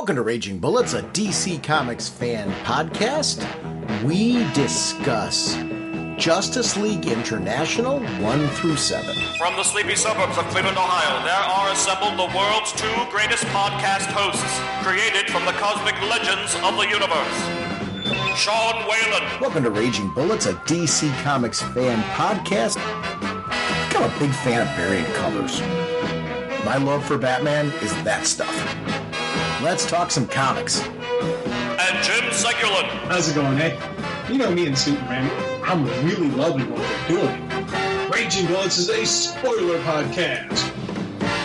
Welcome to Raging Bullets, a DC Comics fan podcast. We discuss Justice League International 1 through 7. From the sleepy suburbs of Cleveland, Ohio, there are assembled the world's two greatest podcast hosts, created from the cosmic legends of the universe. Sean Whalen. Welcome to Raging Bullets, a DC Comics fan podcast. I'm a big fan of variant covers. My love for Batman is that stuff. Let's talk some comics. And Jim Seguin. How's it going, eh? You know me and Superman. I'm really loving what they're doing. Raging Bullets is a spoiler podcast.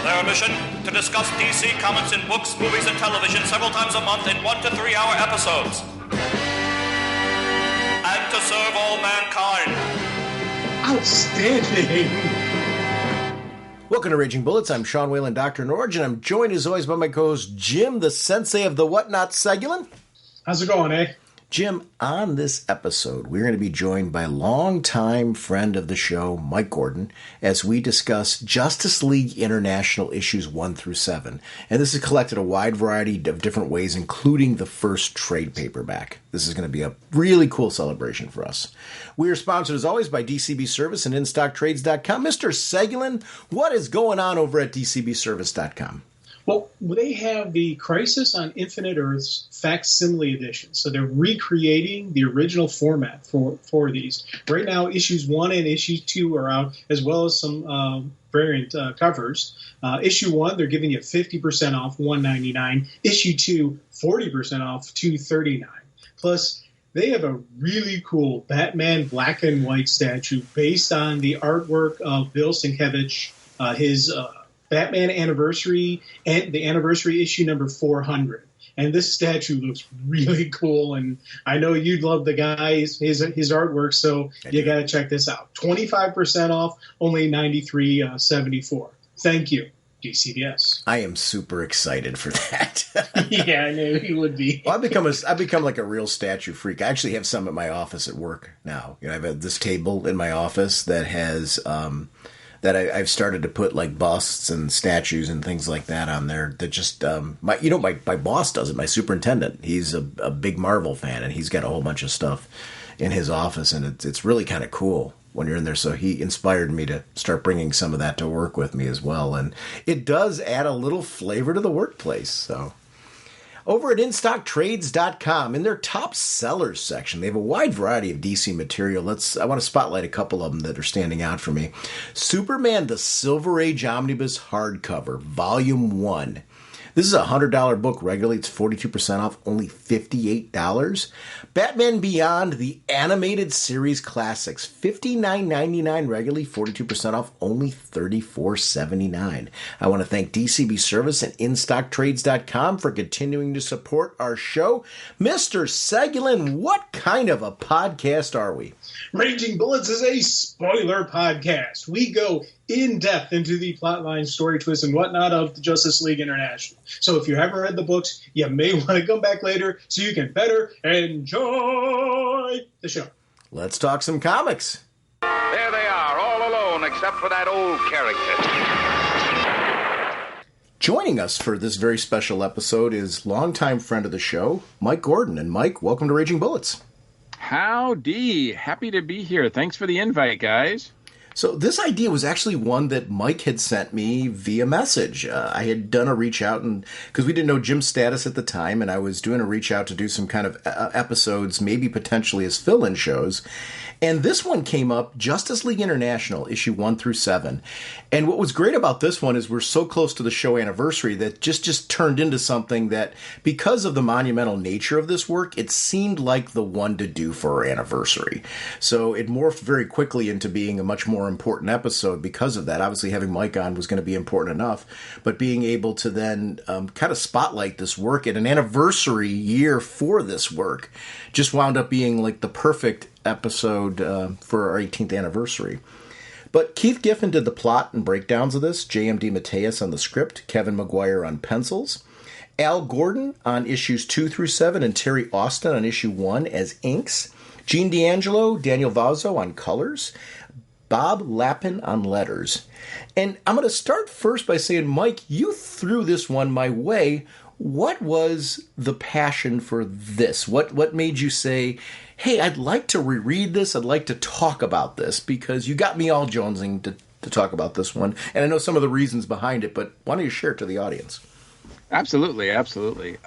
Their mission, to discuss DC Comics in books, movies, and television several times a month in 1 to 3 hour episodes. And to serve all mankind. Outstanding! Welcome to Raging Bullets. I'm Sean Whalen, Dr. Norge, and I'm joined as always by my co-host Jim, the sensei of the whatnot, Seguin. How's it going, eh? Jim, on this episode, we're going to be joined by longtime friend of the show, Mike Gordon, as we discuss Justice League International issues 1 through 7. And this is collected a wide variety of different ways, including the first trade paperback. This is going to be a really cool celebration for us. We are sponsored, as always, by DCB Service and InStockTrades.com. Mr. Seguin, what is going on over at DCBService.com? Well, they have the Crisis on Infinite Earths facsimile edition. So they're recreating the original format for these. Right now, issues 1 and issue 2 are out, as well as some variant covers. Issue 1, they're giving you 50% off, $199. Issue 2, 40% off, $239. Plus, they have a really cool Batman black and white statue based on the artwork of Bill Sienkiewicz, his Batman Anniversary, and the anniversary issue number 400. And this statue looks really cool, and I know you'd love the guy's his artwork, so you got to check this out. 25% off, only $93.74. Thank you, DCBS. I am super excited for that. Yeah, I knew you would be. Well, I've become like a real statue freak. I actually have some at my office at work now. You know, I have this table in my office that has that I've started to put like busts and statues and things like that on there. That just my boss does it. My superintendent, he's a big Marvel fan, and he's got a whole bunch of stuff in his office, and it's really kind of cool when you're in there. So he inspired me to start bringing some of that to work with me as well, and it does add a little flavor to the workplace. So over at InStockTrades.com, in their top sellers section, they have a wide variety of DC material. I want to spotlight a couple of them that are standing out for me. Superman, the Silver Age Omnibus hardcover, Volume 1. This is a $100 book. Regularly, it's 42% off, only $58. Batman Beyond, the animated series classics, $59.99 regularly, 42% off, only $34.79. I want to thank DCB Service and InStockTrades.com for continuing to support our show. Mr. Seguin, what kind of a podcast are we? Raging Bullets is a spoiler podcast. We go in depth into the plotline, story twists, and whatnot of the Justice League International. So if you haven't read the books, you may want to come back later so you can better enjoy the show. Let's talk some comics. There they are, all alone except for that old character. Joining us for this very special episode is longtime friend of the show, Mike Gordon. And Mike, welcome to Raging Bullets. Howdy. Happy to be here. Thanks for the invite, guys. So this idea was actually one that Mike had sent me via message. I had done a reach out, and because we didn't know Jim's status at the time, and I was doing a reach out to do some kind of episodes, maybe potentially as fill-in shows. And this one came up, Justice League International, issue 1 through 7. And what was great about this one is we're so close to the show anniversary that just turned into something that, because of the monumental nature of this work, it seemed like the one to do for our anniversary. So it morphed very quickly into being a much more important episode because of that. Obviously, having Mike on was going to be important enough, but being able to then kind of spotlight this work at an anniversary year for this work just wound up being like the perfect episode for our 18th anniversary. But Keith Giffen did the plot and breakdowns of this, JMD Mateus on the script, Kevin Maguire on pencils, Al Gordon on issues 2 through 7, and Terry Austin on issue 1 as inks, Gene D'Angelo, Daniel Vazzo on colors, Bob Lappin on letters. And I'm going to start first by saying, Mike, you threw this one my way. What was the passion for this? What made you say, hey, I'd like to reread this, I'd like to talk about this, because you got me all jonesing to talk about this one, and I know some of the reasons behind it, but why don't you share it to the audience? Absolutely. Unfortunately,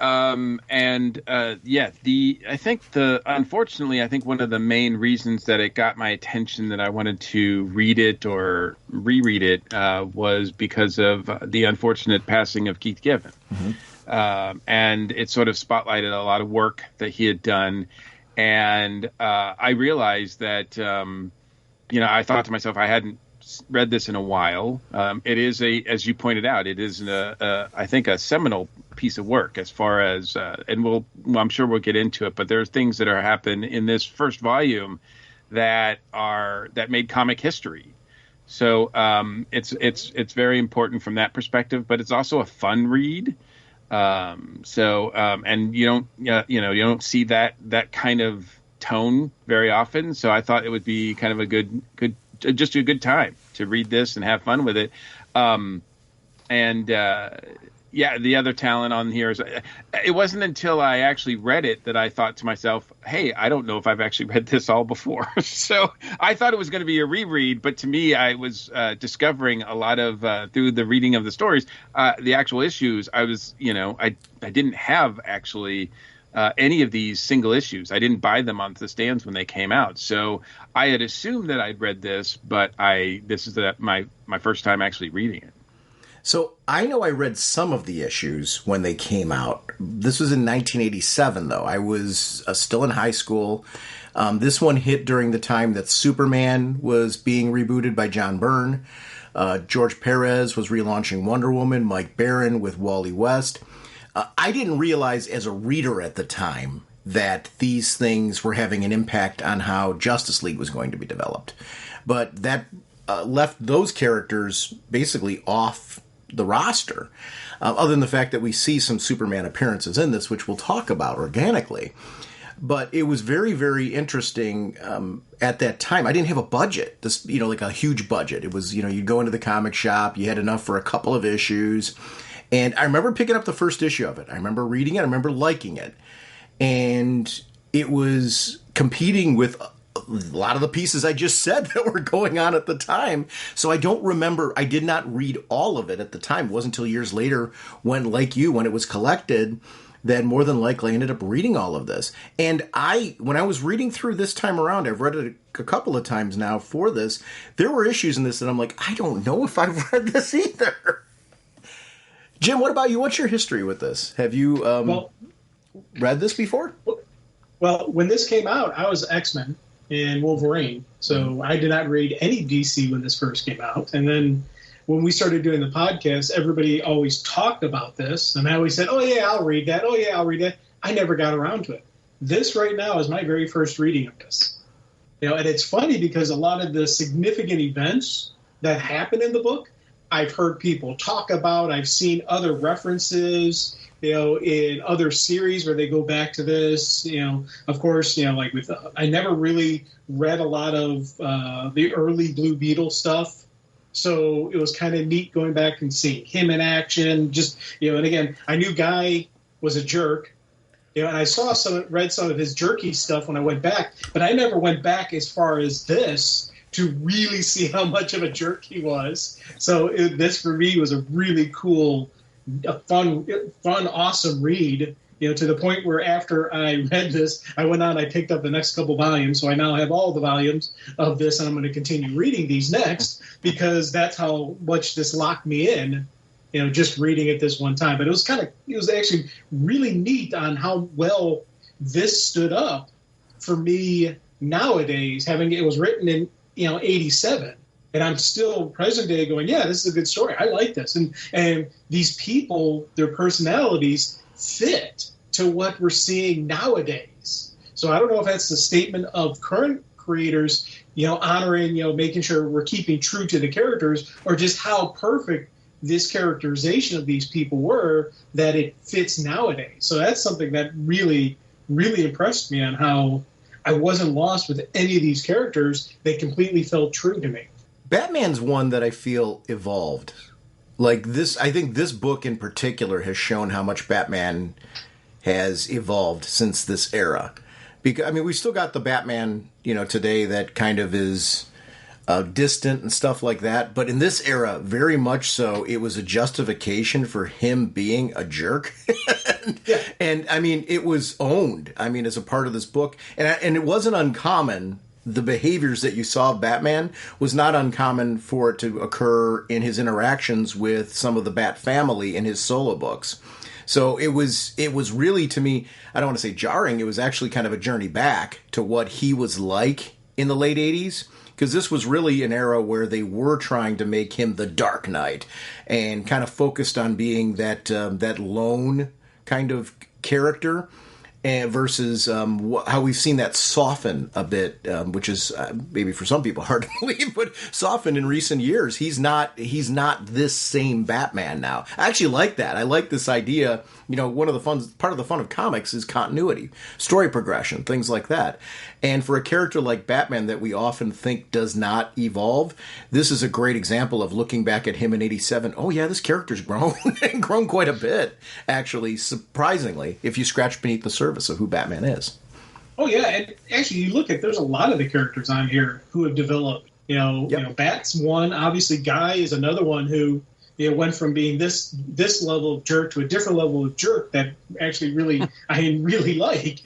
I think one of the main reasons that it got my attention that I wanted to read it or reread it was because of the unfortunate passing of Keith Giffen. Mm-hmm. And it sort of spotlighted a lot of work that he had done. And I realized that, I thought to myself, I hadn't read this in a while. It is as you pointed out, it is I think a seminal piece of work as far as, and I'm sure we'll get into it, but there are things that are happened in this first volume that made comic history. So it's very important from that perspective, but it's also a fun read. And you don't see that kind of tone very often. So I thought it would be kind of a good time to read this and have fun with it. The other talent on here is, it wasn't until I actually read it that I thought to myself, hey, I don't know if I've actually read this all before. So I thought it was going to be a reread, but to me, I was discovering a lot of, through the reading of the stories, the actual issues. I was, I didn't have actually any of these single issues. I didn't buy them on the stands when they came out. So I had assumed that I'd read this, but this is my first time actually reading it. So I know I read some of the issues when they came out. This was in 1987, though. I was still in high school. This one hit during the time that Superman was being rebooted by John Byrne. George Perez was relaunching Wonder Woman, Mike Baron with Wally West. I didn't realize as a reader at the time that these things were having an impact on how Justice League was going to be developed. But that left those characters basically off the roster, other than the fact that we see some Superman appearances in this, which we'll talk about organically. But it was very, very interesting at that time. I didn't have a budget, like a huge budget. It was, you'd go into the comic shop, you had enough for a couple of issues. And I remember picking up the first issue of it. I remember reading it. I remember liking it. And it was competing with a lot of the pieces I just said that were going on at the time. So I don't remember. I did not read all of it at the time. It wasn't until years later when it was collected, that more than likely I ended up reading all of this. And when I was reading through this time around, I've read it a couple of times now for this, there were issues in this that I'm like, I don't know if I've read this either. Jim, what about you? What's your history with this? Have you read this before? Well, when this came out, I was X-Men and Wolverine, so I did not read any DC when this first came out. And then when we started doing the podcast, everybody always talked about this, and I always said, oh, yeah, I'll read that. Oh, yeah, I'll read that. I never got around to it. This right now is my very first reading of this. And it's funny because a lot of the significant events that happen in the book, I've heard people talk about. I've seen other references, in other series where they go back to this. Of course, like with I never really read a lot of the early Blue Beetle stuff, so it was kind of neat going back and seeing him in action. Just and again, I knew Guy was a jerk, and I read some of his jerky stuff when I went back, but I never went back as far as this to really see how much of a jerk he was. So this for me was a really cool, fun, awesome read. To the point where after I read this, I went on, I picked up the next couple volumes. So I now have all the volumes of this, and I'm going to continue reading these next because that's how much this locked me in, just reading it this one time. But it was actually really neat on how well this stood up for me nowadays, it was written in 87, and I'm still present day going, yeah, this is a good story. I like this. And these people, their personalities fit to what we're seeing nowadays. So I don't know if that's the statement of current creators, honoring, making sure we're keeping true to the characters, or just how perfect this characterization of these people were that it fits nowadays. So that's something that really, really impressed me on how I wasn't lost with any of these characters. They completely felt true to me. Batman's one that I feel evolved Like this, I think this book in particular has shown how much Batman has evolved since this era. Because I mean, we still got the Batman, today that kind of is distant and stuff like that. But in this era, very much so, it was a justification for him being a jerk. And I mean, it was owned. I mean, as a part of this book, and it wasn't uncommon. The behaviors that you saw of Batman was not uncommon for it to occur in his interactions with some of the Bat family in his solo books. So it was really, to me, I don't want to say jarring. It was actually kind of a journey back to what he was like in the late 80s. Because this was really an era where they were trying to make him the Dark Knight and kind of focused on being that lone kind of character. And versus how we've seen that soften a bit, which is maybe for some people hard to believe, but soften in recent years. He's not this same Batman now. I actually like that. I like this idea. Part of the fun of comics is continuity, story progression, things like that. And for a character like Batman that we often think does not evolve, this is a great example of looking back at him in '87. Oh yeah, this character's grown and grown quite a bit, actually, surprisingly, if you scratch beneath the surface of who Batman is. Oh yeah, and actually, you look at there's a lot of the characters on here who have developed. Bat's one. Obviously, Guy is another one who went from being this level of jerk to a different level of jerk that actually I really like.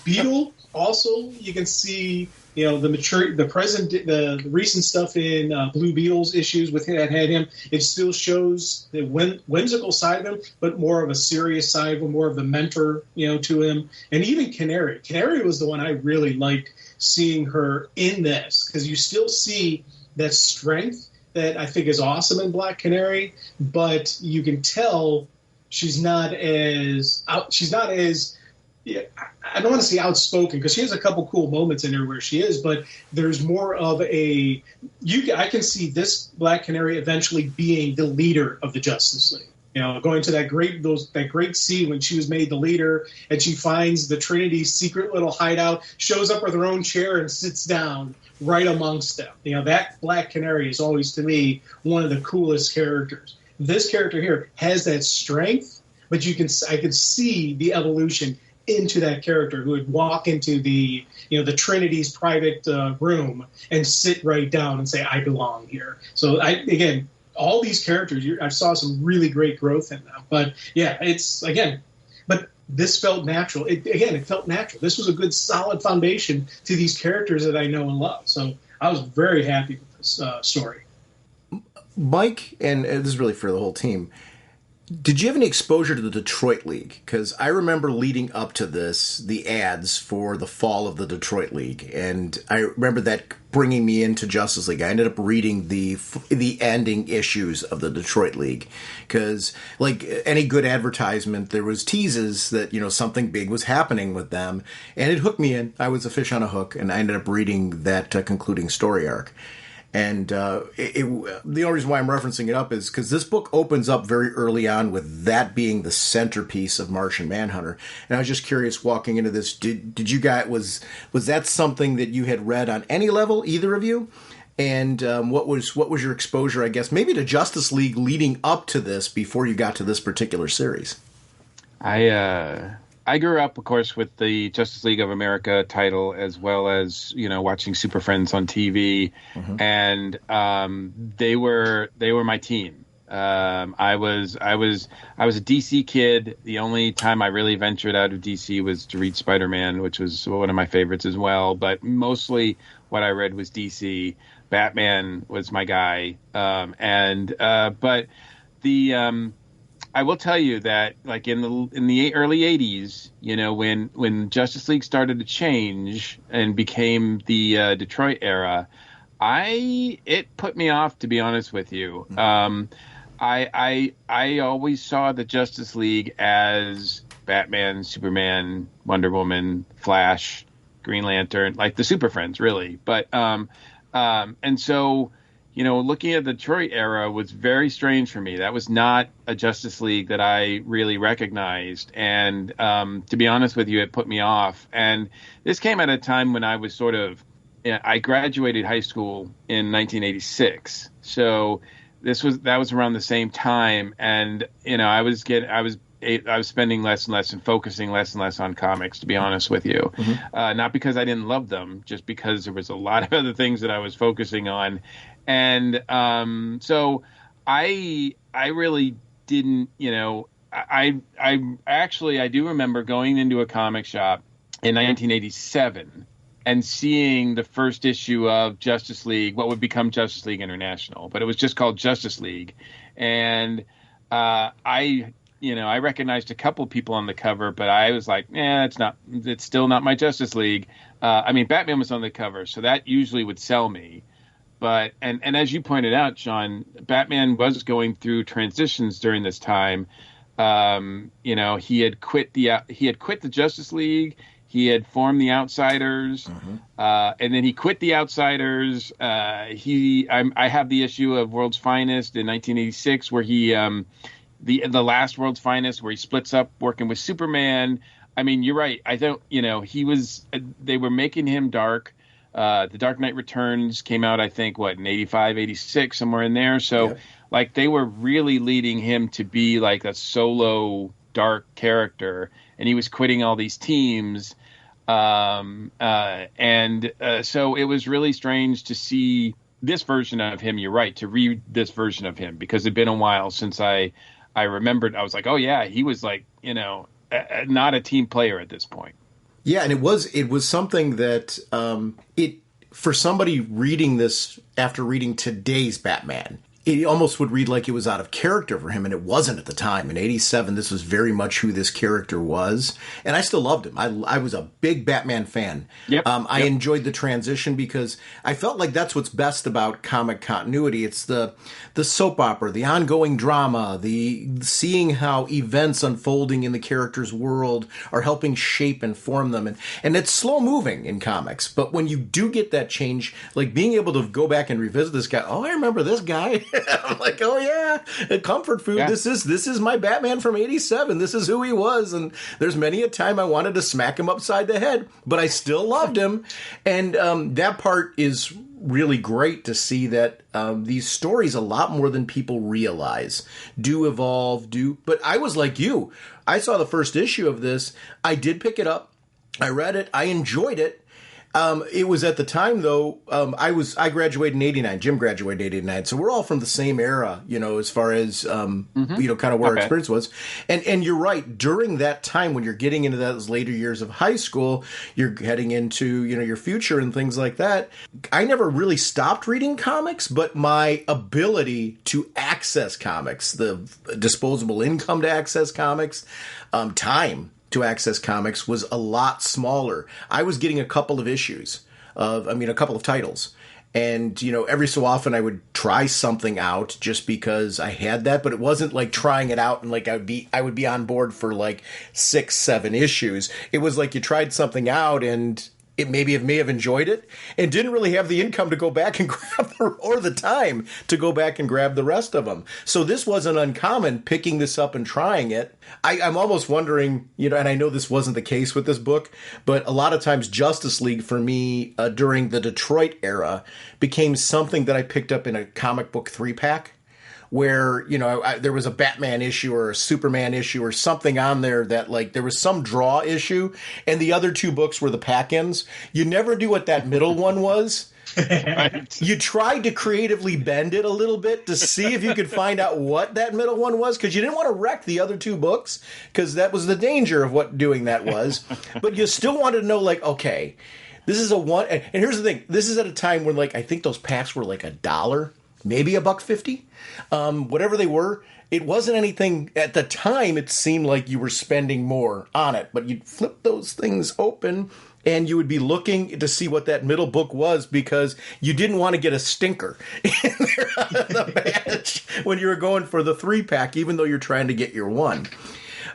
Beetle also, you can see the recent stuff in Blue Beetle's issues with that had him. It still shows the whimsical side of him, but more of a serious side, more of the mentor, to him. And even Canary. Canary was the one I really liked seeing her in this, because you still see that strength that I think is awesome in Black Canary, but you can tell she's not as I don't want to say outspoken, because she has a couple cool moments in there where she is, but there's more of I can see this Black Canary eventually being the leader of the Justice League. Going to that great scene when she was made the leader and she finds the Trinity's secret little hideout, shows up with her own chair and sits down right amongst them. That Black Canary is always, to me, one of the coolest characters. This character here has that strength, but I could see the evolution into that character who would walk into the Trinity's private room and sit right down and say, I belong here. So all these characters, I saw some really great growth in them. But yeah, but this felt natural. It felt natural. This was a good, solid foundation to these characters that I know and love. So I was very happy with this story. Mike, and this is really for the whole team, did you have any exposure to the Detroit League? Because I remember leading up to this, the ads for the fall of the Detroit League, and I remember that bringing me into Justice League. I ended up reading the ending issues of the Detroit League, because like any good advertisement, there was teases that something big was happening with them, and it hooked me in. I was a fish on a hook, and I ended up reading that concluding story arc. And the only reason why I'm referencing it up is because this book opens up very early on with that being the centerpiece of Martian Manhunter. And I was just curious, walking into this, did you guys, was that something that you had read on any level, either of you? And what was your exposure, I guess, maybe to Justice League leading up to this before you got to this particular series? I grew up, of course, with the Justice League of America title, as well as watching Super Friends on TV, and they were my team. I was a DC kid. The only time I really ventured out of DC was to read Spider-Man, which was one of my favorites as well. But mostly, what I read was DC. Batman was my guy, but the I will tell you that, like in the early '80s, when Justice League started to change and became the Detroit era, it put me off, to be honest with you. I always saw the Justice League as Batman, Superman, Wonder Woman, Flash, Green Lantern, like the Super Friends, really. But and so, looking at the Detroit era was very strange for me. That was not a Justice League that I really recognized. And to be honest with you, it put me off. And this came at a time when I was I graduated high school in 1986. So that was around the same time, and I was spending less and less and focusing less and less on comics, to be honest with you. Not because I didn't love them, just because there was a lot of other things that I was focusing on. And so I really didn't, I do remember going into a comic shop in 1987 and seeing the first issue of Justice League, what would become Justice League International, but it was just called Justice League. And I recognized a couple people on the cover, but I was like, it's still not my Justice League. Batman was on the cover, so that usually would sell me. But, and as you pointed out, Sean, Batman was going through transitions during this time. He had quit the Justice League. He had formed the Outsiders, and then he quit the Outsiders. I have the issue of World's Finest in 1986 where he, the last World's Finest, where he splits up working with Superman. I mean, you're right. They were making him dark. The Dark Knight Returns came out, I think, in 85, 86, somewhere in there. So, they were really leading him to be like a solo dark character, and he was quitting all these teams. So it was really strange to see this version of him. You're right, to read this version of him, because it'd been a while since I remembered. I was like, oh yeah, he was like, not a team player at this point. Yeah, and it was something that for somebody reading this after reading today's Batman, it almost would read like it was out of character for him, and it wasn't at the time. In 87, this was very much who this character was, and I still loved him. I was a big Batman fan. I enjoyed the transition because I felt like that's what's best about comic continuity. It's the soap opera, the ongoing drama, the seeing how events unfolding in the character's world are helping shape and form them. And it's slow moving in comics, but when you do get that change, like being able to go back and revisit this guy, I remember this guy. I'm like, oh yeah, a comfort food. Yeah. This is my Batman from 87. This is who he was. And there's many a time I wanted to smack him upside the head, but I still loved him. And that part is really great to see that these stories, a lot more than people realize, do evolve, but I was like you. I saw the first issue of this. I did pick it up. I read it. I enjoyed it. It was at the time, though, I graduated in 89. Jim graduated in 89. So we're all from the same era, as far as, kind of where our experience was. And you're right. During that time, when you're getting into those later years of high school, you're heading into, your future and things like that. I never really stopped reading comics, but my ability to access comics, the disposable income to access comics, time to access comics was a lot smaller. I was getting a couple of titles. And, every so often I would try something out just because I had that, but it wasn't like trying it out and like I would be on board for like 6-7 issues. It was like you tried something out and it may have enjoyed it and didn't really have the income to go back and grab or the time to go back and grab the rest of them. So this wasn't uncommon, picking this up and trying it. I'm almost wondering, and I know this wasn't the case with this book, but a lot of times Justice League for me during the Detroit era became something that I picked up in a comic book 3-pack. Where, there was a Batman issue or a Superman issue or something on there that, like, there was some draw issue, and the other 2 books were the pack-ins. You never knew what that middle one was. Right. You tried to creatively bend it a little bit to see if you could find out what that middle one was, because you didn't want to wreck the other 2 books, because that was the danger of what doing that was. But you still wanted to know, like, okay, this is a one. And here's the thing. This is at a time when, like, I think those packs were like $1. Maybe $1.50, whatever they were. It wasn't anything at the time. It seemed like you were spending more on it, but you'd flip those things open and you would be looking to see what that middle book was because you didn't want to get a stinker in the batch when you were going for the 3-pack, even though you're trying to get your 1.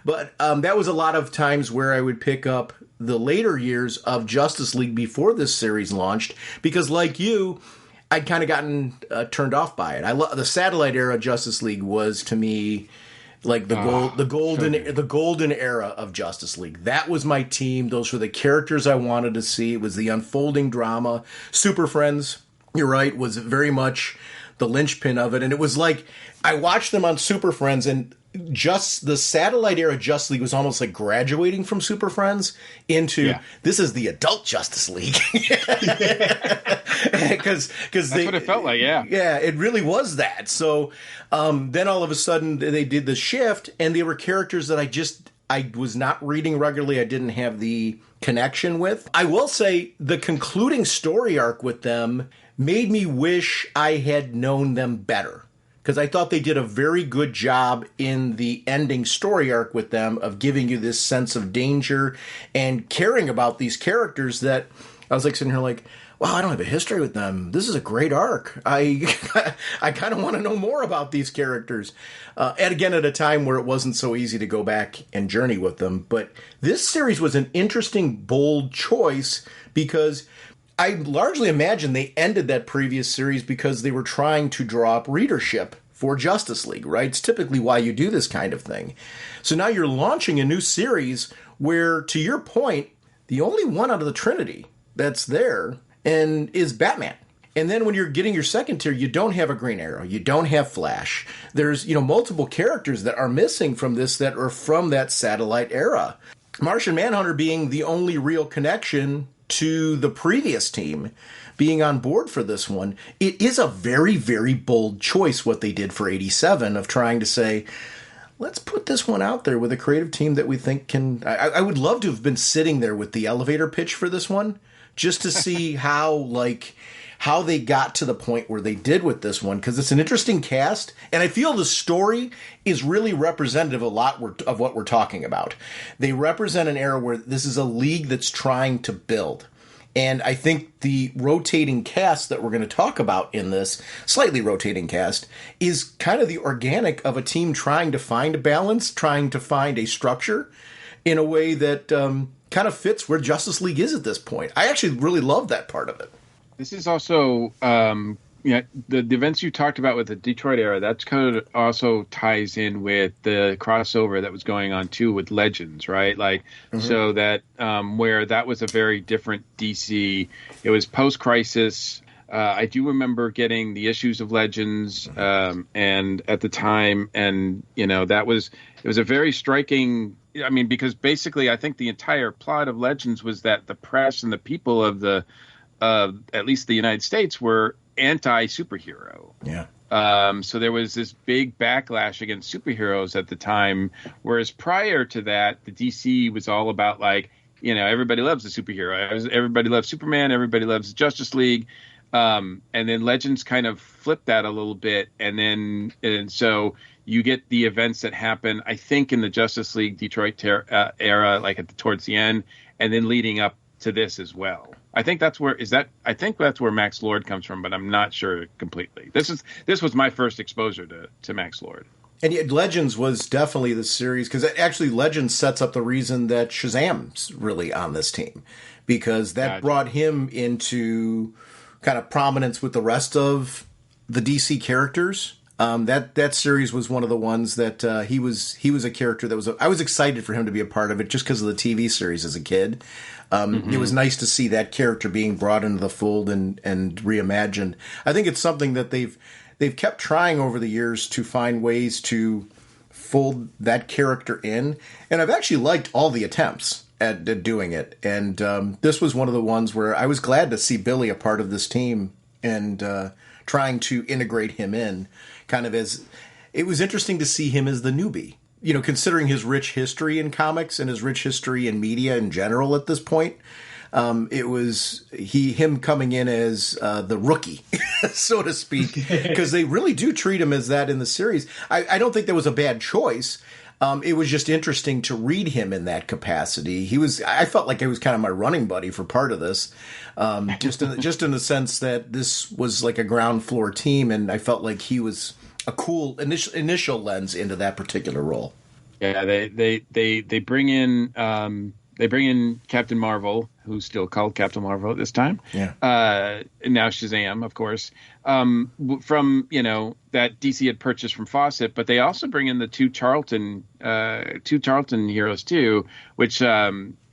But that was a lot of times where I would pick up the later years of Justice League before this series launched because, like you, I'd kind of gotten turned off by it. The Satellite era Justice League was to me like the golden era of Justice League. That was my team. Those were the characters I wanted to see. It was the unfolding drama. Super Friends, you're right, was very much the linchpin of it. And it was like, I watched them on Super Friends, and just the satellite era Justice League was almost like graduating from Super Friends into this is the adult Justice League. Because that's what it felt like. Yeah, it really was that. So then all of a sudden they did the shift, and they were characters that I was not reading regularly. I didn't have the connection with. I will say the concluding story arc with them made me wish I had known them better, because I thought they did a very good job in the ending story arc with them of giving you this sense of danger and caring about these characters that I was like sitting here like, wow, I don't have a history with them. This is a great arc. I kind of want to know more about these characters. And again, at a time where it wasn't so easy to go back and journey with them. But this series was an interesting, bold choice, because I largely imagine they ended that previous series because they were trying to draw up readership for Justice League, right? It's typically why you do this kind of thing. So now you're launching a new series where, to your point, the only one out of the Trinity that's there and is Batman. And then when you're getting your second tier, you don't have a Green Arrow, you don't have Flash. There's, multiple characters that are missing from this that are from that satellite era. Martian Manhunter being the only real connection to the previous team being on board for this one. It is a very, very bold choice what they did for 87 of trying to say, let's put this one out there with a creative team that we think can... I would love to have been sitting there with the elevator pitch for this one, just to see how they got to the point where they did with this one, because it's an interesting cast, and I feel the story is really representative of what we're talking about. They represent an era where this is a league that's trying to build. And I think the rotating cast that we're going to talk about in this, slightly rotating cast, is kind of the organic of a team trying to find a balance, trying to find a structure in a way that kind of fits where Justice League is at this point. I actually really love that part of it. This is also, the events you talked about with the Detroit era, that's kind of also ties in with the crossover that was going on too with Legends, right? Like, so that where that was a very different DC. It was post-crisis. I do remember getting the issues of Legends, and at the time, and it was a very striking. I mean, because basically, I think the entire plot of Legends was that the press and the people of at least the United States, were anti-superhero. Yeah. So there was this big backlash against superheroes at the time, whereas prior to that, the DC was all about everybody loves the superhero. Everybody loves Superman. Everybody loves the Justice League. And then Legends kind of flipped that a little bit. And so you get the events that happen, I think, in the Justice League Detroit era, towards the end, and then leading up to this as well. I think that's where Max Lord comes from, but I'm not sure completely. This was my first exposure to Max Lord. And yet Legends was definitely the series, because actually Legends sets up the reason that Shazam's really on this team, because that brought him into kind of prominence with the rest of the DC characters. That series was one of the ones that he was a character that I was excited for him to be a part of it just because of the TV series as a kid. It was nice to see that character being brought into the fold and reimagined. I think it's something that they've kept trying over the years to find ways to fold that character in, and I've actually liked all the attempts at doing it. And this was one of the ones where I was glad to see Billy a part of this team and trying to integrate him in. Kind of as it was interesting to see him as the newbie, considering his rich history in comics and his rich history in media in general at this point. It was him coming in as the rookie, so to speak, because they really do treat him as that in the series. I don't think that was a bad choice. It was just interesting to read him in that capacity. I felt like he was kind of my running buddy for part of this, just in the sense that this was like a ground floor team, and I felt like he was a cool initial lens into that particular role. Yeah, they bring in Captain Marvel, who's still called Captain Marvel at this time. Yeah. And now Shazam, of course, from that DC had purchased from Fawcett, but they also bring in the two Charlton heroes too, which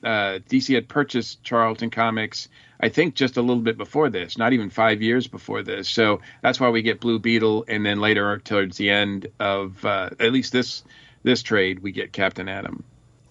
DC had purchased Charlton Comics, I think, just a little bit before this, not even 5 years before this. So that's why we get Blue Beetle, and then later, towards the end of at least this trade, we get Captain Atom.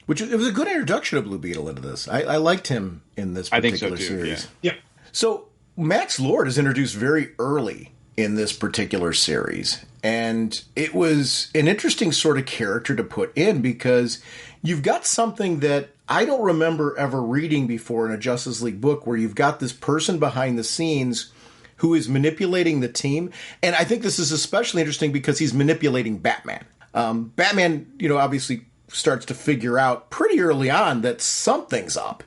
Which it was a good introduction of Blue Beetle into this. I liked him in this particular series. Yeah. So Max Lord is introduced very early in this particular series, and it was an interesting sort of character to put in because you've got something that I don't remember ever reading before in a Justice League book where you've got this person behind the scenes who is manipulating the team. And I think this is especially interesting because he's manipulating Batman. Batman, obviously starts to figure out pretty early on that something's up.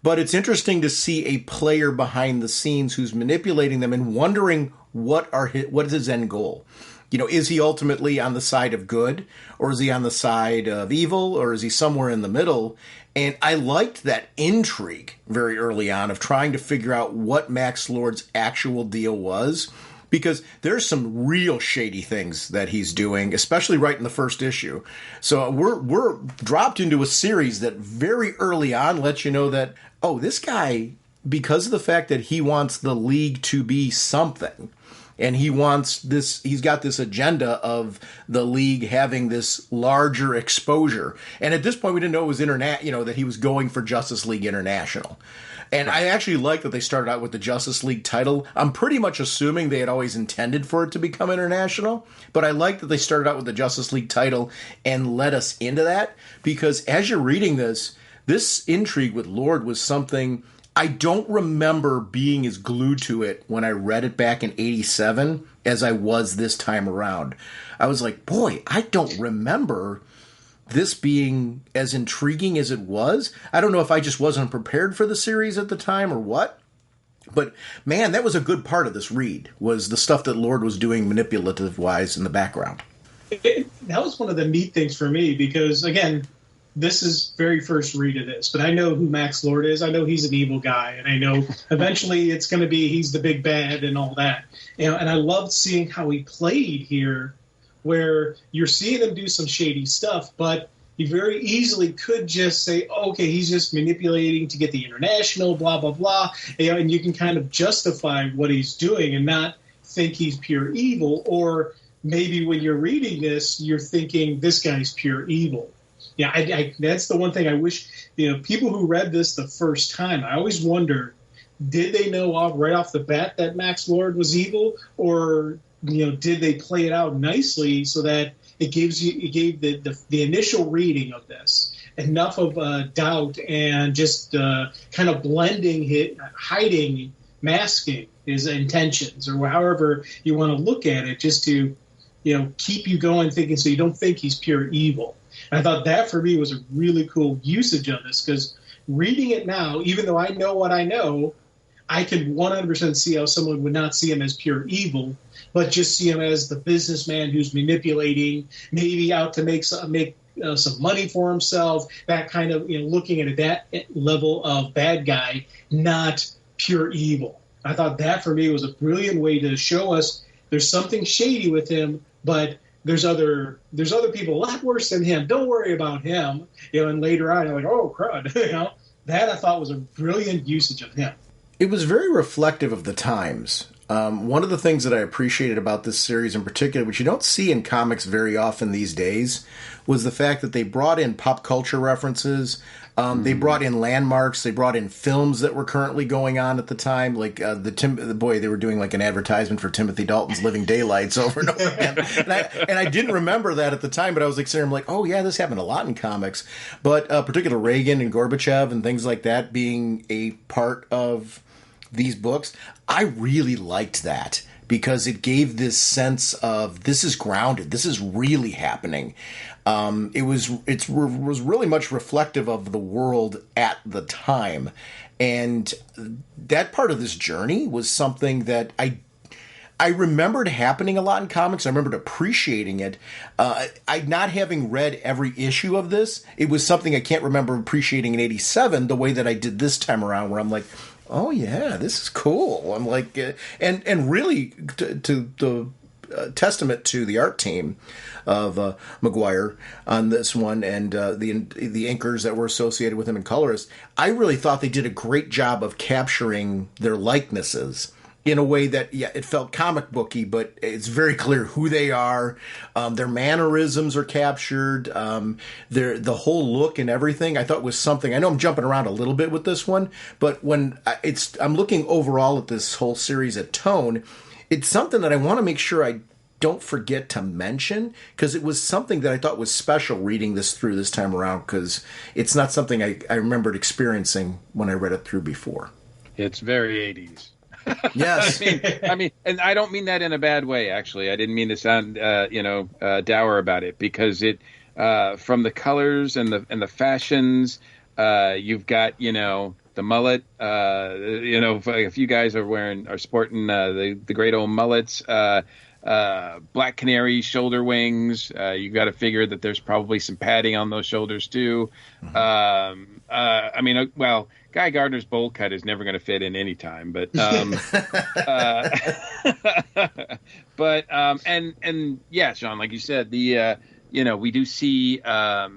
But it's interesting to see a player behind the scenes who's manipulating them and wondering what is his end goal. Is he ultimately on the side of good, or is he on the side of evil, or is he somewhere in the middle? And I liked that intrigue very early on of trying to figure out what Max Lord's actual deal was, because there's some real shady things that he's doing, especially right in the first issue. So we're dropped into a series that very early on lets you know that, oh, this guy, because of the fact that he wants the League to be something, and he's got this agenda of the League having this larger exposure. And at this point, we didn't know it was that he was going for Justice League International. And I actually like that they started out with the Justice League title. I'm pretty much assuming they had always intended for it to become international, but I like that they started out with the Justice League title and led us into that, because as you're reading this intrigue with Lord was something I don't remember being as glued to it when I read it back in 87 as I was this time around. I was like, boy, I don't remember this being as intriguing as it was. I don't know if I just wasn't prepared for the series at the time or what, but man, that was a good part of this read, was the stuff that Lord was doing manipulative-wise in the background. That was one of the neat things for me, because, again, this is very first read of this, but I know who Max Lord is. I know he's an evil guy, and I know eventually it's going to be he's the big bad and all that. And I loved seeing how he played here, where you're seeing him do some shady stuff, but you very easily could just say, oh, okay, he's just manipulating to get the international, blah, blah, blah. And you can kind of justify what he's doing and not think he's pure evil. Or maybe when you're reading this, you're thinking this guy's pure evil. Yeah, I that's the one thing I wish, people who read this the first time, I always wonder, did they know right off the bat that Max Lord was evil? Or did they play it out nicely so that it gave the initial reading of this enough of doubt and just kind of blending, hiding, masking his intentions, or however you want to look at it, just to keep you going thinking, so you don't think he's pure evil. And I thought that for me was a really cool usage of this, because reading it now, even though I know what I know, I can 100% see how someone would not see him as pure evil, but just see him as the businessman who's manipulating, maybe out to make some money for himself, that kind of, looking at that level of bad guy, not pure evil. I thought that for me was a brilliant way to show us there's something shady with him, but there's other people a lot worse than him. Don't worry about him. And later on, you're like, oh, crud. That I thought was a brilliant usage of him. It was very reflective of the times. One of the things that I appreciated about this series in particular, which you don't see in comics very often these days, was the fact that they brought in pop culture references. They brought in landmarks. They brought in films that were currently going on at the time. Like they were doing like an advertisement for Timothy Dalton's Living Daylights over and over again. And I didn't remember that at the time, but I was like, I'm like, oh yeah, this happened a lot in comics. But particular Reagan and Gorbachev and things like that being a part of these books, I really liked that, because it gave this sense of this is grounded, this is really happening. It was really much reflective of the world at the time, and that part of this journey was something that I remembered happening a lot in comics. I remembered appreciating it. I not having read every issue of this, it was something I can't remember appreciating in '87 the way that I did this time around, where I'm like, oh yeah, this is cool. I'm like, and really to testament to the art team of McGuire on this one, and the inkers that were associated with him and colorists. I really thought they did a great job of capturing their likenesses in a way that, yeah, it felt comic booky, but it's very clear who they are. Their mannerisms are captured. The whole look and everything, I thought was something. I know I'm jumping around a little bit with this one, but when I'm looking overall at this whole series at tone, it's something that I want to make sure I don't forget to mention, because it was something that I thought was special reading this through this time around, because it's not something I remembered experiencing when I read it through before. It's very 80s. Yes. I mean, and I don't mean that in a bad way, actually. I didn't mean to sound, dour about it, because it, from the colors and the fashions, you've got, the mullet, if you guys are sporting, the great old mullets, black canary shoulder wings, you've got to figure that there's probably some padding on those shoulders too. Mm-hmm. Guy Gardner's bowl cut is never going to fit in any time, but yeah, Sean, like you said, we do see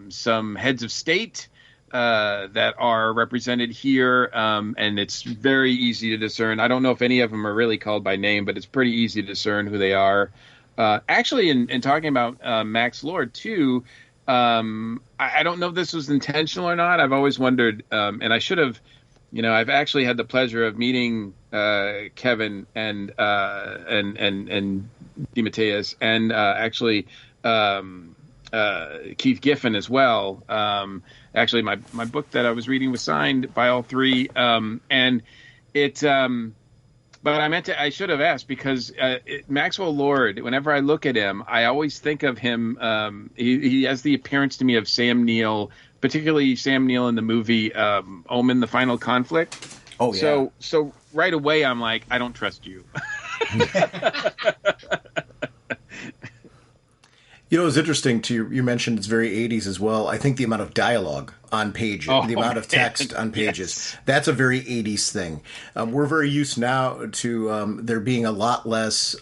some heads of state that are represented here, and it's very easy to discern. I don't know if any of them are really called by name, but it's pretty easy to discern who they are. Actually, in talking about Max Lord too, I don't know if this was intentional or not. I've always wondered, and I should have, I've actually had the pleasure of meeting Kevin and DeMatteis, and actually Keith Giffen as well. Actually, my book that I was reading was signed by all three, and it. But I should have asked, because Maxwell Lord, whenever I look at him, I always think of him. He has the appearance to me of Sam Neill, particularly Sam Neill in the movie Omen: The Final Conflict. Oh, yeah. So right away, I'm like, I don't trust you. It's interesting you mentioned it's very 80s as well. I think the amount of dialogue on pages, the amount of text on pages, yes. That's a very 80s thing. We're very used now to there being a lot less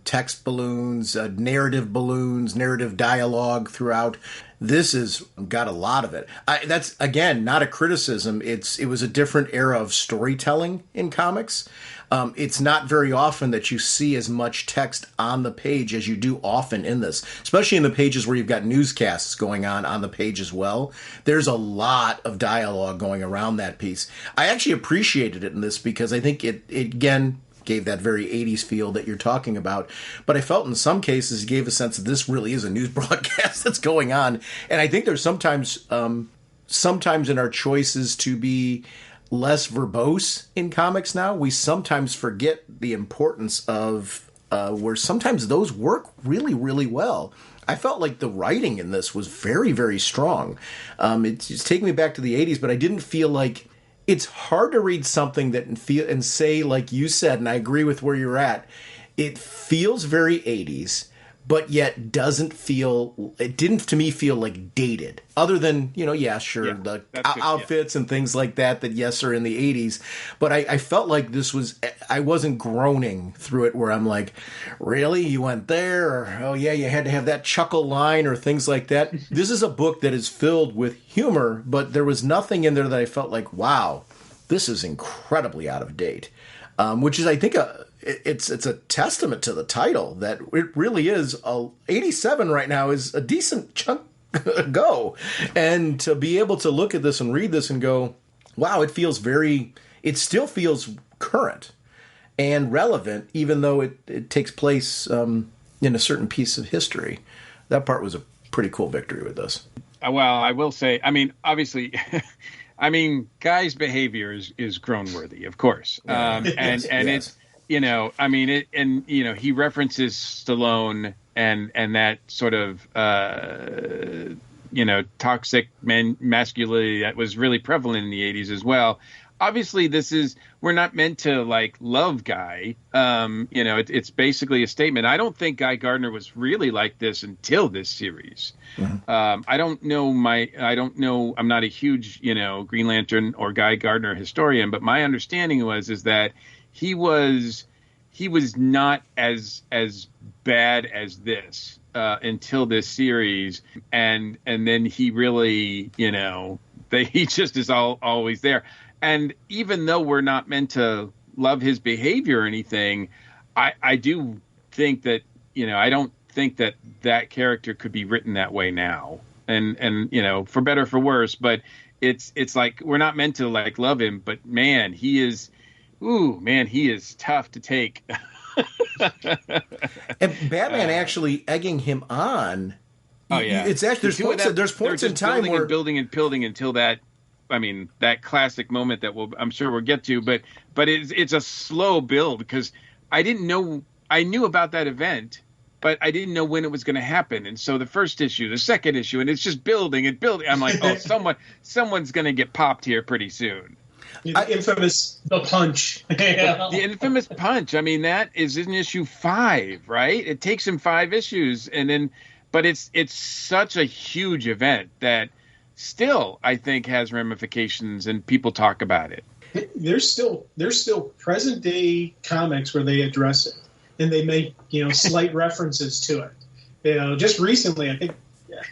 text balloons, narrative dialogue throughout. This has got a lot of it. That's, again, not a criticism. It was a different era of storytelling in comics. It's not very often that you see as much text on the page as you do often in this, especially in the pages where you've got newscasts going on the page as well. There's a lot of dialogue going around that piece. I actually appreciated it in this, because I think it again, gave that very 80s feel that you're talking about. But I felt in some cases it gave a sense that this really is a news broadcast that's going on. And I think there's sometimes in our choices to be less verbose in comics now, we sometimes forget the importance of where sometimes those work really, really well. I felt like the writing in this was very, very strong. It's taking me back to the 80s, but I didn't feel like it's hard to read something that and say, like you said, and I agree with where you're at, it feels very 80s, but yet it didn't to me feel like dated, other than, the outfits and things like that yes, are in the 80s. But I felt like I wasn't groaning through it where I'm like, really? You went there? Or, oh yeah, you had to have that chuckle line or things like that. This is a book that is filled with humor, but there was nothing in there that I felt like, wow, this is incredibly out of date. Which is, I think, it's a testament to the title that it really is. 87 right now is a decent chunk ago, and to be able to look at this and read this and go, wow, it still feels current and relevant, even though it takes place in a certain piece of history. That part was a pretty cool victory with this. Well, I will say, obviously. Guy's behavior is groan-worthy, of course, and yes. It's, he references Stallone and that sort of toxic masculinity that was really prevalent in the 80s as well. Obviously, we're not meant to love Guy. It's basically a statement. I don't think Guy Gardner was really like this until this series. Mm-hmm. I don't know. I'm not a huge, Green Lantern or Guy Gardner historian, but my understanding is that he was he was not as bad as this until this series, and then he really, he just is always there. And even though we're not meant to love his behavior or anything, I do think that, I don't think that character could be written that way now. And for better or for worse, but it's like we're not meant to like love him, but man, he is tough to take. And Batman actually egging him on. Oh yeah, it's actually there's points in time where building until that. I mean, that classic moment that I'm sure we'll get to, but it's a slow build because I knew about that event, but I didn't know when it was going to happen. And so the first issue, the second issue, and it's just building and building. I'm like, oh, someone's going to get popped here pretty soon. The punch. The infamous punch. I mean, that is in issue 5, right? It takes him 5 issues, but it's such a huge event that still, I think, has ramifications, and people talk about it. There's still present day comics where they address it, and they make slight references to it. Just recently, I can't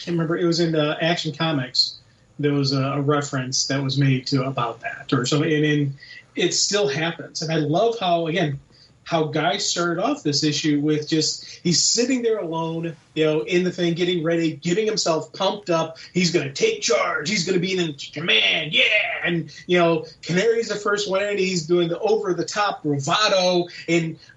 remember. It was in Action Comics. There was a reference that was made to about that, or so, and it still happens. And I love how Guy started off this issue with he's sitting there alone, in the thing, getting ready, getting himself pumped up. He's going to take charge. He's going to be in command. Yeah. And, Canary's the first one, and he's doing the over-the-top bravado,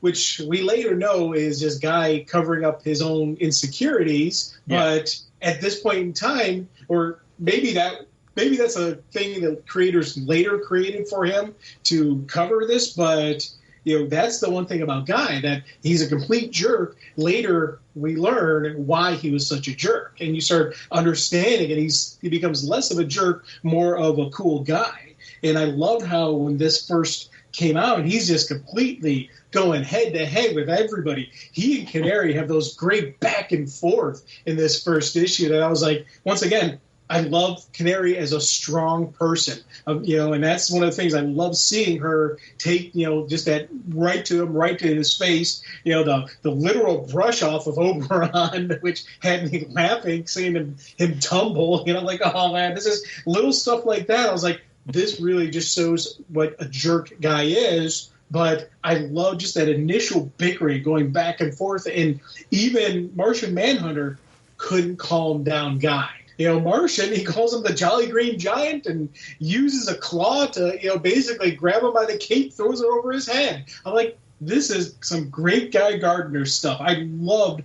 which we later know is just Guy covering up his own insecurities. Yeah. But at this point in time, or maybe that's a thing that creators later created for him to cover this, but that's the one thing about Guy, that he's a complete jerk. Later, we learn why he was such a jerk, and you start understanding, and he becomes less of a jerk, more of a cool guy. And I love how when this first came out, he's just completely going head to head with everybody. He and Canary have those great back and forth in this first issue that I was like, once again, I love Canary as a strong person, and that's one of the things I love seeing her take, just that right to him, right to his face, the literal brush off of Oberon, which had me laughing, seeing him tumble, like, oh man, this is little stuff like that. I was like, this really just shows what a jerk Guy is. But I love just that initial bickering going back and forth, and even Martian Manhunter couldn't calm down Guy. Martian, he calls him the Jolly Green Giant and uses a claw to, basically grab him by the cape, throws it over his head. I'm like, this is some great Guy Gardner stuff. I love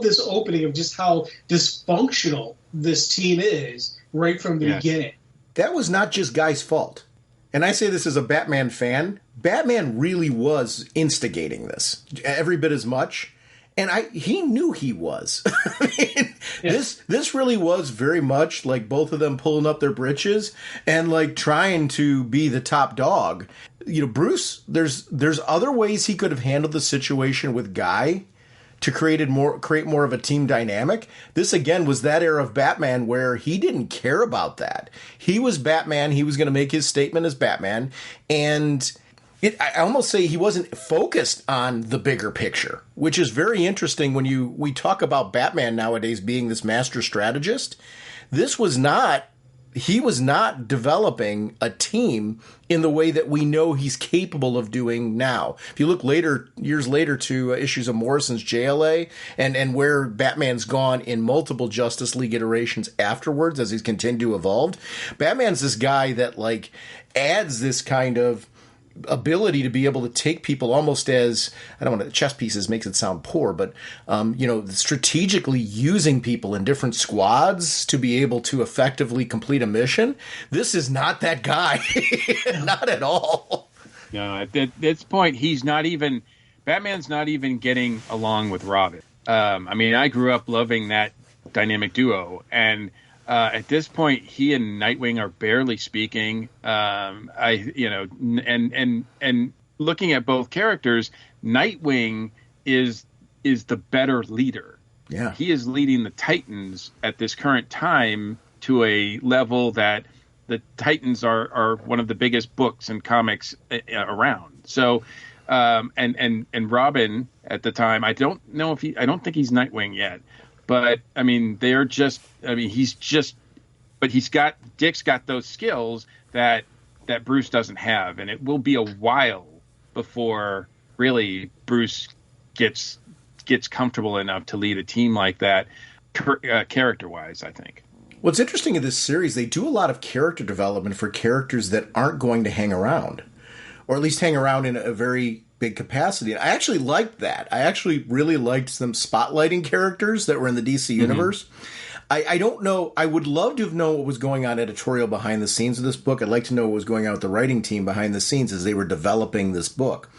this opening of just how dysfunctional this team is right from the beginning. That was not just Guy's fault. And I say this as a Batman fan. Batman really was instigating this every bit as much. And he knew he was. This really was very much like both of them pulling up their britches and like trying to be the top dog. Bruce, there's other ways he could have handled the situation with Guy to create more of a team dynamic. This again was that era of Batman where he didn't care about that. He was Batman. He was going to make his statement as Batman, and I almost say he wasn't focused on the bigger picture, which is very interesting when we talk about Batman nowadays being this master strategist. He was not developing a team in the way that we know he's capable of doing now. If you look years later to issues of Morrison's JLA and where Batman's gone in multiple Justice League iterations afterwards as he's continued to evolve, Batman's this guy that like adds this kind of ability to be able to take people almost as, I don't want to, chess pieces makes it sound poor, but, strategically using people in different squads to be able to effectively complete a mission. This is not that guy. Not at all. No, at this point, Batman's not even getting along with Robin. I grew up loving that dynamic duo, and at this point, he and Nightwing are barely speaking. And looking at both characters, Nightwing is the better leader. Yeah, he is leading the Titans at this current time to a level that the Titans are one of the biggest books and comics around. So And Robin at the time, I don't think he's Nightwing yet, but I mean, Dick's got those skills that Bruce doesn't have, and it will be a while before really Bruce gets comfortable enough to lead a team like that, character-wise, I think. What's interesting in this series, they do a lot of character development for characters that aren't going to hang around, or at least hang around in a very big capacity. And I actually liked that. I actually really liked them spotlighting characters that were in the DC universe. I don't know. I would love to have known what was going on editorial behind the scenes of this book. I'd like to know what was going on with the writing team behind the scenes as they were developing this book,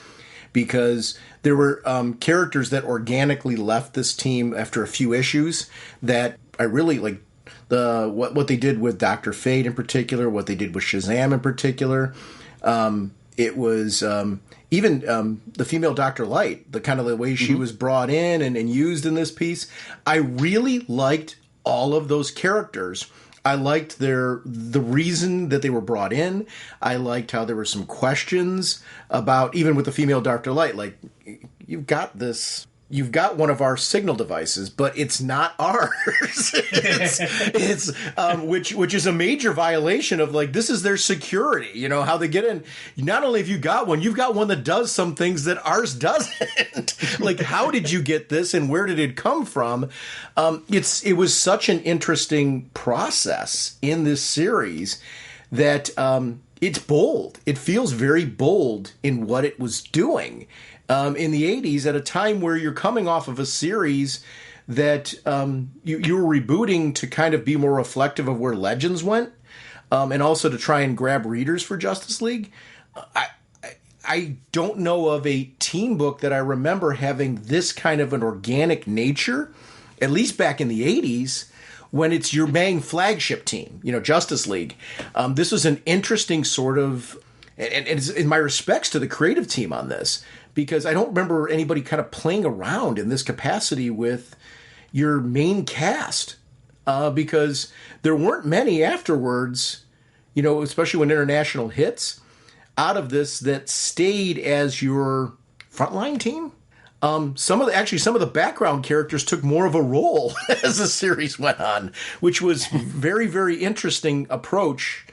because there were characters that organically left this team after a few issues that I really like. What they did with Dr. Fate in particular, what they did with Shazam in particular. It was even the female Dr. Light, the kind of the way she was brought in and used in this piece. I really liked all of those characters. I liked the reason that they were brought in. I liked how there were some questions about, even with the female Dr. Light, like, you've got one of our signal devices, but it's not ours. it's which is a major violation of, like, this is their security. You know, how they get in. Not only have you got one, you've got one that does some things that ours doesn't. Like, how did you get this and where did it come from? It was such an interesting process in this series that it's bold. It feels very bold in what it was doing. In the 80s, at a time where you're coming off of a series that you were rebooting to kind of be more reflective of where Legends went, and also to try and grab readers for Justice League. I don't know of a team book that I remember having this kind of an organic nature, at least back in the 80s, when it's your main flagship team, Justice League. This was an interesting sort of, and it's in my respects to the creative team on this, because I don't remember anybody kind of playing around in this capacity with your main cast, because there weren't many afterwards, especially when international hits, out of this that stayed as your frontline team. Some of the background characters took more of a role as the series went on, which was very, very interesting approach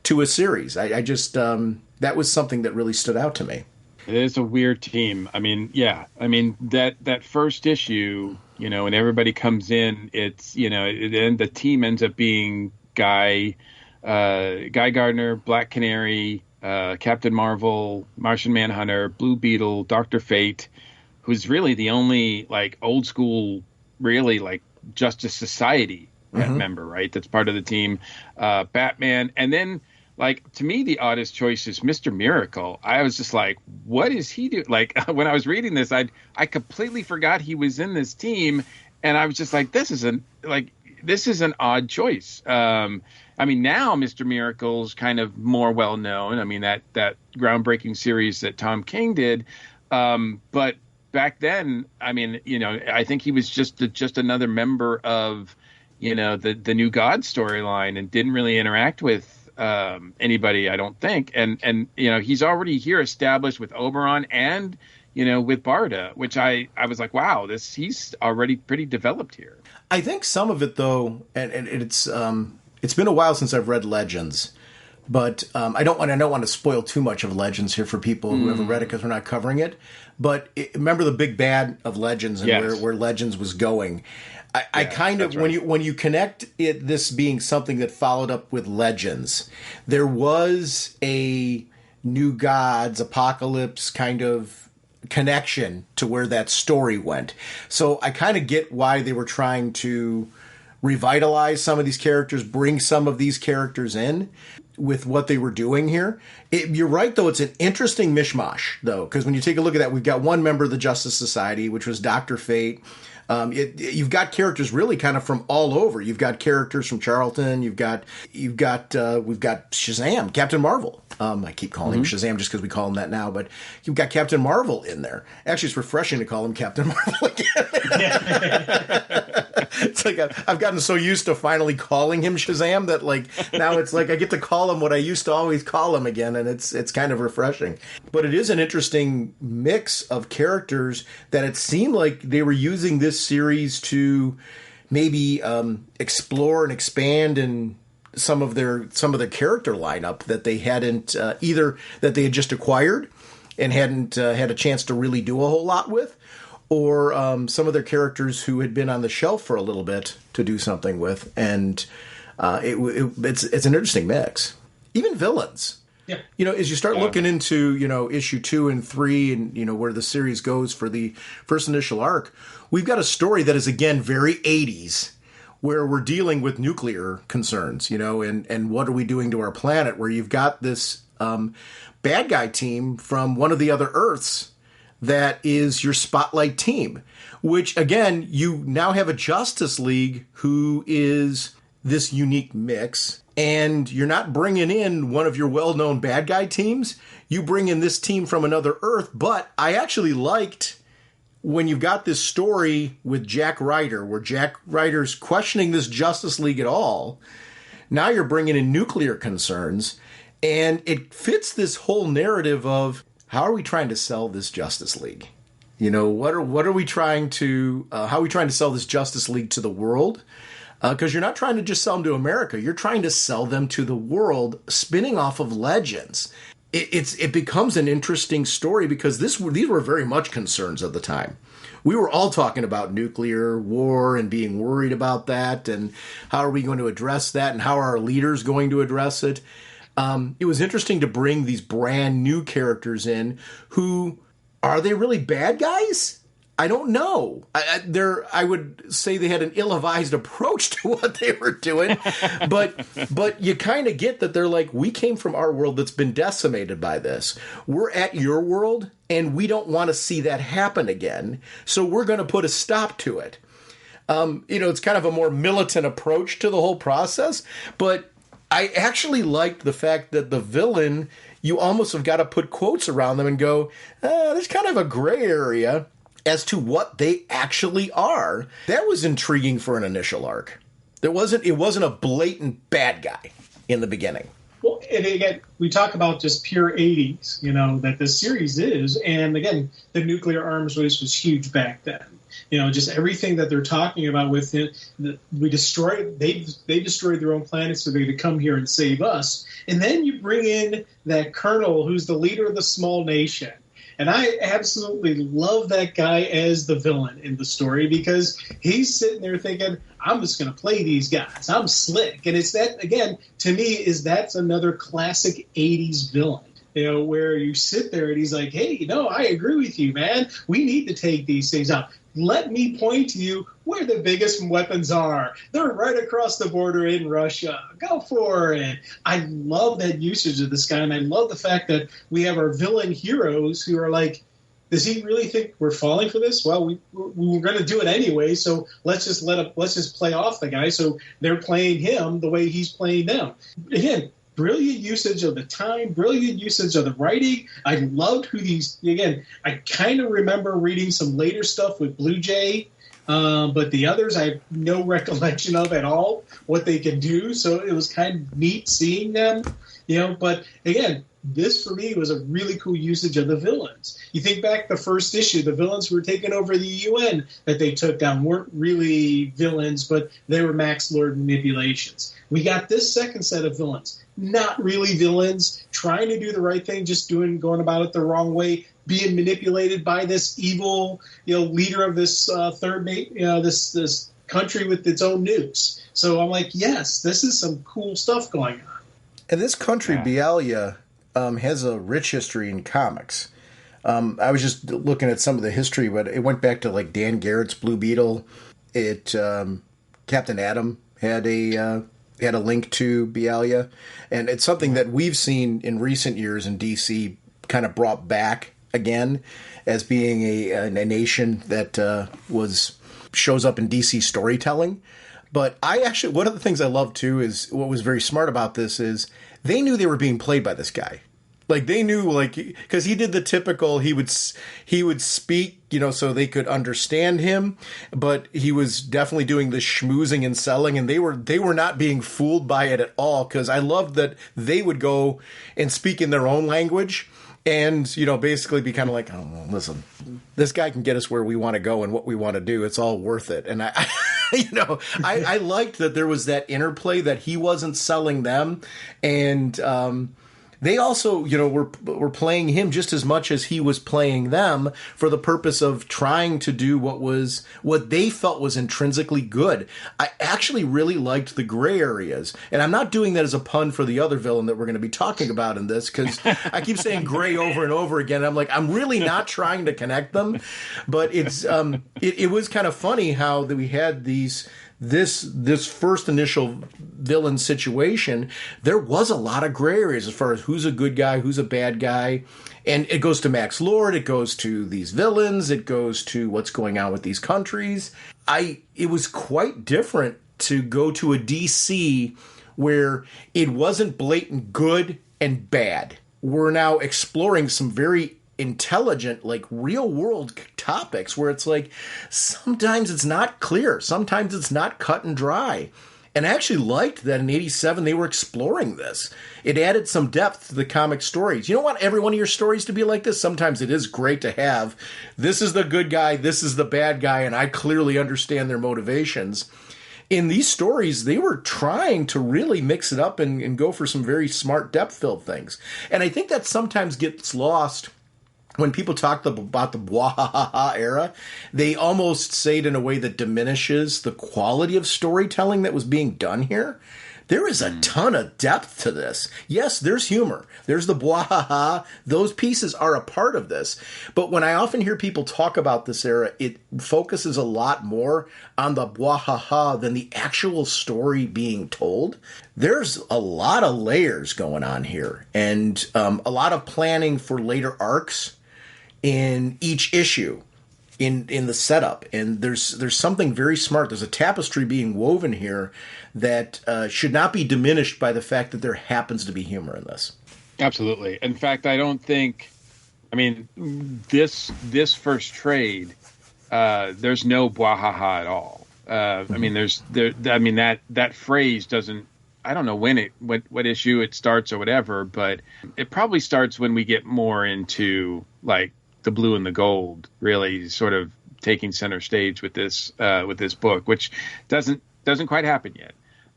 to a series. I just that was something that really stood out to me. It is a weird team. I mean, yeah. I mean, that first issue, when everybody comes in, it's, and the team ends up being Guy Gardner, Black Canary, Captain Marvel, Martian Manhunter, Blue Beetle, Dr. Fate, who's really the only, like, old school, really, like, Justice Society member, right? That's part of the team. Batman. And then, like, to me, the oddest choice is Mr. Miracle. I was just like, what is he doing? Like, when I was reading this, I completely forgot he was in this team. And I was just like, this is an odd choice. I mean, now Mr. Miracle's kind of more well known. I mean, that groundbreaking series that Tom King did. But back then, I mean, I think he was just another member of, the New God storyline, and didn't really interact with anybody, I don't think. And he's already here established with Oberon and, with Barda, which I was like, wow, he's already pretty developed here. I think some of it, though, and it's been a while since I've read Legends, but I don't want to spoil too much of Legends here for people who haven't read it, because we're not covering it. But remember the big bad of Legends and where Legends was going. I kind of, right, when you connect this being something that followed up with Legends, there was a New Gods, Apocalypse kind of connection to where that story went. So I kind of get why they were trying to revitalize some of these characters, bring some of these characters in with what they were doing here. You're right, though. It's an interesting mishmash, though, because when you take a look at that, we've got one member of the Justice Society, which was Dr. Fate. You've got characters really kind of from all over. You've got characters from Charlton. We've got Shazam, Captain Marvel. I keep calling him Shazam just because we call him that now, but you've got Captain Marvel in there. Actually, it's refreshing to call him Captain Marvel again. It's like I've gotten so used to finally calling him Shazam that like now it's like I get to call him what I used to always call him again, and it's kind of refreshing. But it is an interesting mix of characters that it seemed like they were using this series to maybe explore and expand and some of their character lineup that they hadn't either that they had just acquired and hadn't had a chance to really do a whole lot with, or some of their characters who had been on the shelf for a little bit to do something with, and it's an interesting mix. Even villains. Yeah. As you start looking into, issue 2 and 3 and, where the series goes for the first initial arc, we've got a story that is, again, very 80s, where we're dealing with nuclear concerns, and what are we doing to our planet, where you've got this bad guy team from one of the other Earths that is your spotlight team, which, again, you now have a Justice League who is this unique mix. And you're not bringing in one of your well-known bad guy teams. You bring in this team from another Earth. But I actually liked when you've got this story with Jack Ryder, where Jack Ryder's questioning this Justice League at all. Now you're bringing in nuclear concerns. And it fits this whole narrative of how are we trying to sell this Justice League? What are we trying to, how are we trying to sell this Justice League to the world? Because you're not trying to just sell them to America. You're trying to sell them to the world, spinning off of Legends. It becomes an interesting story because these were very much concerns of the time. We were all talking about nuclear war and being worried about that, and how are we going to address that, and how are our leaders going to address it. It was interesting to bring these brand new characters in who, are they really bad guys? I don't know. I would say they had an ill-advised approach to what they were doing, but you kind of get that they're like, we came from our world that's been decimated by this. We're at your world, and we don't want to see that happen again, so we're going to put a stop to it. It's kind of a more militant approach to the whole process, but I actually liked the fact that the villain, you almost have got to put quotes around them and go, there's kind of a gray area as to what they actually are. That was intriguing for an initial arc. It wasn't a blatant bad guy in the beginning. Well, and again, we talk about just pure 80s, that this series is. And again, the nuclear arms race was huge back then. Just everything that they're talking about with it, they destroyed their own planet, so they could come here and save us. And then you bring in that colonel who's the leader of the small nation. And I absolutely love that guy as the villain in the story because he's sitting there thinking, I'm just going to play these guys. I'm slick. And it's that, again, to me, that's another classic 80s villain. Where you sit there and he's like, hey, I agree with you, man. We need to take these things out. Let me point to you where the biggest weapons are. They're right across the border in Russia. Go for it. I love that usage of this guy, and I love the fact that we have our villain heroes who are like, does he really think we're falling for this? Well, we were going to do it anyway, so let's just play off the guy. So they're playing him the way he's playing them. Again, brilliant usage of the time, brilliant usage of the writing. I loved who I kind of remember reading some later stuff with Blue Jay, but the others I have no recollection of at all what they can do. So it was kind of neat seeing them, but again, this for me was a really cool usage of the villains. You think back the first issue, the villains who were taking over the UN that they took down weren't really villains, but they were Max Lord manipulations. We got this second set of villains, not really villains, trying to do the right thing, just going about it the wrong way, being manipulated by this evil, leader of this this country with its own nukes. So I'm like, yes, this is some cool stuff going on. And this country, Bialya, has a rich history in comics. I was just looking at some of the history, but it went back to like Dan Garrett's Blue Beetle. Captain Atom had a link to Bialya, and it's something that we've seen in recent years in DC kind of brought back again as being a nation that shows up in DC storytelling. But one of the things I love too is what was very smart about this is they knew they were being played by this guy. Like they knew, like, because he did the typical, he would speak, so they could understand him, but he was definitely doing the schmoozing and selling, and they were not being fooled by it at all. Because I loved that they would go and speak in their own language, and basically be kind of like, oh, listen, this guy can get us where we want to go and what we want to do. It's all worth it. And I liked that there was that interplay, that he wasn't selling them, and they also, were playing him just as much as he was playing them, for the purpose of trying to do what they felt was intrinsically good. I actually really liked the gray areas, and I'm not doing that as a pun for the other villain that we're going to be talking about in this, because I keep saying gray over and over again. I'm like, I'm really not trying to connect them, but it's it was kind of funny how that we had this first initial villain situation. There was a lot of gray areas as far as who's a good guy, who's a bad guy. And it goes to Max Lord, it goes to these villains, it goes to what's going on with these countries. It was quite different to go to a DC where it wasn't blatant good and bad. We're now exploring some very intelligent, like, real world topics where it's like sometimes it's not clear, sometimes it's not cut and dry. And I actually liked that in 87 they were exploring this. It added some depth to the comic stories. You don't want every one of your stories to be like this. Sometimes it is great to have, this is the good guy, this is the bad guy, and I clearly understand their motivations. In these stories, they were trying to really mix it up and go for some very smart, depth-filled things. And I think that sometimes gets lost when people talk about the Bwahaha era. They almost say it in a way that diminishes the quality of storytelling that was being done here. There is a ton of depth to this. Yes, there's humor. There's the Bwahaha. Those pieces are a part of this. But when I often hear people talk about this era, it focuses a lot more on the Bwahaha than the actual story being told. There's a lot of layers going on here, and a lot of planning for later arcs in each issue, in the setup. And there's something very smart. There's a tapestry being woven here that should not be diminished by the fact that there happens to be humor in this. Absolutely. In fact, I don't think, this first trade, there's no Bwahaha at all. That phrase doesn't, I don't know what issue it starts or whatever, but it probably starts when we get more into, like, the blue and the gold really sort of taking center stage with this book, which doesn't quite happen yet,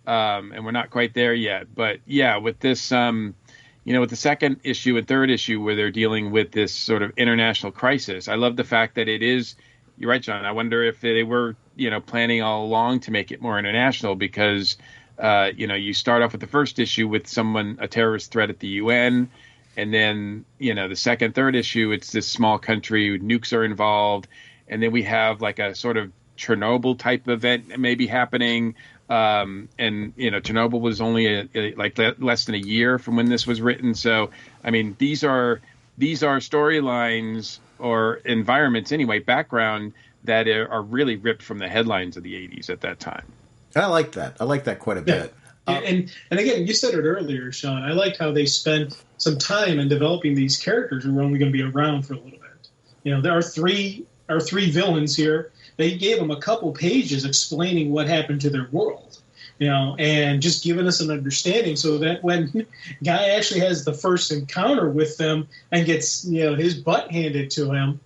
and we're not quite there yet. But yeah, with this, with the second issue and third issue where they're dealing with this sort of international crisis, I love the fact that it is. You're right, John. I wonder if they were planning all along to make it more international, because you start off with the first issue with a terrorist threat at the UN. And then, the second, third issue, it's this small country, nukes are involved. And then we have like a sort of Chernobyl type event maybe happening. Chernobyl was only less than a year from when this was written. So, these are storylines or environments anyway, background that are really ripped from the headlines of the 80s at that time. I like that. I like that quite a bit. And again, you said it earlier, Sean. I liked how they spent some time in developing these characters who are only going to be around for a little bit. There are three villains here. They gave them a couple pages explaining what happened to their world, and just giving us an understanding, so that when Guy actually has the first encounter with them and gets his butt handed to him,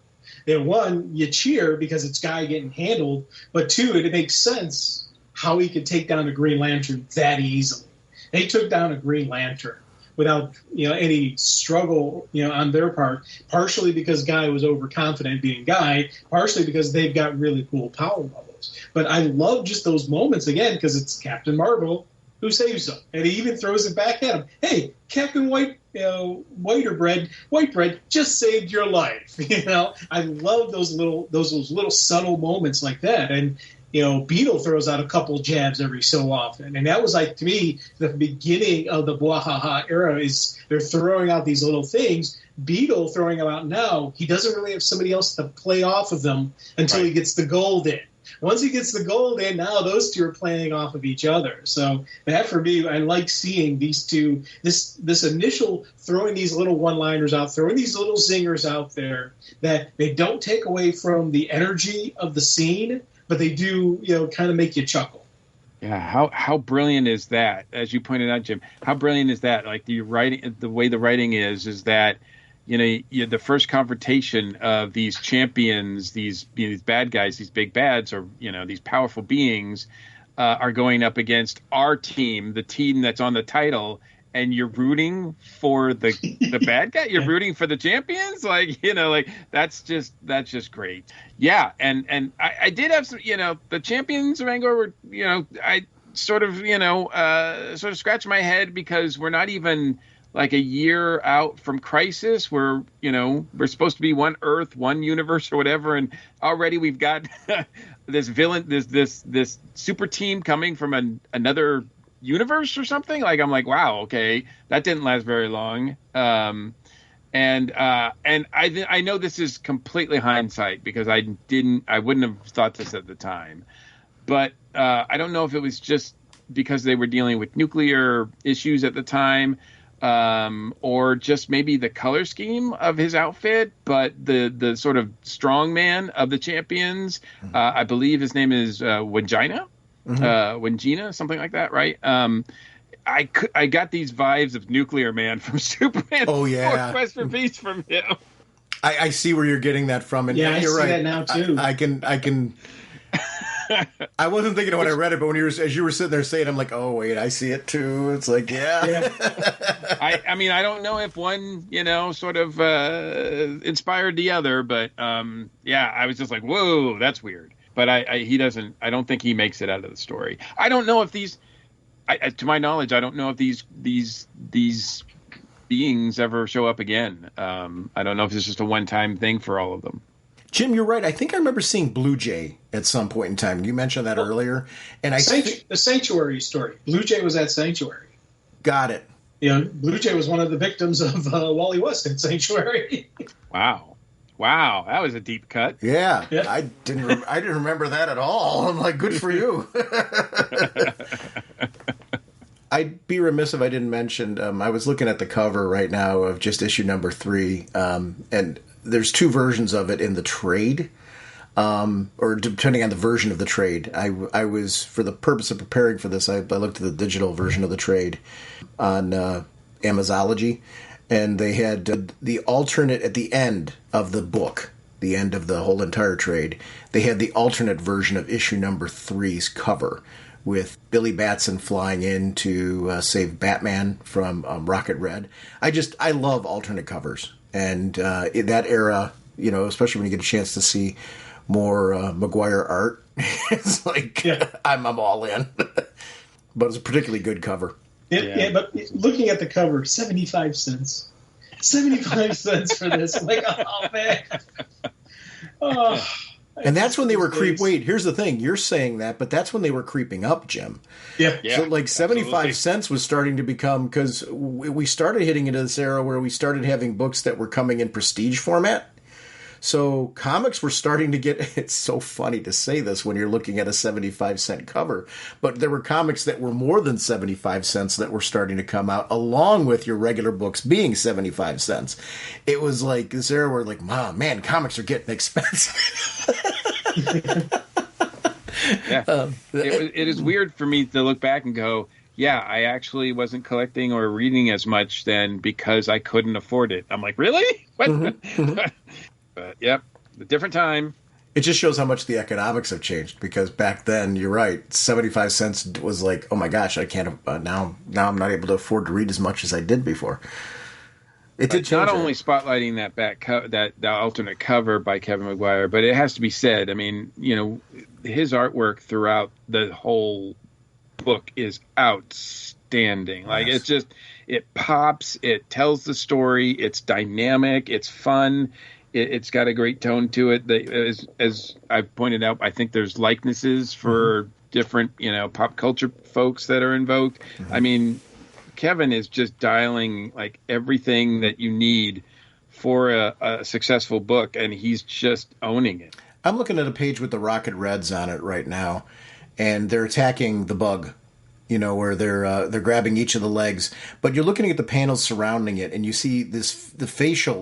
one, you cheer because it's Guy getting handled, but two, it makes sense how he could take down a Green Lantern that easily. They took down a Green Lantern without any struggle on their part, partially because Guy was overconfident being Guy, partially because they've got really cool power levels. But I love just those moments, again, because it's Captain Marvel who saves them, and he even throws it back at him. Hey, Captain Whitebread just saved your life. I love those little subtle moments like that. And Beetle throws out a couple jabs every so often. And that was, like, to me, the beginning of the Bwahaha era. Is they're throwing out these little things. Beetle throwing them out now, he doesn't really have somebody else to play off of them until he gets the gold in. Once he gets the gold in, now those two are playing off of each other. So that, for me, I like seeing these two, this initial throwing these little one-liners out, throwing these little zingers out there that they don't take away from the energy of the scene, but they do, kind of make you chuckle. Yeah, how brilliant is that? As you pointed out, Jim, how brilliant is that? Like the writing, the way the writing is that, the first confrontation of these champions, these bad guys, these big bads, or these powerful beings, are going up against our team, the team that's on the title, and you're rooting for the bad guy. You're rooting for the champions, that's just great. Yeah, and I did have some, the champions of Angor were, I sort of scratched my head because we're not even like a year out from Crisis. We're supposed to be one Earth, one universe, or whatever, and already we've got this villain, this super team coming from another universe or something. I'm like, wow, okay, that didn't last very long. And I know this is completely hindsight because I wouldn't have thought this at the time, but I don't know if it was just because they were dealing with nuclear issues at the time, or just maybe the color scheme of his outfit, but the sort of strongman of the champions, I believe his name is Wangina. Wangina, something like that, right? I got these vibes of Nuclear Man from Superman. Oh yeah, Quest for Peace from him. I see where you're getting that from, and yeah, you're I see right. that now too. I can. I wasn't thinking it when I read it, but as you were sitting there saying, I'm like, oh wait, I see it too. It's like, yeah. I mean, I don't know if one, sort of inspired the other, but yeah, I was just like, whoa, that's weird. But he doesn't. I don't think he makes it out of the story. I don't know if these, to my knowledge, I don't know if these beings ever show up again. I don't know if it's just a one-time thing for all of them. Jim, you're right. I think I remember seeing Blue Jay at some point in time. You mentioned that earlier, and the Sanctuary story. Blue Jay was at Sanctuary. Got it. Blue Jay was one of the victims of Wally West at Sanctuary. Wow, that was a deep cut. Yeah. I didn't remember that at all. I'm like, good for you. I'd be remiss if I didn't mention. I was looking at the cover right now of just issue number 3, and there's 2 versions of it in the trade, or depending on the version of the trade. I was, for the purpose of preparing for this, I looked at the digital version of the trade on Amazology, and they had the alternate at the end of the book, the end of the whole entire trade. They had the alternate version of issue number 3's cover, with Billy Batson flying in to save Batman from Rocket Red. I love alternate covers. And in that era, especially when you get a chance to see more Maguire art, it's like, I'm all in. But it's a particularly good cover. Yeah, but looking at the cover, 75 cents. 75 cents for this. I'm like, oh, man. Oh. And that's when they were Wait, here's the thing. You're saying that, but that's when they were creeping up, Jim. Yeah. So 75 cents was starting to become, because we started hitting into this era where we started having books that were coming in prestige format. So comics were starting to get, it's so funny to say this when you're looking at a 75-cent cover, but there were comics that were more than 75 cents that were starting to come out, along with your regular books being 75 cents. It was like this era where man, comics are getting expensive. Yeah. It is weird for me to look back and go, yeah, I actually wasn't collecting or reading as much then because I couldn't afford it. I'm like, really? What? Mm-hmm. But yep, a different time. It just shows how much the economics have changed, because back then, you're right, 75 cents was like, oh my gosh, I can't, now I'm not able to afford to read as much as I did before. It did change. Not only spotlighting that that alternate cover by Kevin Maguire, but it has to be said, I mean, his artwork throughout the whole book is outstanding. Like, yes. it's just, it pops, it tells the story, it's dynamic, it's fun. It's got a great tone to it. As I've pointed out, I think there's likenesses for different, pop culture folks that are invoked. Mm-hmm. I mean, Kevin is just dialing like everything that you need for a successful book, and he's just owning it. I'm looking at a page with the Rocket Reds on it right now, and they're attacking the bug. Where they're grabbing each of the legs, but you're looking at the panels surrounding it, and you see the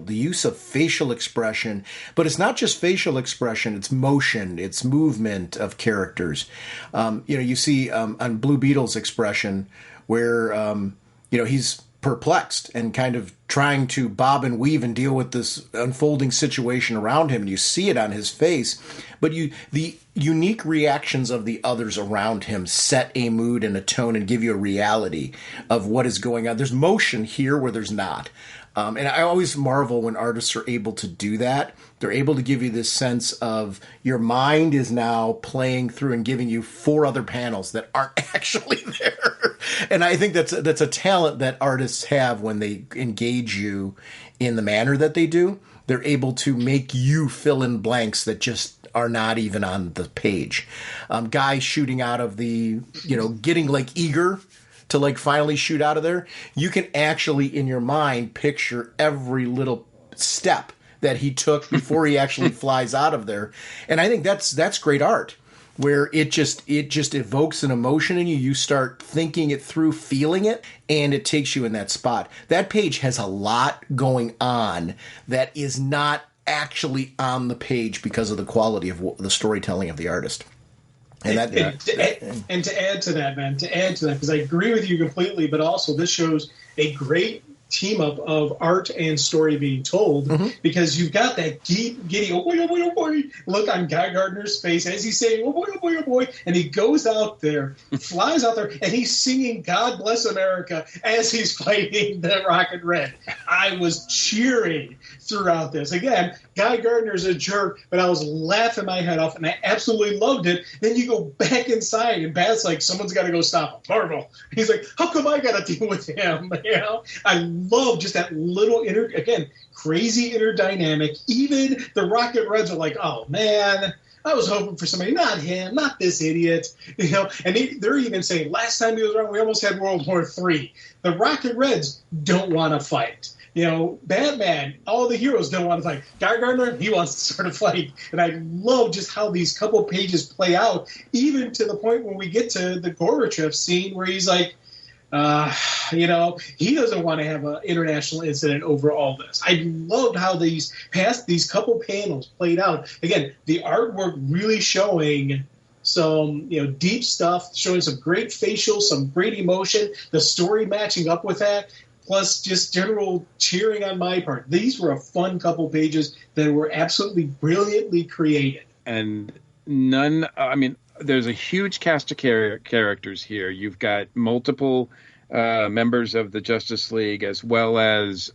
use of facial expression, but it's not just facial expression; it's motion, it's movement of characters. You see on Blue Beetle's expression where he's perplexed and kind of trying to bob and weave and deal with this unfolding situation around him. And you see it on his face, but the unique reactions of the others around him set a mood and a tone and give you a reality of what is going on. There's motion here where there's not. And I always marvel when artists are able to do that. They're able to give you this sense of your mind is now playing through and giving you 4 other panels that aren't actually there. And I think that's a talent that artists have when they engage you in the manner that they do. They're able to make you fill in blanks that just are not even on the page. Guy shooting out of the, getting eager to finally shoot out of there, you can actually in your mind picture every little step that he took before he actually flies out of there. And I think that's great art, where it just evokes an emotion in you. You start thinking it through, feeling it, and it takes you in that spot. That page has a lot going on that is not actually on the page because of the quality of the storytelling of the artist. And to add to that, because I agree with you completely, but also this shows a great team up of art and story being told, because you've got that deep, giddy, oh boy, look on Guy Gardner's face as he's saying, oh boy, and he goes out there, flies out there, and he's singing God Bless America as he's fighting the Rocket Red. I was cheering throughout this. Again, Guy Gardner's a jerk, but I was laughing my head off, and I absolutely loved it. Then you go back inside, and Bat's like, someone's got to go stop him. Marvel. He's like, how come I got to deal with him? I love just that little crazy inner dynamic. Even the Rocket Reds are like, oh man, I was hoping for somebody, not him, not this idiot, And they're even saying, last time he was around, we almost had World War III. The Rocket Reds don't want to fight. Batman, all the heroes don't want to fight. Guy Gardner, he wants to start a fight. And I love just how these couple pages play out, even to the point when we get to the Gorbachev scene where he's like, he doesn't want to have an international incident over all this. I loved how these couple panels played out. Again, the artwork really showing some, deep stuff, showing some great facials, some great emotion, the story matching up with that, plus just general cheering on my part. These were a fun couple pages that were absolutely brilliantly created. And there's a huge cast of characters here. You've got multiple members of the Justice League, as well as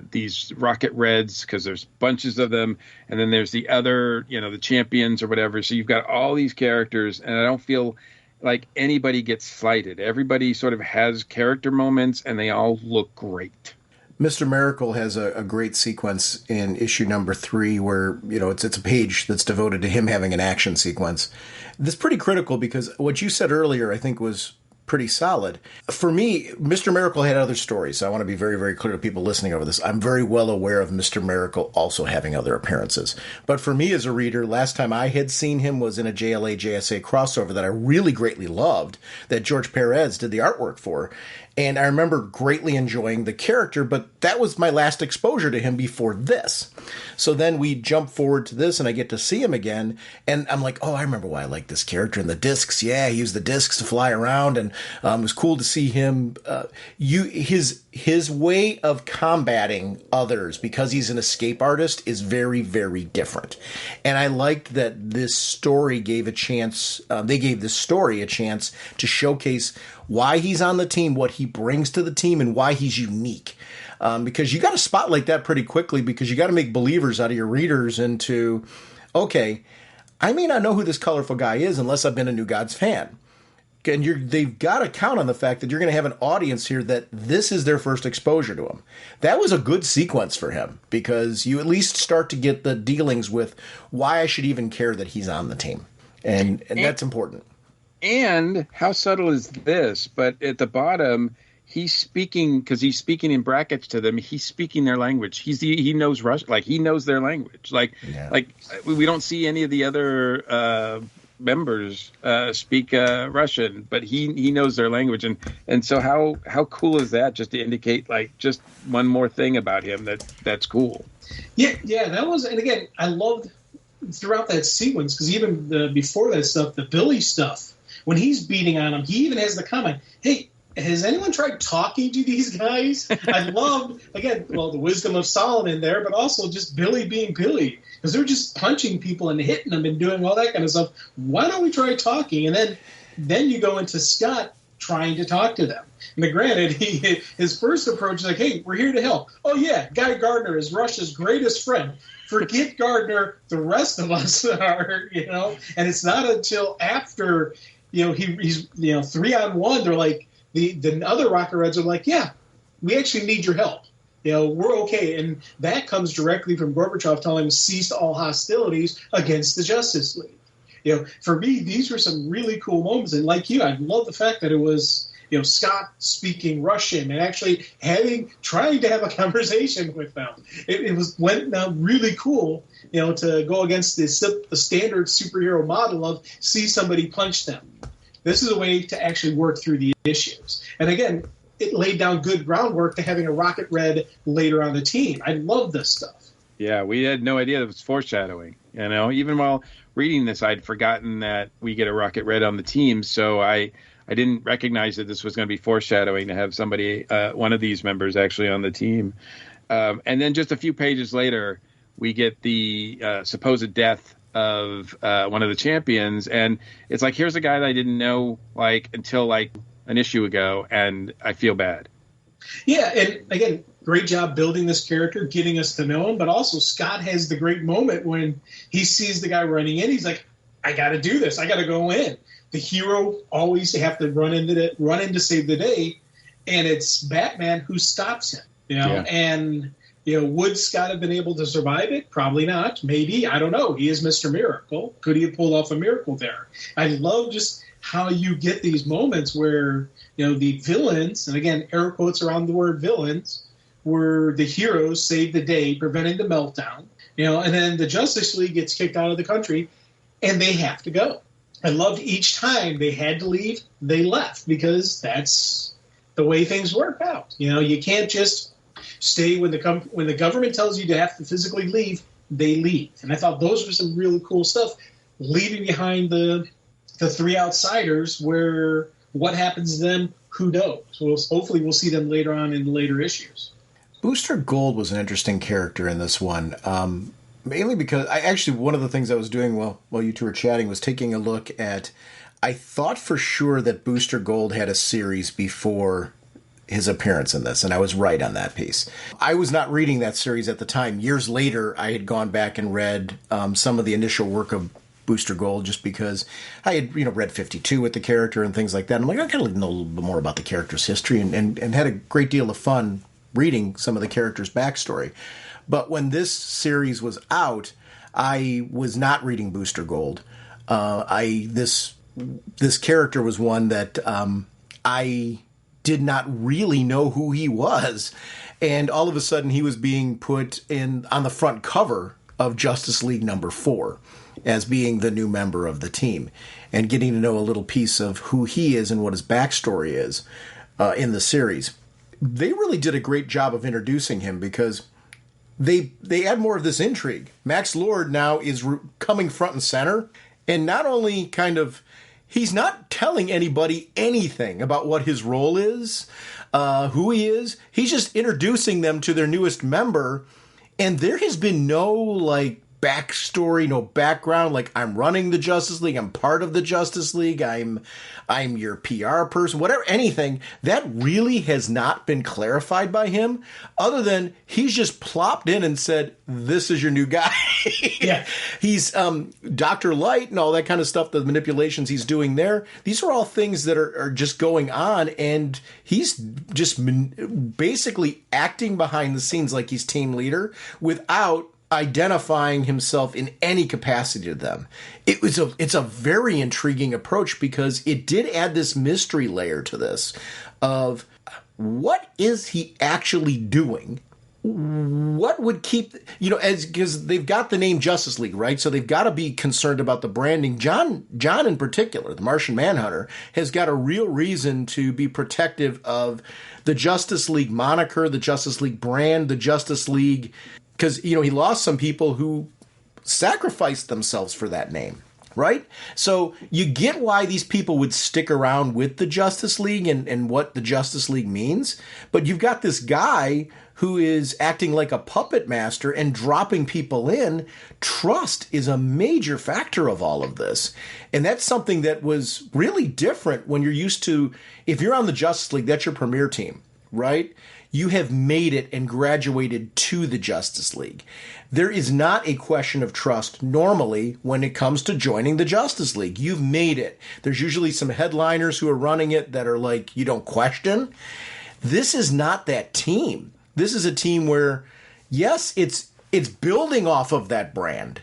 these Rocket Reds, because there's bunches of them. And then there's the other, the champions or whatever. So you've got all these characters, and I don't feel like anybody gets slighted. Everybody sort of has character moments, and they all look great. Mr. Miracle has a great sequence in issue number 3 where, it's a page that's devoted to him having an action sequence. This is pretty critical because what you said earlier, I think, was pretty solid. For me, Mr. Miracle had other stories. So I want to be very, very clear to people listening over this. I'm very well aware of Mr. Miracle also having other appearances. But for me as a reader, last time I had seen him was in a JLA JSA crossover that I really greatly loved, that George Perez did the artwork for. And I remember greatly enjoying the character, but that was my last exposure to him before this. So then we jump forward to this, and I get to see him again, and I'm like, oh, I remember why I like this character. And the discs, he used the discs to fly around, and it was cool to see him. His way of combating others, because he's an escape artist, is very, very different. And I liked that this story gave a chance, they gave this story a chance to showcase why he's on the team, what he brings to the team, and why he's unique. Because you got to spotlight that pretty quickly, because you got to make believers out of your readers into, okay, I may not know who this colorful guy is unless I've been a New Gods fan. And they've got to count on the fact that you're going to have an audience here that this is their first exposure to him. That was a good sequence for him, because you at least start to get the dealings with why I should even care that he's on the team. And that's important. And how subtle is this? But at the bottom, he's speaking, because he's speaking in brackets to them. He's speaking their language. He knows Russian, like he knows their language. Like we don't see any of the other members speak Russian, but he knows their language, and so how cool is that? Just to indicate like just one more thing about him that's cool. Yeah, that was, and again, I loved throughout that sequence, because even before that stuff, the Billy stuff, when he's beating on him, he even has the comment, "Hey, has anyone tried talking to these guys?" I loved, again, the wisdom of Solomon there, but also just Billy being Billy, because they're just punching people and hitting them and doing all that kind of stuff. Why don't we try talking? And then you go into Scott trying to talk to them. Now, granted, his first approach is like, "Hey, we're here to help." "Oh yeah, Guy Gardner is Russia's greatest friend. Forget Gardner, the rest of us are," And it's not until after, he's 3-on-1, they're like, the other Rocket Reds are like, "Yeah, we actually need your help. We're okay." And that comes directly from Gorbachev telling him cease all hostilities against the Justice League. For me, these were some really cool moments. And like you, I love the fact that it was, Scott speaking Russian and actually trying to have a conversation with them. It went really cool, to go against the standard superhero model of see somebody punch them. This is a way to actually work through the issues. And again, it laid down good groundwork to having a Rocket Red later on the team. I love this stuff. Yeah, we had no idea it was foreshadowing. Even while reading this, I'd forgotten that we get a Rocket Red on the team. So I didn't recognize that this was going to be foreshadowing to have somebody, one of these members actually on the team. And then just a few pages later, we get the supposed death of one of the champions. And it's like, here's a guy that I didn't know until an issue ago, and I feel bad. Yeah, and again, great job building this character, getting us to know him, but also Scott has the great moment when he sees the guy running in. He's like, "I got to do this. I got to go in." The hero always have to run in to save the day, and it's Batman who stops him. Yeah. And would Scott have been able to survive it? Probably not. Maybe, I don't know. He is Mr. Miracle. Could he have pulled off a miracle there? I love just how you get these moments where the villains, and again, air quotes around the word villains, where the heroes save the day, preventing the meltdown. And then the Justice League gets kicked out of the country, and they have to go. I loved each time they had to leave, they left, because that's the way things work out. You can't just stay when the government tells you to have to physically leave, they leave. And I thought those were some really cool stuff, leaving behind the three outsiders, where what happens to them, who knows? So hopefully we'll see them later on in the later issues. Booster Gold was an interesting character in this one. Mainly because one of the things I was doing while you two were chatting was taking a look at, I thought for sure that Booster Gold had a series before his appearance in this, and I was right on that piece. I was not reading that series at the time. Years later, I had gone back and read some of the initial work of Booster Gold, just because I had read 52 with the character and things like that. I'm like, I gotta know a little bit more about the character's history, and had a great deal of fun reading some of the character's backstory. But when this series was out, I was not reading Booster Gold. This character was one that I did not really know who he was, and all of a sudden he was being put on the front cover of Justice League number 4 as being the new member of the team, and getting to know a little piece of who he is and what his backstory is in the series. They really did a great job of introducing him, because they add more of this intrigue. Max Lord now is coming front and center, and not only he's not telling anybody anything about what his role is, who he is. He's just introducing them to their newest member, and there has been no backstory, no background. I'm running the Justice League, I'm part of the Justice League, I'm your PR person, whatever, anything. That really has not been clarified by him, other than he's just plopped in and said, "This is your new guy." Yeah. He's Dr. Light and all that kind of stuff, the manipulations he's doing there. These are all things that are just going on, and he's just basically acting behind the scenes like he's team leader without identifying himself in any capacity to them. It's a very intriguing approach, because it did add this mystery layer to this of what is he actually doing? What would keep, because they've got the name Justice League, right? So they've got to be concerned about the branding. John in particular, the Martian Manhunter, has got a real reason to be protective of the Justice League moniker, the Justice League brand, the Justice League, because, he lost some people who sacrificed themselves for that name. Right? So you get why these people would stick around with the Justice League and what the Justice League means. But you've got this guy who is acting like a puppet master and dropping people in. Trust is a major factor of all of this. And that's something that was really different when you're used to, if you're on the Justice League, that's your premier team, right? You have made it and graduated to the Justice League. There is not a question of trust normally when it comes to joining the Justice League. You've made it. There's usually some headliners who are running it that are like, you don't question. This is not that team. This is a team where, yes, it's building off of that brand.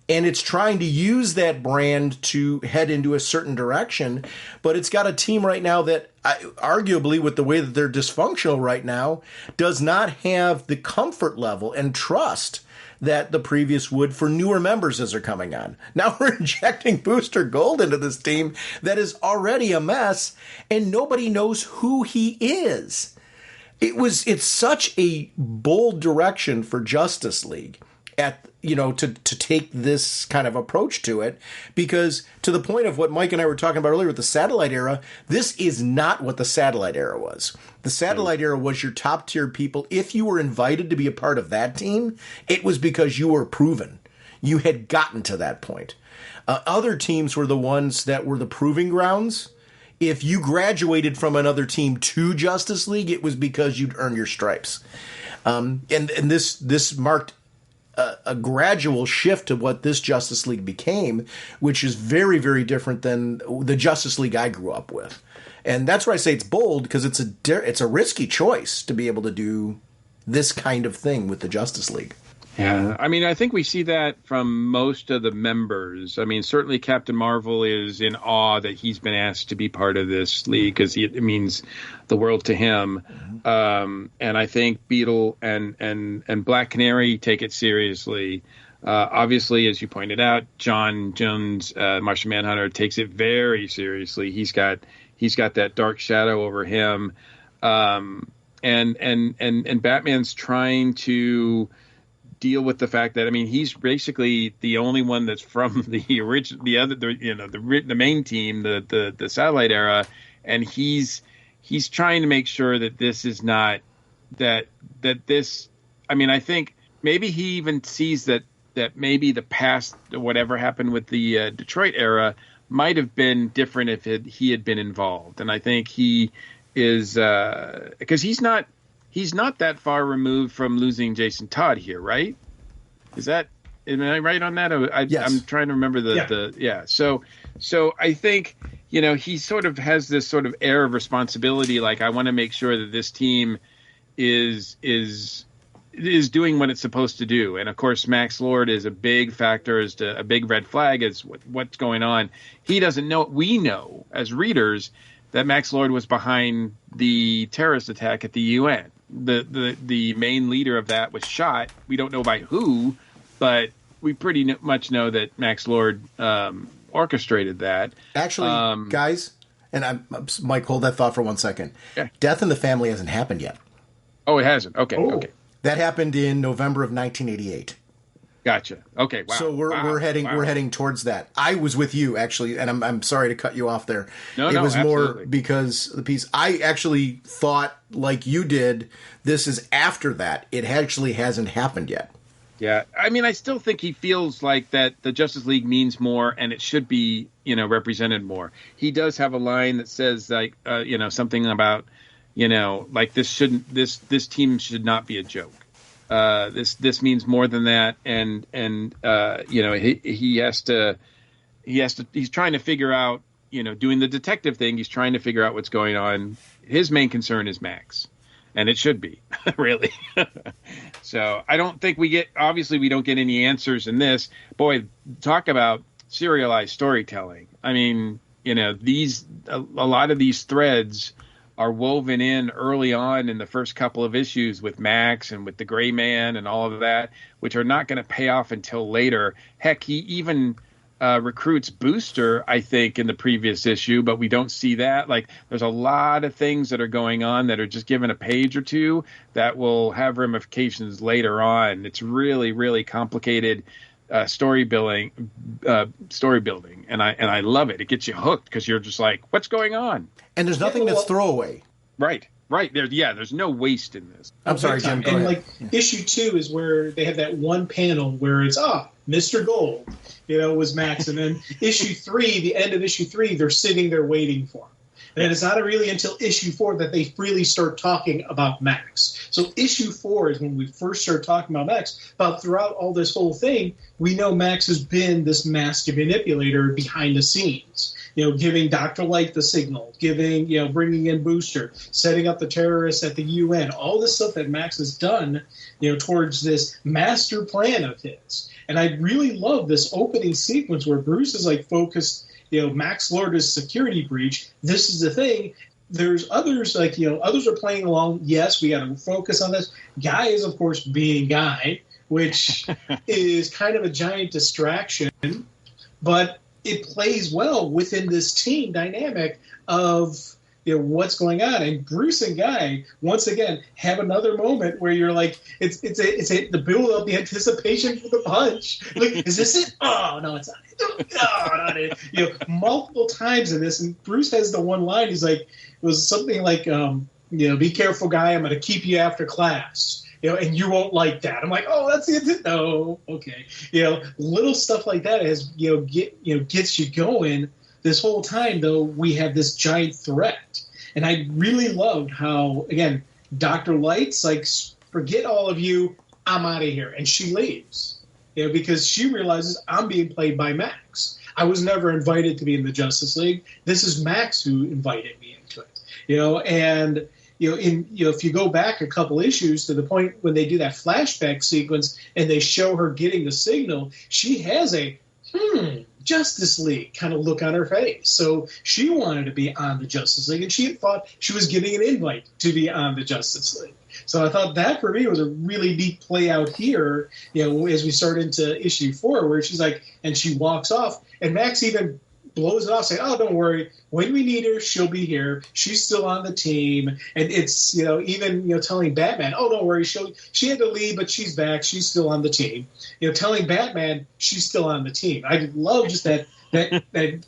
And it's trying to use that brand to head into a certain direction. But it's got a team right now that, arguably, with the way that they're dysfunctional right now, does not have the comfort level and trust that the previous would for newer members as they're coming on. Now we're injecting Booster Gold into this team that is already a mess, and nobody knows who he is. It's such a bold direction for Justice League to take this kind of approach to it, because to the point of what Mike and I were talking about earlier with the Satellite Era, this is not what the Satellite Era was. The Satellite Era was your top tier people. If you were invited to be a part of that team, it was because you were proven. You had gotten to that point. Other teams were the ones that were the proving grounds. If you graduated from another team to Justice League, it was because you'd earned your stripes. And this marked a gradual shift to what this Justice League became, which is very, very different than the Justice League I grew up with. And that's why I say it's bold, because it's a risky choice to be able to do this kind of thing with the Justice League. Yeah, I mean, I think we see that from most of the members. I mean, certainly Captain Marvel is in awe that he's been asked to be part of this league, because it means the world to him. And I think Beetle and Black Canary take it seriously. Obviously, as you pointed out, John Jones, Martian Manhunter, takes it very seriously. He's got that dark shadow over him, and Batman's trying to deal with the fact that, I mean, he's basically the only one that's from the original, the main team, the Satellite Era, and he's trying to make sure that this is not that this. I mean, I think maybe he even sees that maybe the past, whatever happened with the Detroit Era, might have been different if he had been involved, and I think he is because he's not that far removed from losing Jason Todd here, right? Am I right on that? Yes. I'm trying to remember So I think, he sort of has this sort of air of responsibility. Like, I want to make sure that this team is doing what it's supposed to do. And of course, Max Lord is a big factor, as to a big red flag as what's going on. He doesn't know. We know as readers that Max Lord was behind the terrorist attack at the UN. The main leader of that was shot. We don't know by who, but we pretty much know that Max Lord orchestrated that. Actually, guys, and Mike, hold that thought for 1 second. Yeah. Death in the Family hasn't happened yet. Oh, it hasn't. Okay. Okay. That happened in November of 1988. Gotcha. Okay. Wow. So we're heading towards that. I was with you actually, and I'm sorry to cut you off there. No, it was absolutely. more because the piece I actually thought, like you did, this is after that. It actually hasn't happened yet. Yeah, I mean, I still think he feels like that the Justice League means more, and it should be, represented more. He does have a line that says, like, something about, like this team should not be a joke. This means more than that, and he's trying to figure out, doing the detective thing. He's trying to figure out what's going on. His main concern is Max. And it should be, really. So I don't think we don't get any answers in this. Boy, talk about serialized storytelling. I mean, a lot of these threads are woven in early on in the first couple of issues with Max and with the Gray Man and all of that, which are not going to pay off until later. Heck, he even recruits Booster, I think, in the previous issue, but we don't see that. Like, there's a lot of things that are going on that are just given a page or two that will have ramifications later on. It's really, really complicated story building, and I love it. It gets you hooked because you're just like, what's going on? And there's nothing that's throwaway. Right. There's no waste in this. I'm sorry, Jim. Go and ahead. Issue 2 is where they have that one panel where it's Mr. Gold, was Max, and then issue 3, the end of issue 3, they're sitting there waiting for him. And it's not really until issue 4 that they really start talking about Max. So issue 4 is when we first start talking about Max. But throughout all this whole thing, we know Max has been this master manipulator behind the scenes. Giving Dr. Light the signal, bringing in Booster, setting up the terrorists at the UN, all this stuff that Max has done, towards this master plan of his. And I really love this opening sequence where Bruce is focused, Max Lord is security breach. This is the thing. There's others others are playing along. Yes, we got to focus on this. Guy is, of course, being Guy, which is kind of a giant distraction, but it plays well within this team dynamic of what's going on. And Bruce and Guy once again have another moment where you're like, it's the build up, the anticipation for the punch. Like, is this it? Oh no, it's not it. No, not it. Multiple times in this, and Bruce has the one line. He's like, it was something like, be careful, Guy. I'm going to keep you after class. And you won't like that. I'm like, oh, that's it. No, okay. Little stuff like that gets you going. This whole time, though, we have this giant threat. And I really loved how, again, Dr. Light's like, forget all of you, I'm out of here. And she leaves, because she realizes I'm being played by Max. I was never invited to be in the Justice League. This is Max who invited me into it, and if you go back a couple issues to the point when they do that flashback sequence and they show her getting the signal, she has a Justice League kind of look on her face. So she wanted to be on the Justice League, and she thought she was getting an invite to be on the Justice League. So I thought that for me was a really neat play out here, as we start into issue 4, where she's like, and she walks off, and Max even blows it off, saying, oh, don't worry. When we need her, she'll be here. She's still on the team. And it's, even, telling Batman, oh, don't worry. She had to leave, but she's back. She's still on the team. Telling Batman she's still on the team. I love just that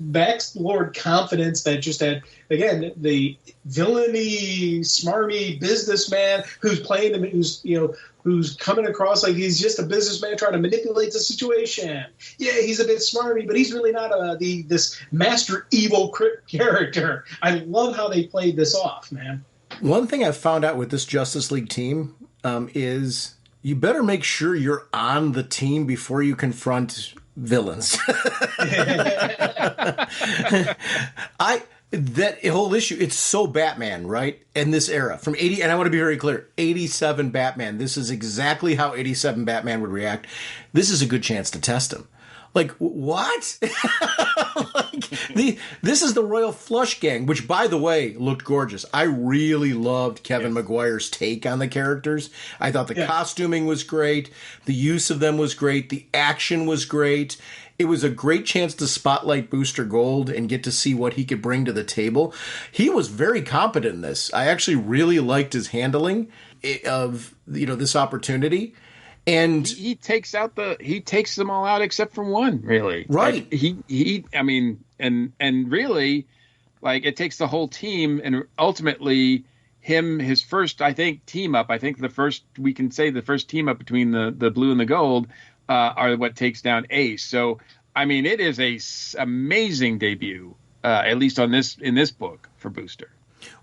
Max Lord confidence, again, the villainy, smarmy businessman who's playing him, who's coming across like he's just a businessman trying to manipulate the situation. Yeah, he's a bit smarmy, but he's really not this master evil character. I love how they played this off, man. One thing I've found out with this justice League team is you better make sure you're on the team before you confront villains. That whole issue, it's so Batman, right? In this era, from 80, and I want to be very clear, 87 Batman. This is exactly how 87 Batman would react. This is a good chance to test him. Like, what? This is the Royal Flush Gang, which, by the way, looked gorgeous. I really loved Kevin Maguire's take on the characters. I thought the costuming was great. The use of them was great. The action was great. It was a great chance to spotlight Booster Gold and get to see what he could bring to the table. He was very competent in this. I actually really liked his handling of this opportunity. And he takes them all out except for one, really. Right. And really, like, it takes the whole team, and ultimately his first, I think, team up. I think the first team up between the blue and the gold are what takes down Ace. So, I mean, it is a amazing debut, at least in this book for Booster.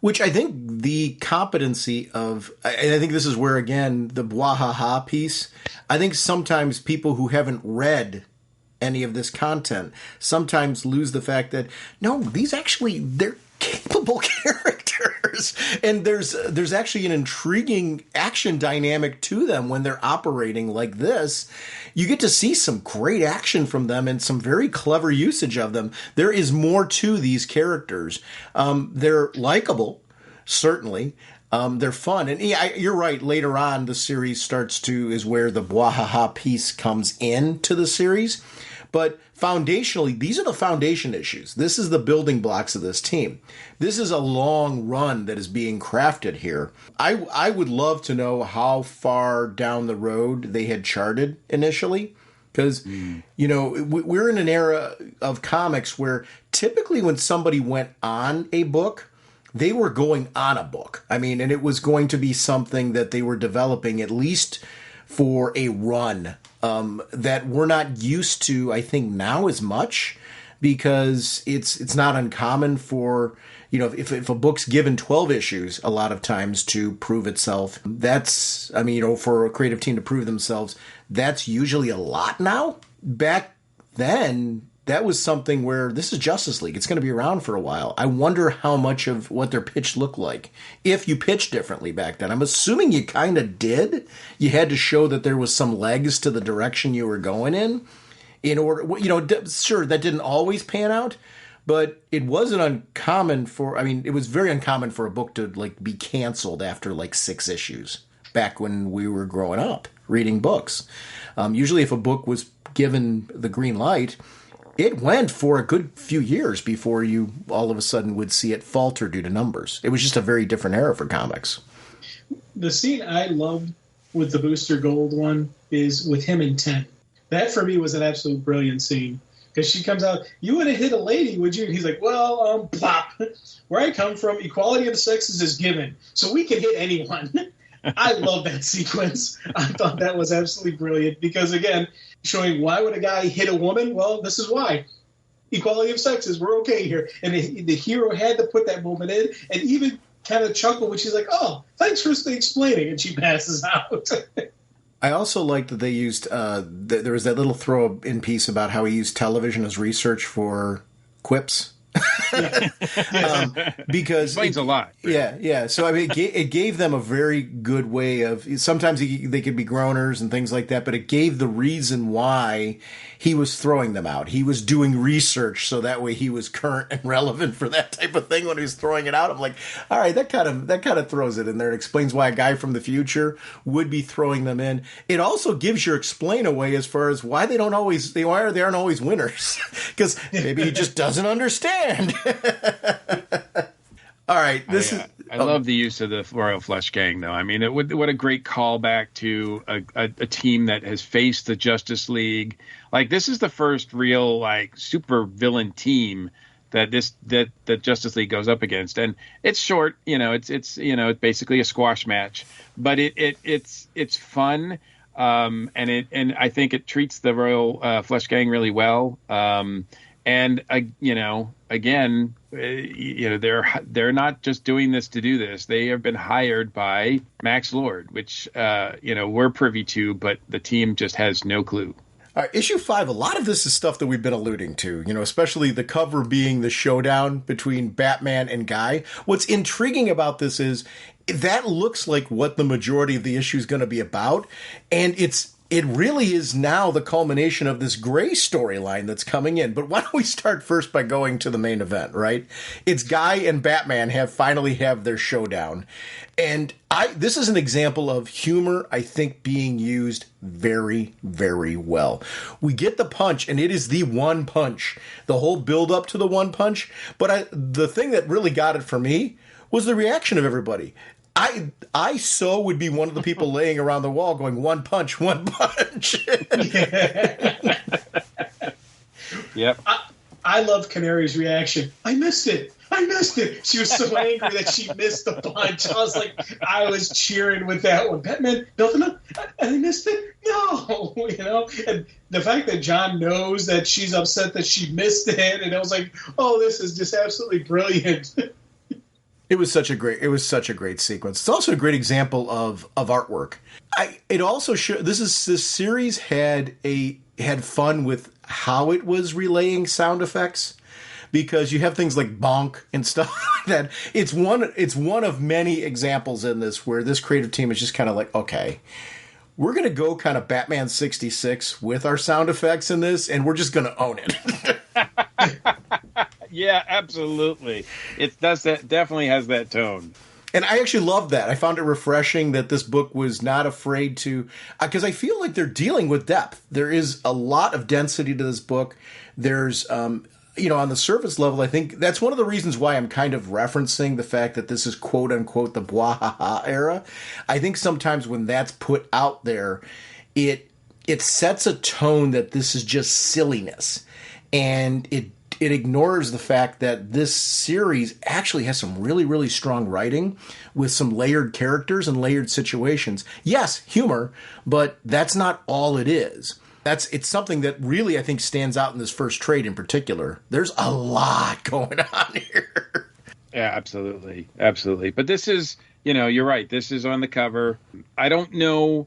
Which I think the competency of, and I think this is where, again, the bwahaha piece, I think sometimes people who haven't read any of this content sometimes lose the fact that, no, they're capable characters. And there's actually an intriguing action dynamic to them when they're operating like this. You get to see some great action from them and some very clever usage of them. There is more to these characters. They're likable. certainly. They're fun. And yeah, you're right. Later on, the series is where the Bwahaha piece comes into the series. But foundationally, these are the foundation issues. This is the building blocks of this team. This is a long run that is being crafted here. I would love to know how far down the road they had charted initially. Because, we're in an era of comics where typically when somebody went on a book, they were going on a book. I mean, and it was going to be something that they were developing at least for a run that we're not used to, I think, now as much, because it's not uncommon for, if a book's given 12 issues a lot of times to prove itself, for a creative team to prove themselves, that's usually a lot now. Back then, that was something where this is Justice League. It's going to be around for a while. I wonder how much of what their pitch looked like. If you pitched differently back then, I'm assuming you kind of did. You had to show that there was some legs to the direction you were going in order, sure, that didn't always pan out, but it wasn't uncommon it was very uncommon for a book to be canceled after 6 issues back when we were growing up reading books. Usually if a book was given the green light, it went for a good few years before you all of a sudden would see it falter due to numbers. It was just a very different era for comics. The scene I loved with the Booster Gold one is with him and Ten. That for me was an absolute brilliant scene. Because she comes out, you wouldn't hit a lady, would you? And he's like, well, plop. Where I come from, equality of the sexes is given. So we can hit anyone. I love that sequence. I thought that was absolutely brilliant. Because, again, showing why would a guy hit a woman? Well, this is why. Equality of sexes, we're okay here. And the hero had to put that moment in and even kind of chuckle when she's like, oh, thanks for explaining. And she passes out. I also like that they used, there was that little throw-in piece about how he used television as research for quips. Because explains a lot. Yeah. So I mean, it gave them a very good way of. Sometimes they could be groaners and things like that, but it gave the reason why he was throwing them out. He was doing research, so that way he was current and relevant for that type of thing when he was throwing it out. I'm like, all right, that kind of throws it in there. It explains why a guy from the future would be throwing them in. It also gives your explain away as far as why they aren't always winners, because maybe he just doesn't understand. All right, I love the use of the Royal Flush Gang, though. I mean, what a great callback to a team that has faced the Justice League. This is the first real super villain team that Justice League goes up against, and it's short. It's basically a squash match, but it's fun. And I think it treats the Royal Flush Gang really well. And again, they're not just doing this to do this. They have been hired by Max Lord, which we're privy to, but the team just has no clue. All right, issue 5, a lot of this is stuff that we've been alluding to, especially the cover being the showdown between Batman and Guy. What's intriguing about this is that looks like what the majority of the issue is going to be about, and it really is now the culmination of this Gray storyline that's coming in. But why don't we start first by going to the main event, right? It's Guy and Batman finally have their showdown. And this is an example of humor, I think, being used very, very well. We get the punch, and it is the one punch. The whole build up to the one punch. But the thing that really got it for me was the reaction of everybody. I would be one of the people laying around the wall going, one punch, one punch. Yep. I love Canary's reaction. I missed it. She was so angry that she missed the punch. I was cheering with that one. Batman, nothing. I missed it. No, And the fact that John knows that she's upset that she missed it, and I was like, oh, this is just absolutely brilliant. It was such a great sequence. It's also a great example of artwork. It also this series had fun with how it was relaying sound effects, because you have things like bonk and stuff like that. It's one of many examples in this where this creative team is just kind of like, okay, we're going to go kind of Batman 66 with our sound effects in this, and we're just going to own it. Yeah, absolutely. It does that. Definitely has that tone. And I actually loved that. I found it refreshing that this book was not afraid to, because I feel like they're dealing with depth. There is a lot of density to this book. There's, on the surface level, I think that's one of the reasons why I'm kind of referencing the fact that this is quote unquote the bwahaha era. I think sometimes when that's put out there, it sets a tone that this is just silliness, and it ignores the fact that this series actually has some really, really strong writing with some layered characters and layered situations. Yes, humor, but that's not all it is. It's something that really, I think, stands out in this first trade in particular. There's a lot going on here. Yeah, absolutely. Absolutely. But this is, you're right. This is on the cover. I don't know.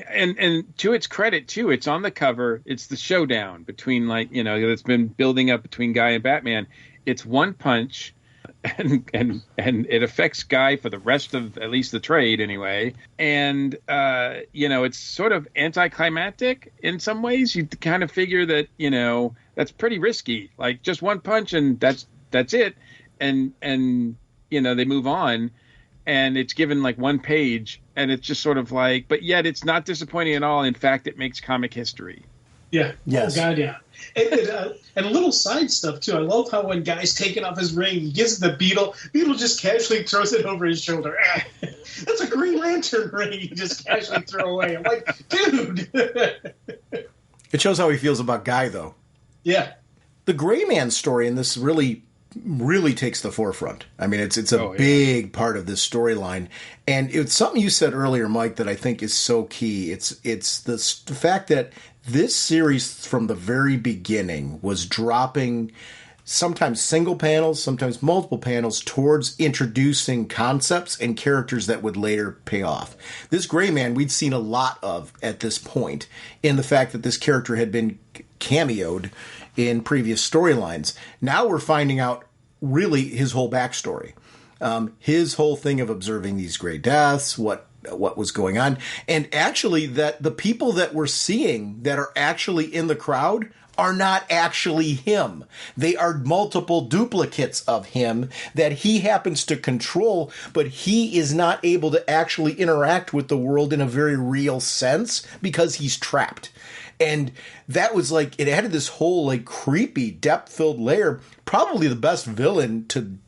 And to its credit, too, it's on the cover. It's the showdown between, that's been building up between Guy and Batman. It's one punch, and it affects Guy for the rest of at least the trade anyway. And, it's sort of anticlimactic in some ways. You kind of figure that, that's pretty risky. Like, just one punch and that's it. And they move on. And it's given like one page, and it's just sort of like, but yet it's not disappointing at all. In fact, it makes comic history. Yeah. Yes. Oh, God, yeah. And a little side stuff, too. I love how when Guy's taking off his ring, he gives it the Beetle. Beetle just casually throws it over his shoulder. That's a Green Lantern ring you just casually throw away. I'm like, dude. It shows how he feels about Guy, though. Yeah. The Gray Man story in this really takes the forefront. I mean, it's a big part of this storyline, and it's something you said earlier, Mike, that I think is so key. It's the fact that this series from the very beginning was dropping sometimes single panels, sometimes multiple panels towards introducing concepts and characters that would later pay off. This Gray Man we'd seen a lot of at this point in the fact that this character had been cameoed in previous storylines. Now we're finding out really his whole backstory, his whole thing of observing these gray deaths, what was going on, and actually that the people that we're seeing that are actually in the crowd are not actually him. They are multiple duplicates of him that he happens to control, but he is not able to actually interact with the world in a very real sense because he's trapped. And that was like, it added this whole like creepy depth-filled layer, probably the best villain to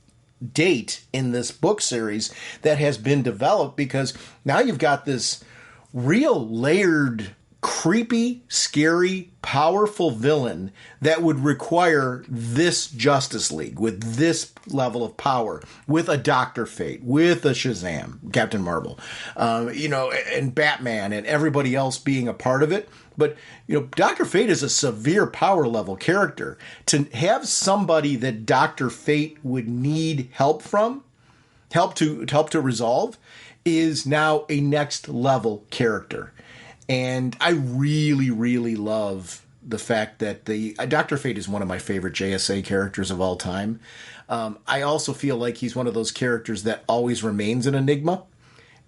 date in this book series that has been developed, because now you've got this real layered, creepy, scary, powerful villain that would require this Justice League with this level of power, with a Dr. Fate, with a Shazam, Captain Marvel, and Batman and everybody else being a part of it. But, Dr. Fate is a severe power level character. To have somebody that Dr. Fate would need help to resolve is now a next level character. And I really, really love the fact that Dr. Fate is one of my favorite JSA characters of all time. I also feel like he's one of those characters that always remains an enigma.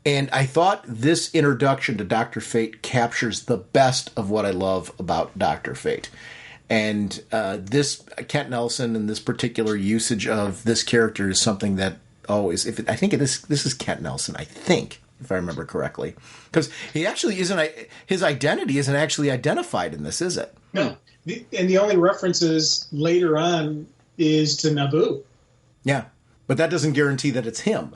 And I thought this introduction to Dr. Fate captures the best of what I love about Dr. Fate. And this Kent Nelson and this particular usage of this character is something that always, this is Kent Nelson, I think, if I remember correctly. Because he actually his identity isn't actually identified in this, is it? No. And the only references later on is to Naboo. Yeah. But that doesn't guarantee that it's him.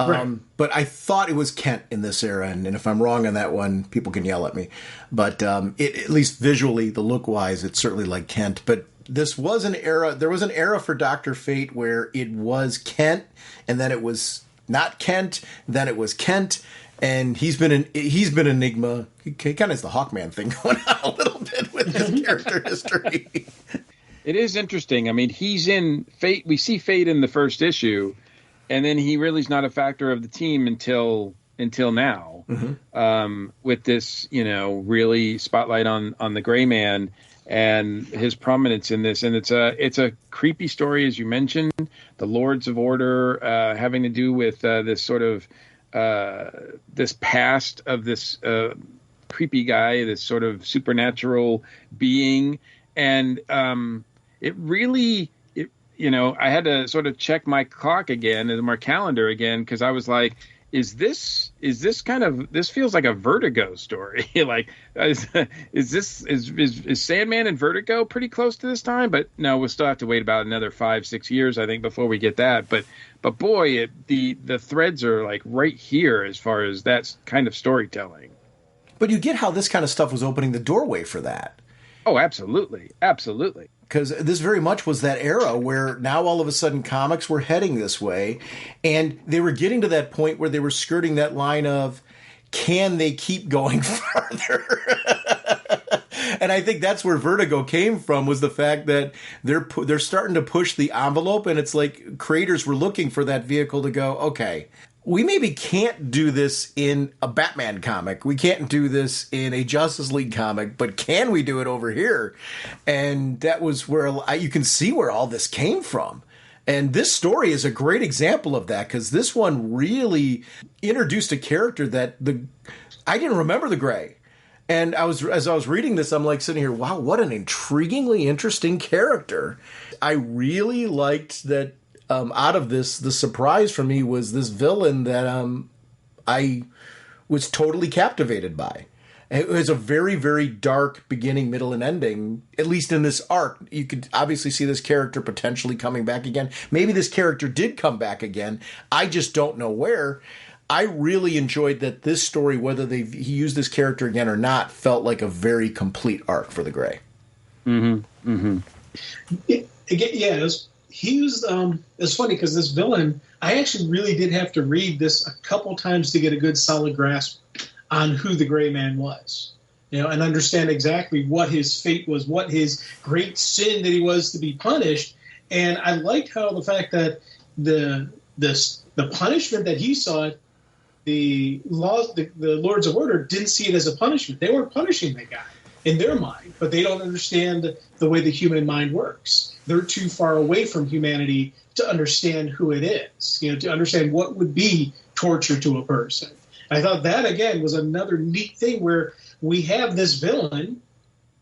Right. But I thought it was Kent in this era, and if I'm wrong on that one, people can yell at me. But at least visually, the look-wise, it's certainly like Kent. But this was an era. There was an era for Dr. Fate where it was Kent, and then it was not Kent, then it was Kent, and he's been Enigma. He kind of has the Hawkman thing going on a little bit with his character history. It is interesting. I mean, he's in Fate. We see Fate in the first issue. And then he really is not a factor of the team until now, with this, really spotlight on the Gray Man and his prominence in this. And it's a creepy story, as you mentioned, the Lords of Order having to do with this sort of this past of this creepy guy, this sort of supernatural being, and it really. I had to sort of check my clock again and my calendar again, because I was like, is this feels like a Vertigo story? Like, is Sandman and Vertigo pretty close to this time? But no, we'll still have to wait about another 5-6 years, I think, before we get that. But boy, the threads are like right here as far as that kind of storytelling. But you get how this kind of stuff was opening the doorway for that. Oh, absolutely. Absolutely. Because this very much was that era where now all of a sudden comics were heading this way, and they were getting to that point where they were skirting that line of, can they keep going farther? And I think that's where Vertigo came from, was the fact that they're starting to push the envelope, and it's like creators were looking for that vehicle to go, okay, we maybe can't do this in a Batman comic. We can't do this in a Justice League comic, but can we do it over here? And that was where you can see where all this came from. And this story is a great example of that, because this one really introduced a character that I didn't remember the Gray. And as I was reading this, I'm like sitting here, wow, what an intriguingly interesting character. I really liked that. Out of this, the surprise for me was this villain that I was totally captivated by. It was a very, very dark beginning, middle, and ending, at least in this arc. You could obviously see this character potentially coming back again. Maybe this character did come back again. I just don't know where. I really enjoyed that this story, whether he used this character again or not, felt like a very complete arc for the Gray. Mm-hmm. Mm-hmm. It's funny because this villain, I actually really did have to read this a couple times to get a good solid grasp on who the Gray Man was, and understand exactly what his fate was, what his great sin that he was to be punished. And I liked how the fact that the punishment that he sought, the Lords of Order didn't see it as a punishment. They weren't punishing the guy in their mind, but they don't understand the way the human mind works. They're too far away from humanity to understand who it is, to understand what would be torture to a person. I thought that, again, was another neat thing where we have this villain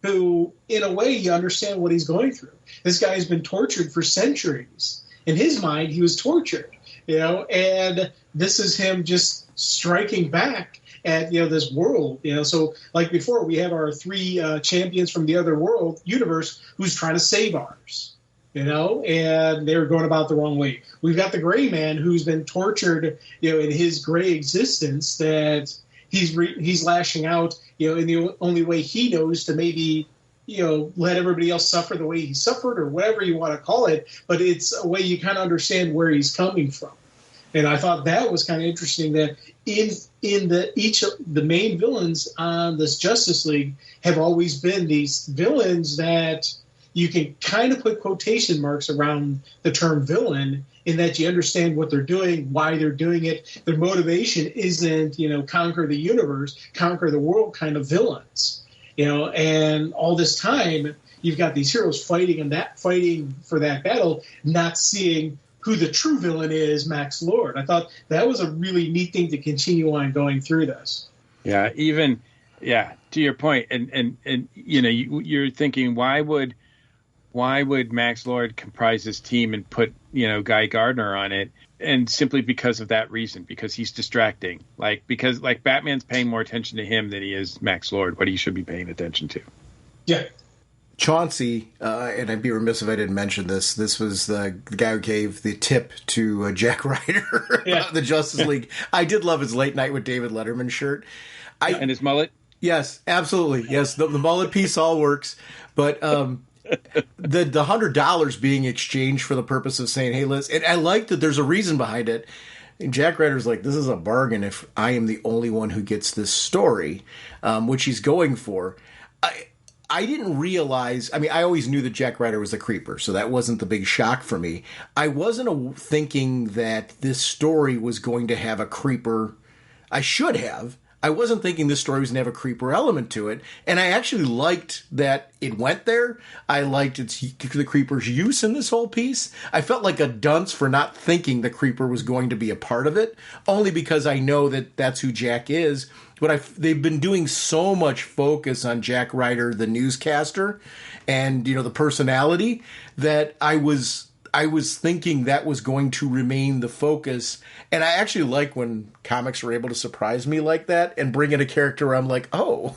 who, in a way, you understand what he's going through. This guy has been tortured for centuries. In his mind, he was tortured, and this is him just striking back at this world, So like before, we have our three champions from the other universe who's trying to save ours, and they're going about the wrong way. We've got the Gray Man who's been tortured, in his gray existence, that he's lashing out, in the only way he knows to maybe let everybody else suffer the way he suffered, or whatever you want to call it. But it's a way you kind of understand where he's coming from. And I thought that was kind of interesting that each of the main villains on this Justice League have always been these villains that you can kind of put quotation marks around the term villain, in that you understand what they're doing, why they're doing it. Their motivation isn't, conquer the universe, conquer the world kind of villains, and all this time you've got these heroes fighting for that battle, not seeing who the true villain is, Max Lord. I thought that was a really neat thing to continue on going through this. Yeah, to your point, and you're thinking, why would Max Lord comprise his team and put Guy Gardner on it? And simply because of that reason, because he's distracting. Because Batman's paying more attention to him than he is Max Lord, what he should be paying attention to. Yeah. Chauncey, and I'd be remiss if I didn't mention this. This was the guy who gave the tip to Jack Ryder about the Justice League. I did love his Late Night with David Letterman shirt. And his mullet? Yes, absolutely. Yes, the mullet piece all works. But the $100 being exchanged for the purpose of saying, hey, Liz, and I like that there's a reason behind it. And Jack Ryder's like, this is a bargain if I am the only one who gets this story, which he's going for. I didn't realize, I always knew that Jack Ryder was a creeper, so that wasn't the big shock for me. I wasn't thinking that this story was going to have a creeper. I should have. I wasn't thinking this story was going to have a creeper element to it, and I actually liked that it went there. I liked the creeper's use in this whole piece. I felt like a dunce for not thinking the creeper was going to be a part of it, only because I know that that's who Jack is. But they've been doing so much focus on Jack Ryder, the newscaster, and the personality, that I I was thinking that was going to remain the focus. And I actually like when comics are able to surprise me like that and bring in a character where I'm like, oh,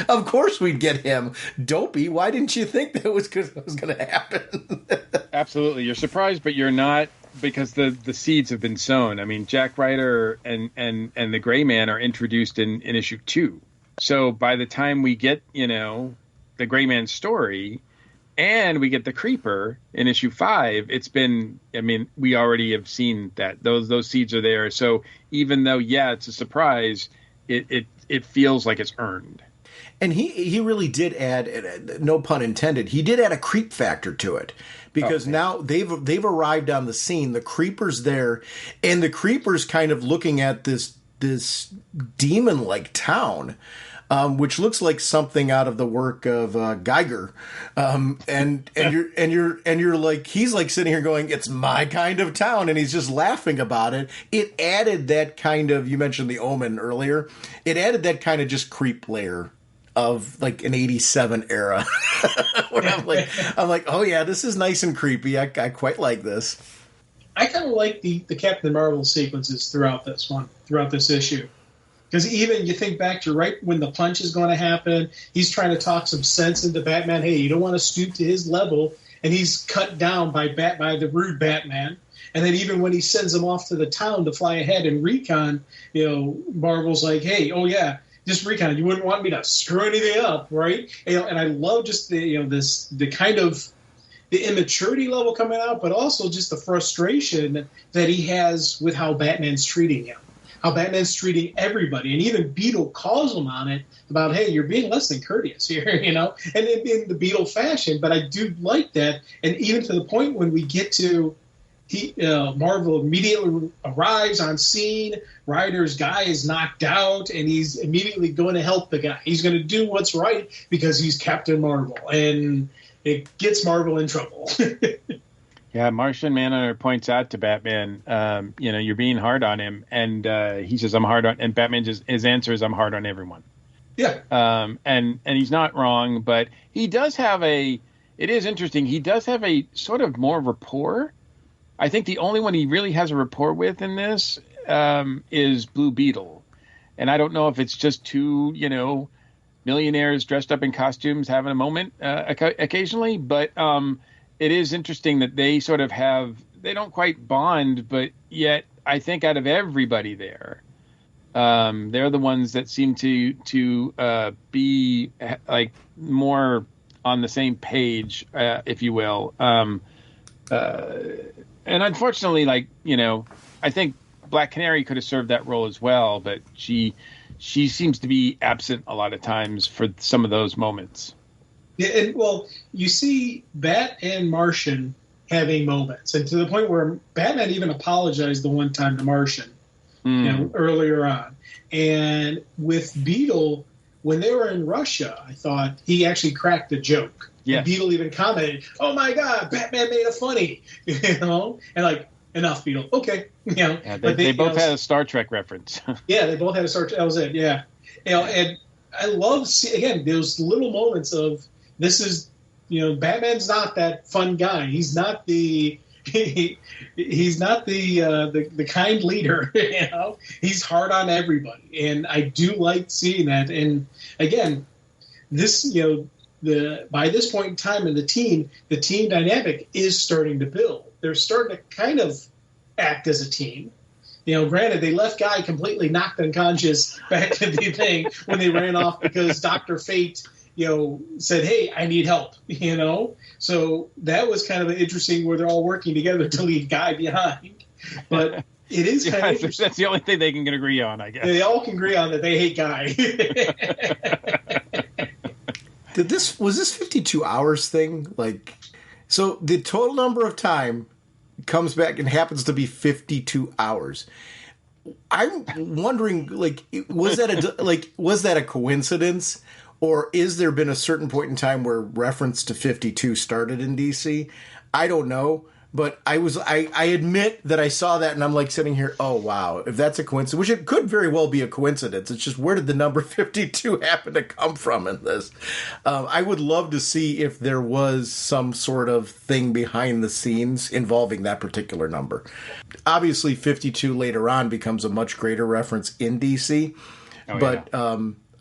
of course we'd get him. Dopey, why didn't you think that was going to happen? Absolutely. You're surprised, but you're not, because the seeds have been sown. I mean, Jack Ryder and the Gray Man are introduced in issue 2. So by the time we get, the Gray Man story and we get the Creeper in issue 5, it's been, we already have seen that those seeds are there. So even though, it's a surprise, it feels like it's earned. And he really did add, no pun intended, he did add a creep factor to it. Because now they've arrived on the scene, the Creeper's there, and the Creeper's kind of looking at this demon-like town, which looks like something out of the work of Geiger, and you're like, he's like sitting here going, it's my kind of town, and he's just laughing about it. It added that kind of, you mentioned the Omen earlier, it added that kind of just creep layer of like an 87 era where I'm like, oh yeah, this is nice and creepy. I quite like this. I kind of like the Captain Marvel sequences throughout this issue. Because even you think back to right when the punch is going to happen, he's trying to talk some sense into Batman. Hey, you don't want to stoop to his level. And he's cut down by the rude Batman. And then even when he sends him off to the town to fly ahead and recon, Marvel's like, hey, oh yeah, just recon. You wouldn't want me to screw anything up, right? And I love just the kind of the immaturity level coming out, but also just the frustration that he has with how Batman's treating him, how Batman's treating everybody, and even Beetle calls him on it about, hey, you're being less than courteous here, and in the Beetle fashion. But I do like that, and even to the point when we get to. Marvel immediately arrives on scene. Ryder's guy is knocked out, and he's immediately going to help the guy. He's going to do what's right because he's Captain Marvel, and it gets Marvel in trouble. Yeah, Martian Manhunter points out to Batman, you're being hard on him, and he says, "I'm hard on," and Batman his answer is, "I'm hard on everyone." Yeah, and he's not wrong, but he does have it is interesting. He does have a sort of more rapport. I think the only one he really has a rapport with in this is Blue Beetle. And I don't know if it's just two, millionaires dressed up in costumes having a moment occasionally, but it is interesting that they sort of they don't quite bond, but yet I think out of everybody there, they're the ones that seem to be like more on the same page, if you will. And unfortunately, I think Black Canary could have served that role as well, but she seems to be absent a lot of times for some of those moments. Yeah, and well, you see Bat and Martian having moments, and to the point where Batman even apologized the one time to Martian, earlier on. And with Beetle, when they were in Russia, I thought he actually cracked a joke. Yeah. And Beetle even commented, "Oh my God, Batman made it funny," and like, enough, Beetle. Okay, Yeah, they both had a Star Trek reference. Yeah, they both had a Star Trek. That was it. Yeah, and I love again those little moments of this is Batman's not that fun guy. He's not the he's not the kind leader. He's hard on everybody, and I do like seeing that. And again, this by this point in time in the team dynamic is starting to build. They're starting to kind of act as a team. Granted, they left Guy completely knocked unconscious back in the thing when they ran off because Dr. Fate, said, "Hey, I need help." So that was kind of interesting where they're all working together to leave Guy behind. But it is kind of interesting. That's the only thing they can agree on, I guess. They all can agree on that they hate Guy. Was this 52 hours thing? So the total number of time comes back and happens to be 52 hours. I'm wondering, was that a coincidence, or is there been a certain point in time where reference to 52 started in DC? I don't know, But I admit that I saw that and I'm like sitting here, oh wow, if that's a coincidence, which it could very well be a coincidence. It's just, where did the number 52 happen to come from in this? I would love to see if there was some sort of thing behind the scenes involving that particular number. Obviously 52 later on becomes a much greater reference in DC,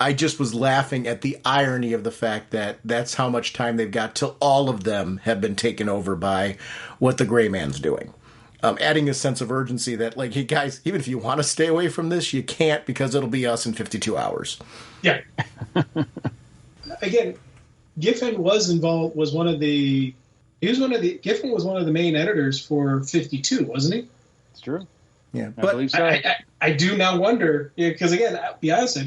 I just was laughing at the irony of the fact that that's how much time they've got till all of them have been taken over by what the Gray Man's doing. Adding a sense of urgency that, like, hey, guys, even if you want to stay away from this, you can't, because it'll be us in 52 hours. Yeah. Again, Giffen was one of the main editors for 52, wasn't he? It's true. Yeah. I believe so. I do now wonder, because again, I'll be honest,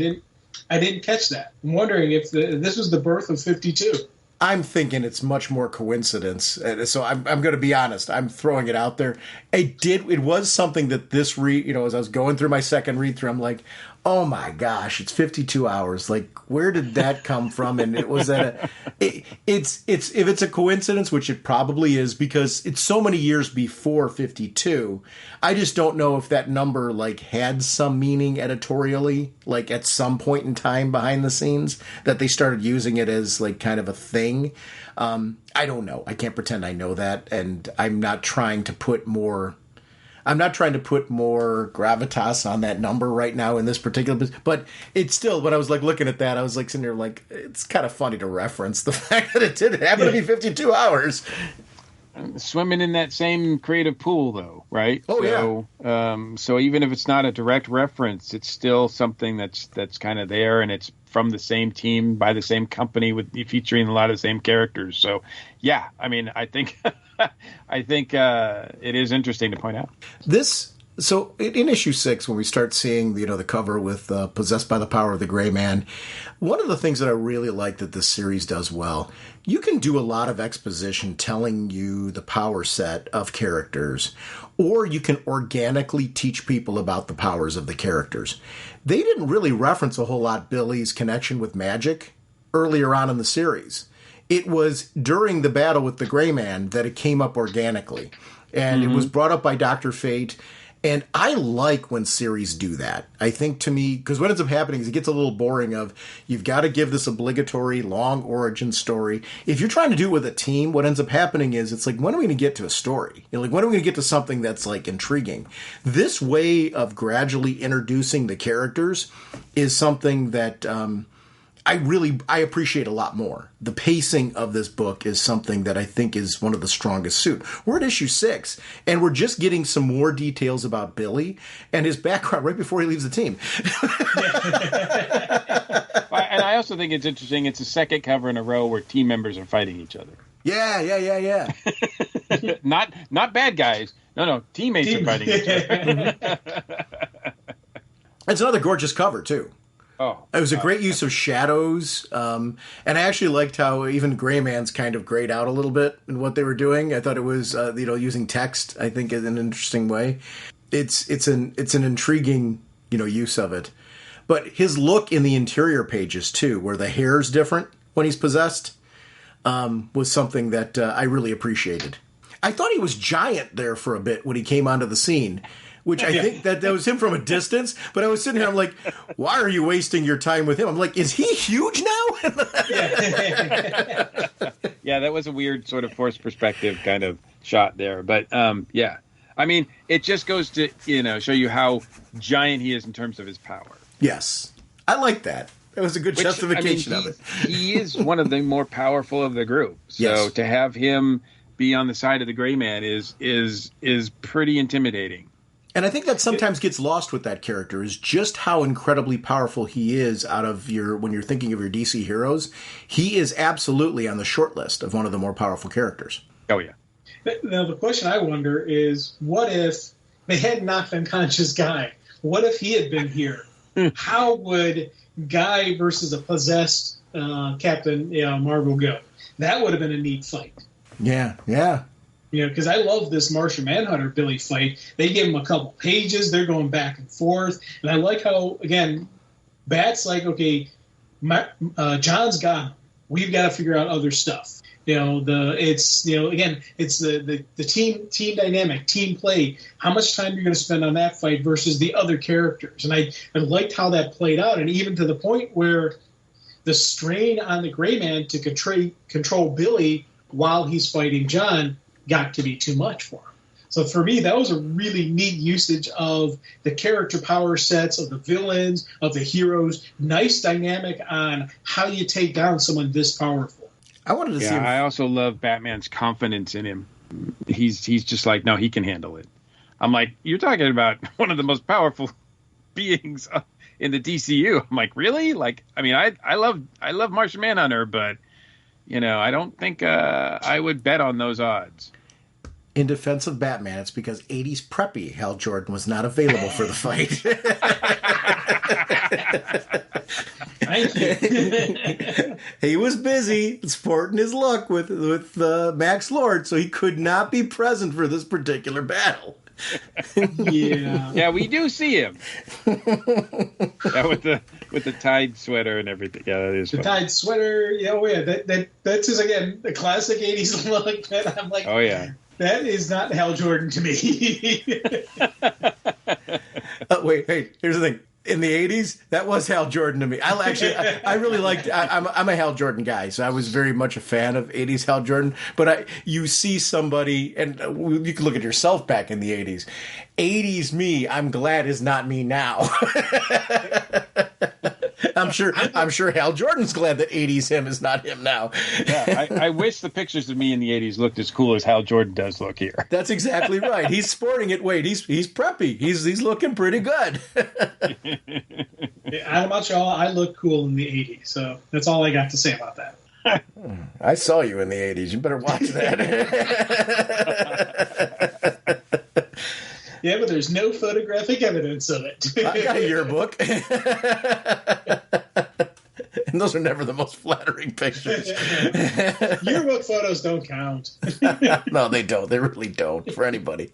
I didn't catch that. I'm wondering if this was the birth of 52. I'm thinking it's much more coincidence. So I'm going to be honest. I'm throwing it out there. It was something that this as I was going through my second read through, I'm like, oh my gosh, it's 52 hours. Like, where did that come from? And it was if it's a coincidence, which it probably is, because it's so many years before 52. I just don't know if that number like had some meaning editorially, like at some point in time behind the scenes, that they started using it as like kind of a thing. I don't know. I can't pretend I know that, and I'm not trying to put more gravitas on that number right now in this particular, but it's still, when I was like looking at that, I was like sitting there like, it's kind of funny to reference the fact that it did happen to be 52 hours. Swimming in that same creative pool, though, right? Oh, yeah. So even if it's not a direct reference, it's still something that's kind of there, and it's from the same team by the same company, with featuring a lot of the same characters. So, yeah, I mean, I think it is interesting to point out this. So in issue 6, when we start seeing the cover with "Possessed by the Power of the Gray Man," one of the things that I really like that this series does well, you can do a lot of exposition telling you the power set of characters, or you can organically teach people about the powers of the characters. They didn't really reference a whole lot Billy's connection with magic earlier on in the series. It was during the battle with the Gray Man that it came up organically, and it was brought up by Dr. Fate. And I like when series do that. I think, to me, because what ends up happening is it gets a little boring of, you've got to give this obligatory long origin story. If you're trying to do it with a team, what ends up happening is it's like, when are we going to get to a story? Like, when are we going to get to something that's like intriguing? This way of gradually introducing the characters is something that I appreciate a lot more. The pacing of this book is something that I think is one of the strongest suit. We're at issue 6, and we're just getting some more details about Billy and his background right before he leaves the team. And I also think it's interesting. It's the second cover in a row where team members are fighting each other. Yeah. Not bad guys. No, teammates are fighting each other. It's another gorgeous cover, too. Oh, it was a great use of shadows, and I actually liked how even Gray Man's kind of grayed out a little bit in what they were doing. I thought it was, using text, I think, in an interesting way. It's an intriguing, use of it. But his look in the interior pages too, where the hair's different when he's possessed, was something that I really appreciated. I thought he was giant there for a bit when he came onto the scene, which I think that was him from a distance. But I was sitting here, I'm like, why are you wasting your time with him? I'm like, is he huge now? Yeah, that was a weird sort of forced perspective kind of shot there. But, yeah. I mean, it just goes to, show you how giant he is in terms of his power. Yes. I like that. It was a good justification of it. He is one of the more powerful of the group. So to have him be on the side of the Gray Man is pretty intimidating. And I think that sometimes gets lost with that character, is just how incredibly powerful he is when you're thinking of your DC heroes. He is absolutely on the short list of one of the more powerful characters. Oh, yeah. Now, the question I wonder is, what if they had knocked unconscious Guy? What if he had been here? How would Guy versus a possessed Captain Marvel go? That would have been a neat fight. Yeah. Because I love this Martian Manhunter Billy fight. They give him a couple pages. They're going back and forth. And I like how, again, Bat's like, okay, John's got him. We've got to figure out other stuff. It's the team dynamic, team play. How much time you're going to spend on that fight versus the other characters, and I liked how that played out, and even to the point where the strain on the Gray Man to control Billy while he's fighting John got to be too much for him. So for me, that was a really neat usage of the character power sets, of the villains, of the heroes. Nice dynamic on how you take down someone this powerful. I wanted to see him. I also love Batman's confidence in him. He's just like, no, he can handle it. I'm like, you're talking about one of the most powerful beings in the DCU. I'm like, really? Like, I mean, I love Martian Manhunter, but I don't think I would bet on those odds. In defense of Batman, it's because 80s preppy Hal Jordan was not available for the fight. Thank you. He was busy sporting his luck with Max Lord, so he could not be present for this particular battle. Yeah, we do see him. With the Tide sweater and everything. Yeah, that is the funny. Tide sweater. That's just again the classic 80s look. That I'm like, oh yeah. That is not Hal Jordan to me. Wait, here's the thing. In the 80s, that was Hal Jordan to me. I really liked. I'm a Hal Jordan guy, so I was very much a fan of 80s Hal Jordan. But you see somebody, and you can look at yourself back in the 80s. 80s me, I'm glad is not me now. I'm sure Hal Jordan's glad that 80s him is not him now. Yeah, I wish the pictures of me in the 80s looked as cool as Hal Jordan does look here. That's exactly right. He's sporting it. Wait, he's preppy. He's looking pretty good. I don't know about y'all. I look cool in the 80s, so that's all I got to say about that. I saw you in the 80s. You better watch that. Yeah, but there's no photographic evidence of it. I got a yearbook. And those are never the most flattering pictures. Yearbook photos don't count. No, they don't. They really don't for anybody.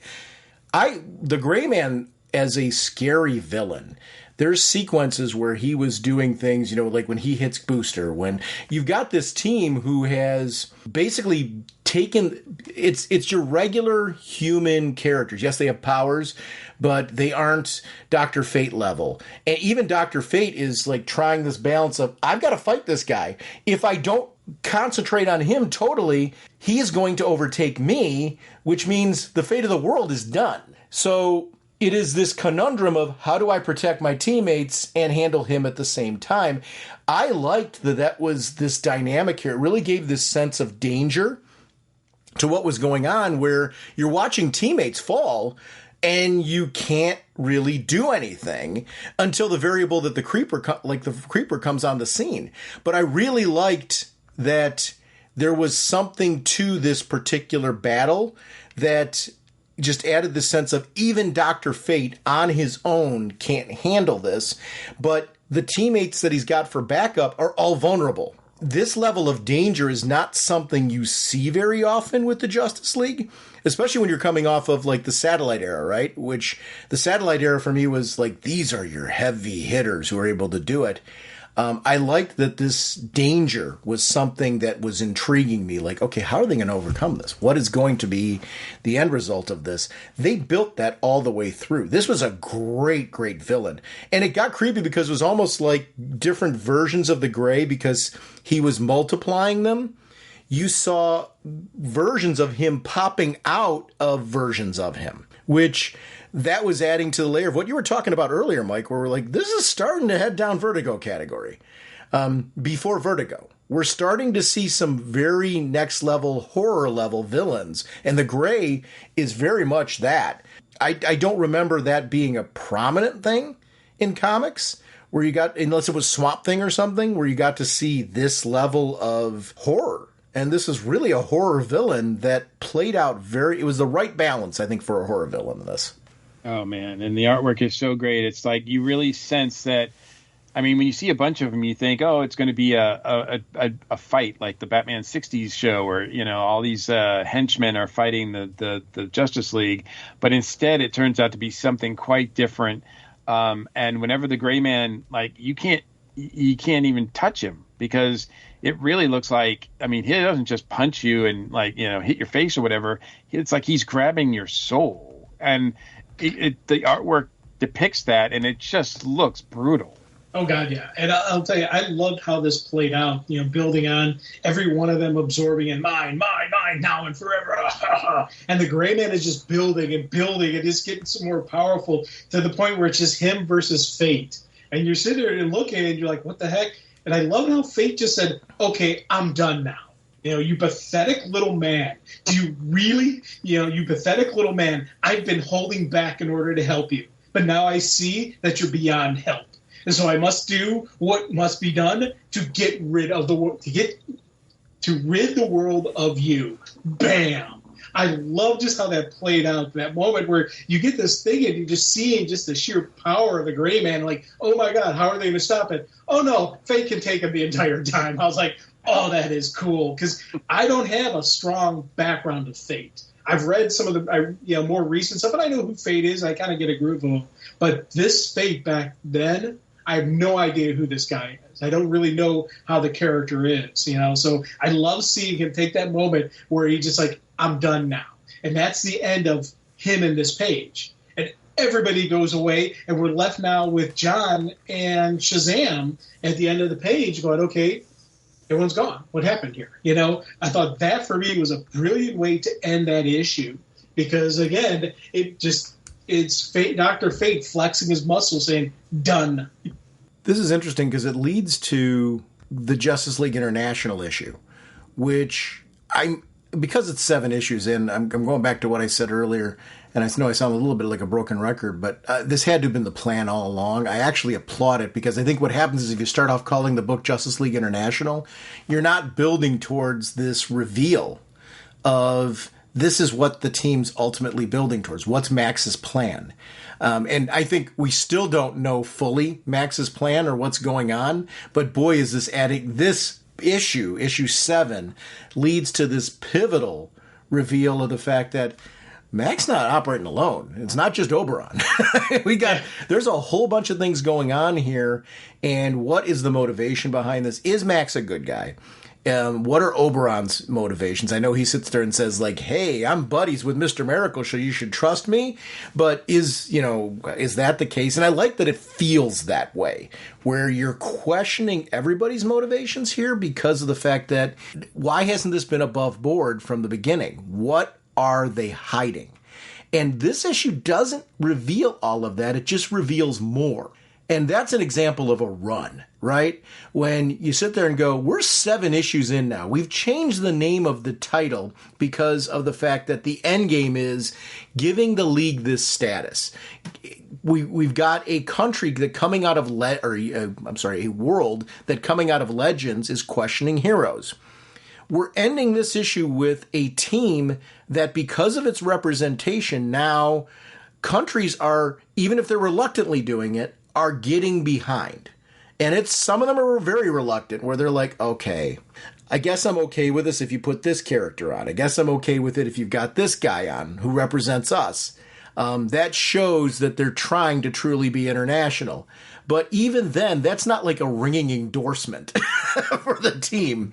The Gray Man as a scary villain, there's sequences where he was doing things, like when he hits Booster, when you've got this team who has basically taken it's your regular human characters. Yes, they have powers, but they aren't Dr. Fate level. And even Dr. Fate is like trying this balance of, I've got to fight this guy. If I don't concentrate on him totally, he is going to overtake me, which means the fate of the world is done. So it is this conundrum of how do I protect my teammates and handle him at the same time. I liked that was this dynamic here. It really gave this sense of danger to what was going on, where you're watching teammates fall and you can't really do anything until the variable that the creeper comes on the scene. But I really liked that there was something to this particular battle that just added the sense of even Dr. Fate on his own can't handle this, but the teammates that he's got for backup are all vulnerable. This level of danger is not something you see very often with the Justice League, especially when you're coming off of like the Satellite era, right? Which the Satellite era for me was like, these are your heavy hitters who are able to do it. I liked that this danger was something that was intriguing me. Like, okay, how are they going to overcome this? What is going to be the end result of this? They built that all the way through. This was a great, great villain. And it got creepy because it was almost like different versions of the Gray because he was multiplying them. You saw versions of him popping out of versions of him, which that was adding to the layer of what you were talking about earlier, Mike, where we're like, this is starting to head down Vertigo category. Before Vertigo, we're starting to see some very next level, horror level villains. And the Gray is very much that. I don't remember that being a prominent thing in comics where you got, unless it was Swamp Thing or something, where you got to see this level of horror. And this is really a horror villain that played out it was the right balance, I think, for a horror villain in this. Oh, man. And the artwork is so great. It's like you really sense that. I mean, when you see a bunch of them, you think, oh, it's going to be a fight like the Batman 60s show where, all these henchmen are fighting the Justice League. But instead, it turns out to be something quite different. And whenever the Gray Man, like, you can't even touch him because it really looks like, I mean, he doesn't just punch you and like, hit your face or whatever. It's like he's grabbing your soul, and the artwork depicts that, and it just looks brutal. Oh God, yeah. And I'll tell you, I loved how this played out, building on every one of them absorbing in mine, now and forever. And the Gray Man is just building and building and just getting some more powerful to the point where it's just him versus Fate. And you're sitting there and looking and you're like, what the heck? And I love how Fate just said, okay, I'm done now. You pathetic little man. Do you really, you pathetic little man, I've been holding back in order to help you. But now I see that you're beyond help. And so I must do what must be done to get rid of the world, to rid the world of you. Bam! I love just how that played out. That moment where you get this thing and you're just seeing just the sheer power of the Gray Man. Like, oh my God, how are they going to stop it? Oh no, Fate can take him the entire time. I was like, oh, that is cool, because I don't have a strong background of Fate. I've read some of the more recent stuff, and I know who Fate is. I kind of get a groove of him. But this Fate back then, I have no idea who this guy is. I don't really know how the character is, So I love seeing him take that moment where he's just like, I'm done now. And that's the end of him in this page. And everybody goes away, and we're left now with John and Shazam at the end of the page going, okay, everyone's gone. What happened here? I thought that for me was a brilliant way to end that issue because, again, it's Fate, Dr. Fate flexing his muscles saying, done. This is interesting because it leads to the Justice League International issue, which because it's 7 issues in, I'm going back to what I said earlier, and I know I sound a little bit like a broken record, but this had to have been the plan all along. I actually applaud it because I think what happens is if you start off calling the book Justice League International, you're not building towards this reveal of this is what the team's ultimately building towards. What's Max's plan? And I think we still don't know fully Max's plan or what's going on, but boy, is this adding this issue 7 leads to this pivotal reveal of the fact that Max not operating alone. It's not just Oberon. There's a whole bunch of things going on here. And what is the motivation behind this? Is Max a good guy? What are Oberon's motivations? I know he sits there and says like, hey, I'm buddies with Mr. Miracle, so you should trust me. But is that the case? And I like that it feels that way, where you're questioning everybody's motivations here because of the fact that why hasn't this been above board from the beginning? What are they hiding? And this issue doesn't reveal all of that. It just reveals more. And that's an example of a run, right? When you sit there and go, we're 7 issues in now. We've changed the name of the title because of the fact that the end game is giving the league this status. We've got a country that coming out of a world that coming out of Legends is questioning heroes. We're ending this issue with a team that, because of its representation, now countries are, even if they're reluctantly doing it, are getting behind. And some of them are very reluctant, where they're like, okay, I guess I'm okay with this if you put this character on. I guess I'm okay with it if you've got this guy on who represents us. That shows that they're trying to truly be international. But even then, that's not like a ringing endorsement for the team.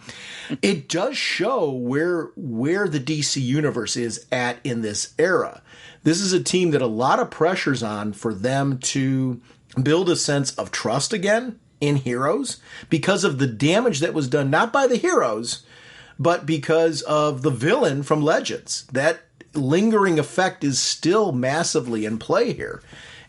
It does show where the DC universe is at in this era. This is a team that a lot of pressure's on for them to build a sense of trust again in heroes because of the damage that was done, not by the heroes, but because of the villain from Legends. That lingering effect is still massively in play here.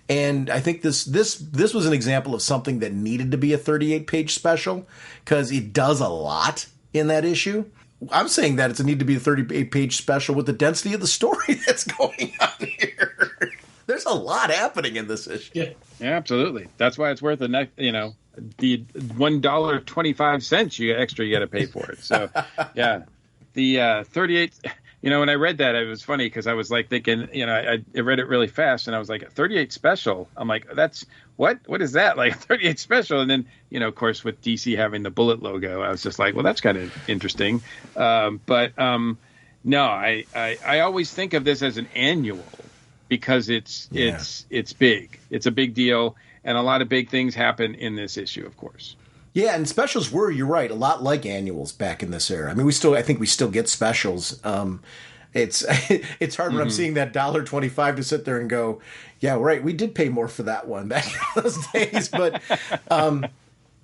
And I think this was an example of something that needed to be a 38-page special because it does a lot in that issue. I'm saying that it's a need to be a 38-page special with the density of the story that's going on here. There's a lot happening in this issue. Yeah, absolutely. That's why it's worth the $1.25 you got to pay for it. So, yeah, the 38. When I read that, it was funny because I was like thinking, I read it really fast and I was like, 38 special. I'm like, that's what is that? Like 38 special. And then, of course, with DC having the bullet logo, I was just like, well, that's kind of interesting. No, I always think of this as an annual because it's big. It's a big deal. And a lot of big things happen in this issue, of course. Yeah, and specials were, you're right, a lot like annuals back in this era. I mean, I think we still get specials. It's it's hard when I'm seeing that $1.25 to sit there and go, yeah, right, we did pay more for that one back in those days. But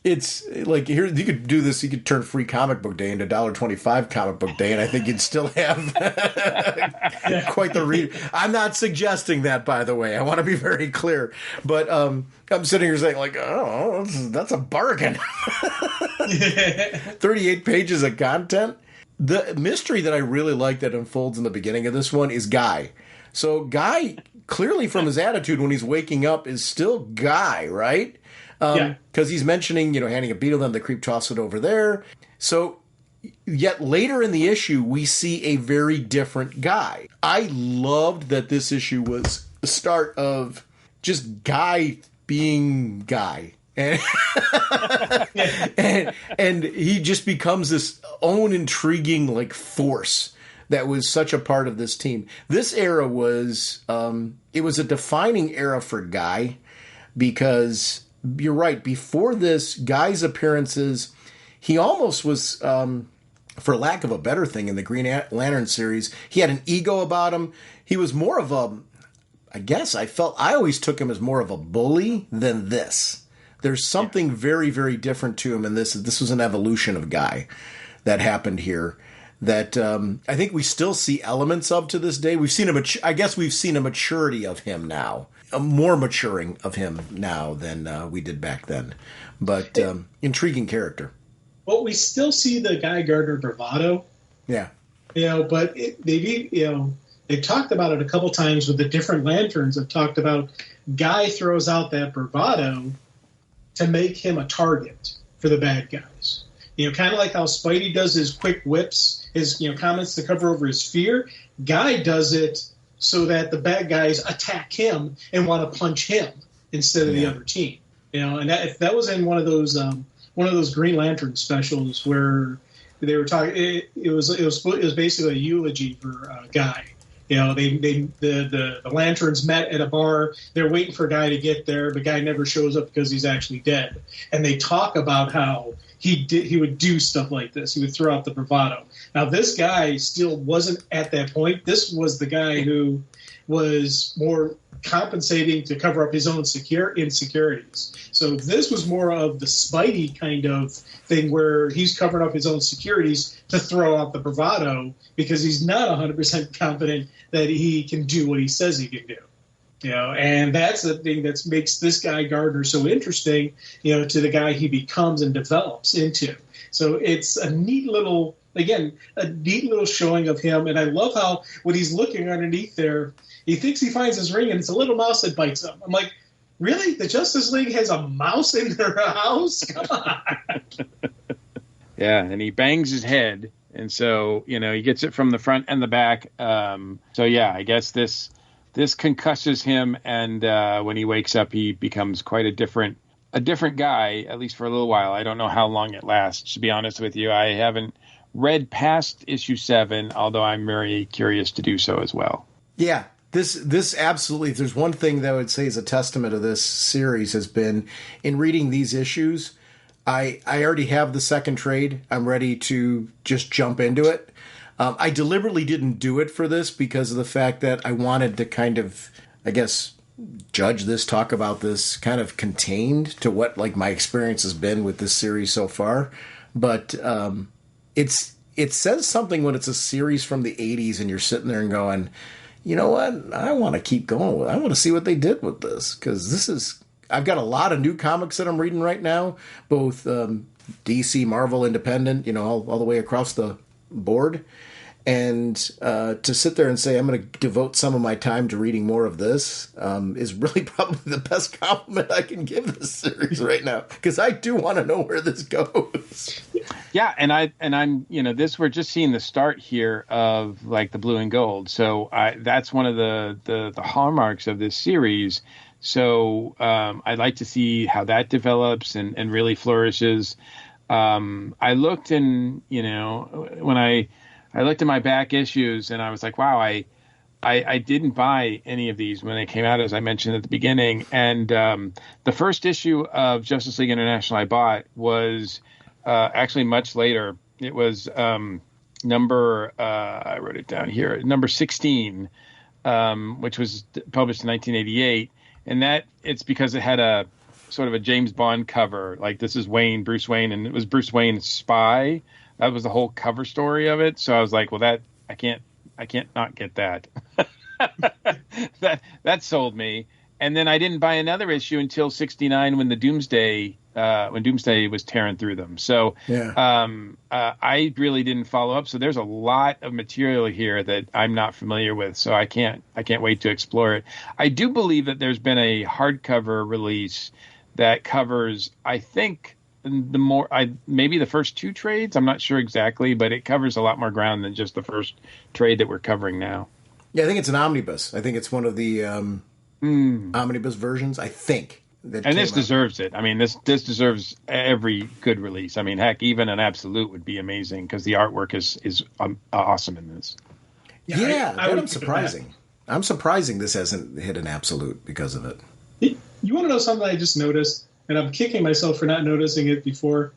it's like, here, you could do this, you could turn free comic book day into $1.25 comic book day, and I think you'd still have quite the read. I'm not suggesting that, by the way. I want to be very clear. But I'm sitting here saying, like, oh, that's a bargain. 38 pages of content. The mystery that I really like that unfolds in the beginning of this one is Guy. So Guy, clearly from his attitude when he's waking up, is still Guy, right? Because he's mentioning, handing a beetle, then the creep toss it over there. So, yet later in the issue, we see a very different Guy. I loved that this issue was the start of just Guy being Guy. And, and he just becomes this own intriguing like force that was such a part of this team. This era was it was a defining era for Guy, because you're right, before this, Guy's appearances, he almost was, for lack of a better thing, in the Green Lantern series, he had an ego about him. He was more of I always took him as more of a bully than this. There's something very, very different to him, and this was an evolution of Guy that happened here that I think we still see elements of to this day. We've seen we've seen a maturity of him now, a more maturing of him now than we did back then. But intriguing character. Well, we still see the Guy Gardner bravado. Yeah. But they've talked about it a couple times with the different Lanterns. Have talked about Guy throws out that bravado to make him a target for the bad guys. Kind of like how Spidey does his quick whips, his comments to cover over his fear. Guy does it so that the bad guys attack him and want to punch him instead of the other team. And that was in one of those Green Lantern specials where they were talking. It was basically a eulogy for Guy. The Lanterns met at a bar. They're waiting for a Guy to get there, but Guy never shows up because he's actually dead. And they talk about how he would do stuff like this. He would throw out the bravado. Now, this guy still wasn't at that point. This was the guy who was more compensating to cover up his own insecurities. So this was more of the Spidey kind of thing where he's covering up his own securities to throw out the bravado because he's not 100% confident that he can do what he says he can do. And that's the thing that makes this Guy Gardner so interesting, to the guy he becomes and develops into. So it's a neat little showing of him. And I love how when he's looking underneath there, he thinks he finds his ring and it's a little mouse that bites him. I'm like, really? The Justice League has a mouse in their house? Come on. Yeah, and he bangs his head. And so, he gets it from the front and the back. I guess this concusses him. And when he wakes up, he becomes quite a different guy, at least for a little while. I don't know how long it lasts, to be honest with you. I haven't read past issue 7, although I'm very curious to do so as well. Yeah. This absolutely, if there's one thing that I would say is a testament of this series has been in reading these issues, I already have the second trade. I'm ready to just jump into it. I deliberately didn't do it for this because of the fact that I wanted to kind of, I guess, judge this, talk about this kind of contained to what like my experience has been with this series so far. But it says something when it's a series from the 80s and you're sitting there and going, you know what? I want to keep going with it. I want to see what they did with this because I've got a lot of new comics that I'm reading right now, both DC, Marvel, Independent, all the way across the board. And to sit there and say I'm going to devote some of my time to reading more of this is really probably the best compliment I can give this series right now because I do want to know where this goes. Yeah, and I'm we're just seeing the start here of like the Blue and Gold. So that's one of the hallmarks of this series. So I'd like to see how that develops and really flourishes. I looked when I looked at my back issues and I was like, wow, I didn't buy any of these when they came out, as I mentioned at the beginning. And the first issue of Justice League International I bought was actually much later. It was number, I wrote it down here, number 16, which was published in 1988. And that it's because it had a sort of a James Bond cover. Like, this is Bruce Wayne, and it was Bruce Wayne's spy. That was the whole cover story of it. So I was like, well, that I can't not get that. that sold me. And then I didn't buy another issue until 69 when Doomsday was tearing through them. So I really didn't follow up. So there's a lot of material here that I'm not familiar with. So I can't wait to explore it. I do believe that there's been a hardcover release that covers, I think, maybe the first two trades. I'm not sure exactly, but it covers a lot more ground than just the first trade that we're covering now. Yeah, I think it's an omnibus. I think it's one of the omnibus versions, I think. And this deserves it. I mean, this deserves every good release. I mean, heck, even an Absolute would be amazing because the artwork is awesome in this. Yeah, I'm surprising. I'm surprising this hasn't hit an Absolute because of it. You want to know something I just noticed, and I'm kicking myself for not noticing it before?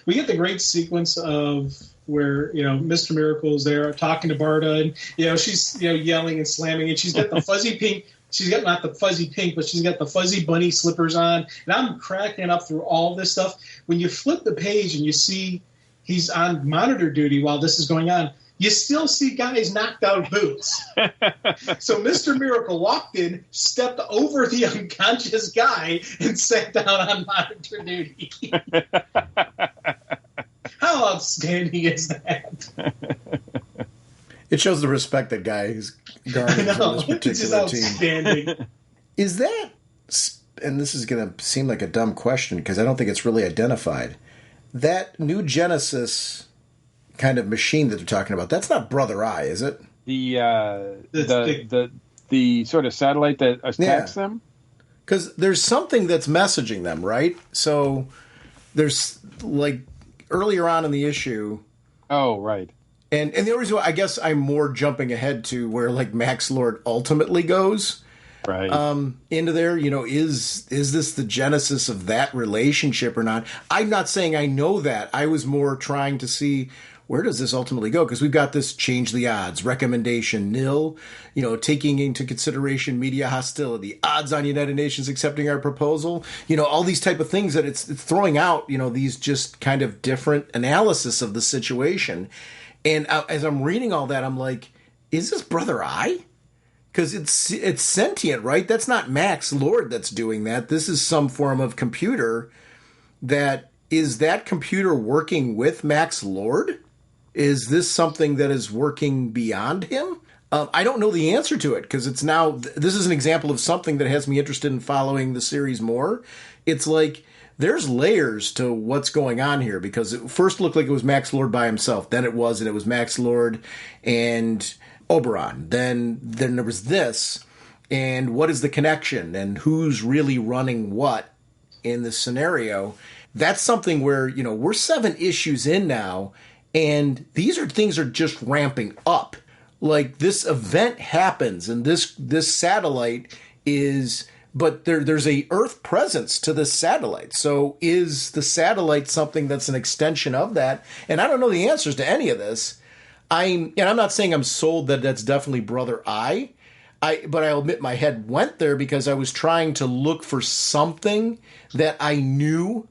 We get the great sequence of where, Mr. Miracle's there talking to Barda, and, she's, yelling and slamming, and she's got the fuzzy pink. She's got not the fuzzy pink, but she's got the fuzzy bunny slippers on. And I'm cracking up through all this stuff. When you flip the page and you see he's on monitor duty while this is going on, you still see guys knocked out boots. So Mr. Miracle walked in, stepped over the unconscious guy, and sat down on monitor duty. How outstanding is that? It shows the respect that guy is garnered from this particular team. Is that, and this is going to seem like a dumb question because I don't think it's really identified, that new Genesis kind of machine that they're talking about, that's not Brother Eye, is it? The sort of satellite that attacks them? Because there's something that's messaging them, right? So there's, like, earlier on in the issue. Oh, right. And the only reason why I guess I'm more jumping ahead to where, like, Max Lord ultimately goes. Right. Into there, is this the genesis of that relationship or not? I'm not saying I know that. I was more trying to see, where does this ultimately go? Because we've got this change the odds, recommendation, nil, taking into consideration media hostility, odds on United Nations accepting our proposal, all these type of things that it's throwing out, these just kind of different analysis of the situation. And as I'm reading all that, I'm like, is this Brother Eye? Because it's sentient, right? That's not Max Lord that's doing that. This is some form of computer is that computer working with Max Lord? Is this something that is working beyond him? I don't know the answer to it because it's now, this is an example of something that has me interested in following the series more. It's like, there's layers to what's going on here because it first looked like it was Max Lord by himself. Then it was Max Lord and Oberon. Then there was this, and what is the connection, and who's really running what in this scenario? That's something where, we're 7 issues in now, and things are just ramping up. Like, this event happens, and this satellite is, but there's a Earth presence to this satellite. So is the satellite something that's an extension of that? And I don't know the answers to any of this. I'm not saying I'm sold that that's definitely Brother Eye, but I'll admit my head went there because I was trying to look for something that I knew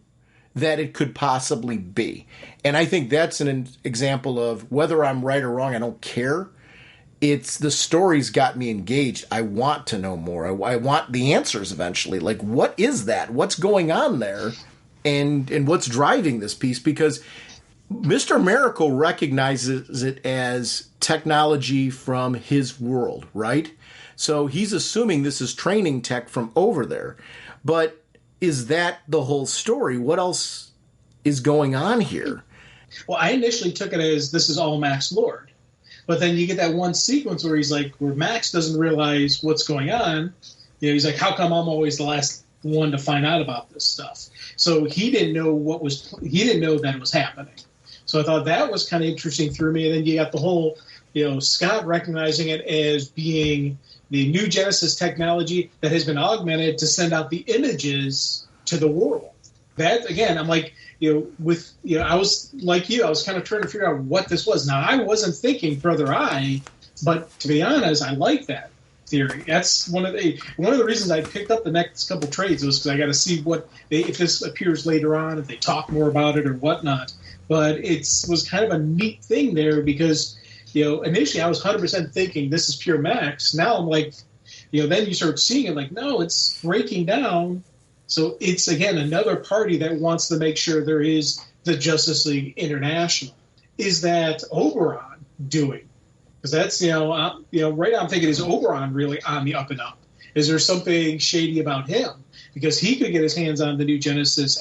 that it could possibly be. And I think that's an example of whether I'm right or wrong, I don't care. It's the story's got me engaged. I want to know more. I want the answers eventually. Like, what is that? What's going on there? And what's driving this piece? Because Mr. Miracle recognizes it as technology from his world, right? So he's assuming this is training tech from over there. But is that the whole story? What else is going on here? Well, I initially took it as this is all Max Lord. But then you get that one sequence where Max doesn't realize what's going on. He's like, how come I'm always the last one to find out about this stuff? So he didn't know that it was happening. So I thought that was kind of interesting through me. And then you got the whole, Scott recognizing it as being the new Genesis technology that has been augmented to send out the images to the world. That, again, I'm like, I was like you, I was kind of trying to figure out what this was. Now, I wasn't thinking Brother Eye, but to be honest, I like that theory. That's one of the reasons I picked up the next couple trades was because I got to see if this appears later on, if they talk more about it or whatnot. But it was kind of a neat thing there because, initially I was 100% thinking this is pure Max. Now I'm like, then you start seeing it like, no, it's breaking down. So it's, again, another party that wants to make sure there is the Justice League International. Is that Oberon doing? Because that's, right now I'm thinking, is Oberon really on the up and up? Is there something shady about him? Because he could get his hands on the new Genesis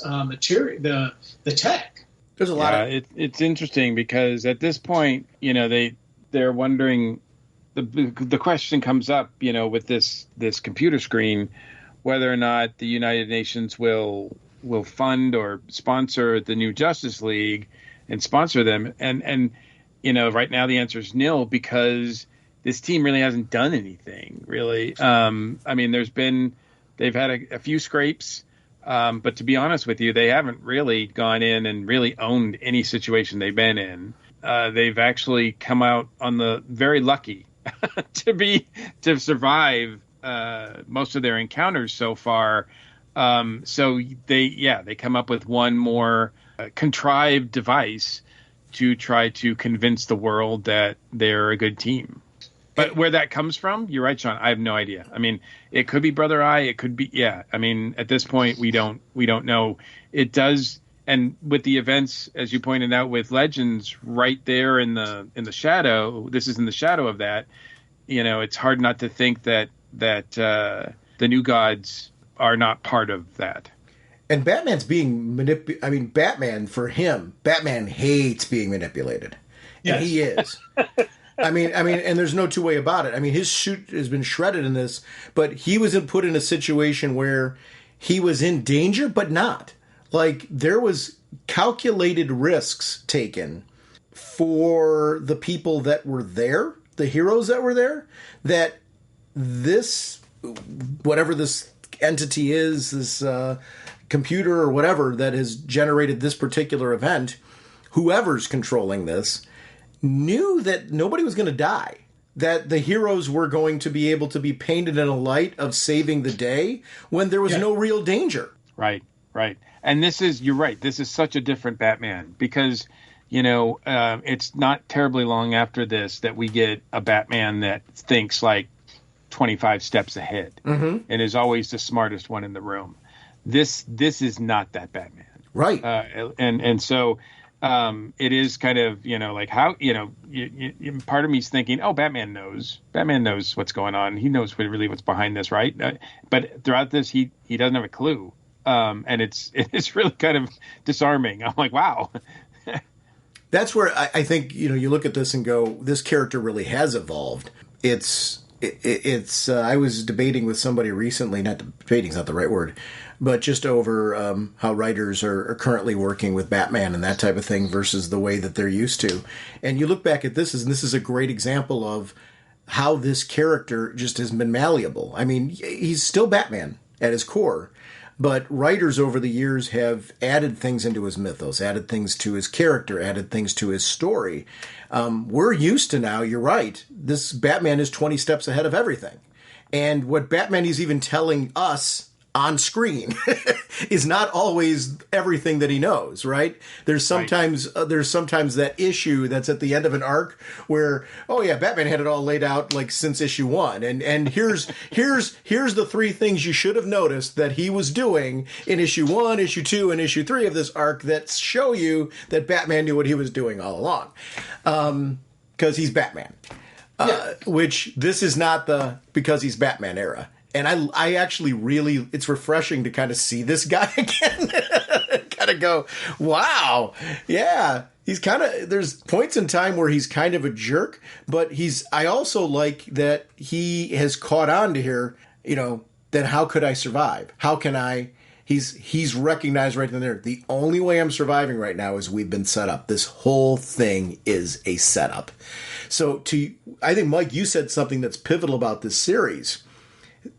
material, the tech. There's a lot of... It's interesting because at this point, they're wondering... The question comes up, with this computer screen, whether or not the United Nations will fund or sponsor the new Justice League and sponsor them. And right now the answer is nil because this team really hasn't done anything, really. They've had a few scrapes, but to be honest with you, they haven't really gone in and really owned any situation they've been in. They've actually come out on the very lucky to survive most of their encounters so far. So they come up with one more contrived device to try to convince the world that they're a good team. But where that comes from, you're right, Sean. I have no idea. I mean, it could be Brother Eye. It could be, I mean, at this point, we don't know. It does, and with the events, as you pointed out, with Legends right there in the shadow. This is in the shadow of that. It's hard not to think that the New Gods are not part of that. And Batman's being manipulated. I mean, Batman hates being manipulated. Yes. And he is. I mean, and there's no two way about it. I mean, his suit has been shredded in this, but he was put in a situation where he was in danger, but not. Like, there was calculated risks taken for the people that were there, the heroes that were there, that this, whatever this entity is, this computer or whatever that has generated this particular event, whoever's controlling this, knew that nobody was going to die, that the heroes were going to be able to be painted in a light of saving the day when there was no real danger. Right. And you're right, this is such a different Batman because, it's not terribly long after this that we get a Batman that thinks like 25 steps ahead and is always the smartest one in the room. This is not that Batman. Right. And so it is kind of, like how, part of me is thinking, oh, Batman knows what's going on. He knows what's behind this. Right. But throughout this, he doesn't have a clue. And it's really kind of disarming. I'm like, wow. That's where I think, you look at this and go, this character really has evolved. It's I was debating with somebody recently, debating's not the right word, but just over how writers are currently working with Batman and that type of thing versus the way that they're used to. And you look back at this, and this is a great example of how this character just has been malleable. I mean, he's still Batman at his core, but writers over the years have added things into his mythos, added things to his character, added things to his story. We're used to now, you're right, this Batman is 20 steps ahead of everything. And what Batman is even telling us on screen is not always everything that he knows, right? There's sometimes that issue that's at the end of an arc where, oh yeah, Batman had it all laid out like since issue 1. And here's the 3 things you should have noticed that he was doing in issue 1, issue 2, and issue 3 of this arc that show you that Batman knew what he was doing all along. 'Cause he's Batman. Which this is not the because he's Batman era. And I actually really, it's refreshing to kind of see this guy again. Kind of go, wow, yeah. He's kind of, there's points in time where he's kind of a jerk, but I also like that he has caught on to here, that how could I survive? How can I, He's recognized right in there. The only way I'm surviving right now is we've been set up. This whole thing is a setup. So I think, Mike, you said something that's pivotal about this series.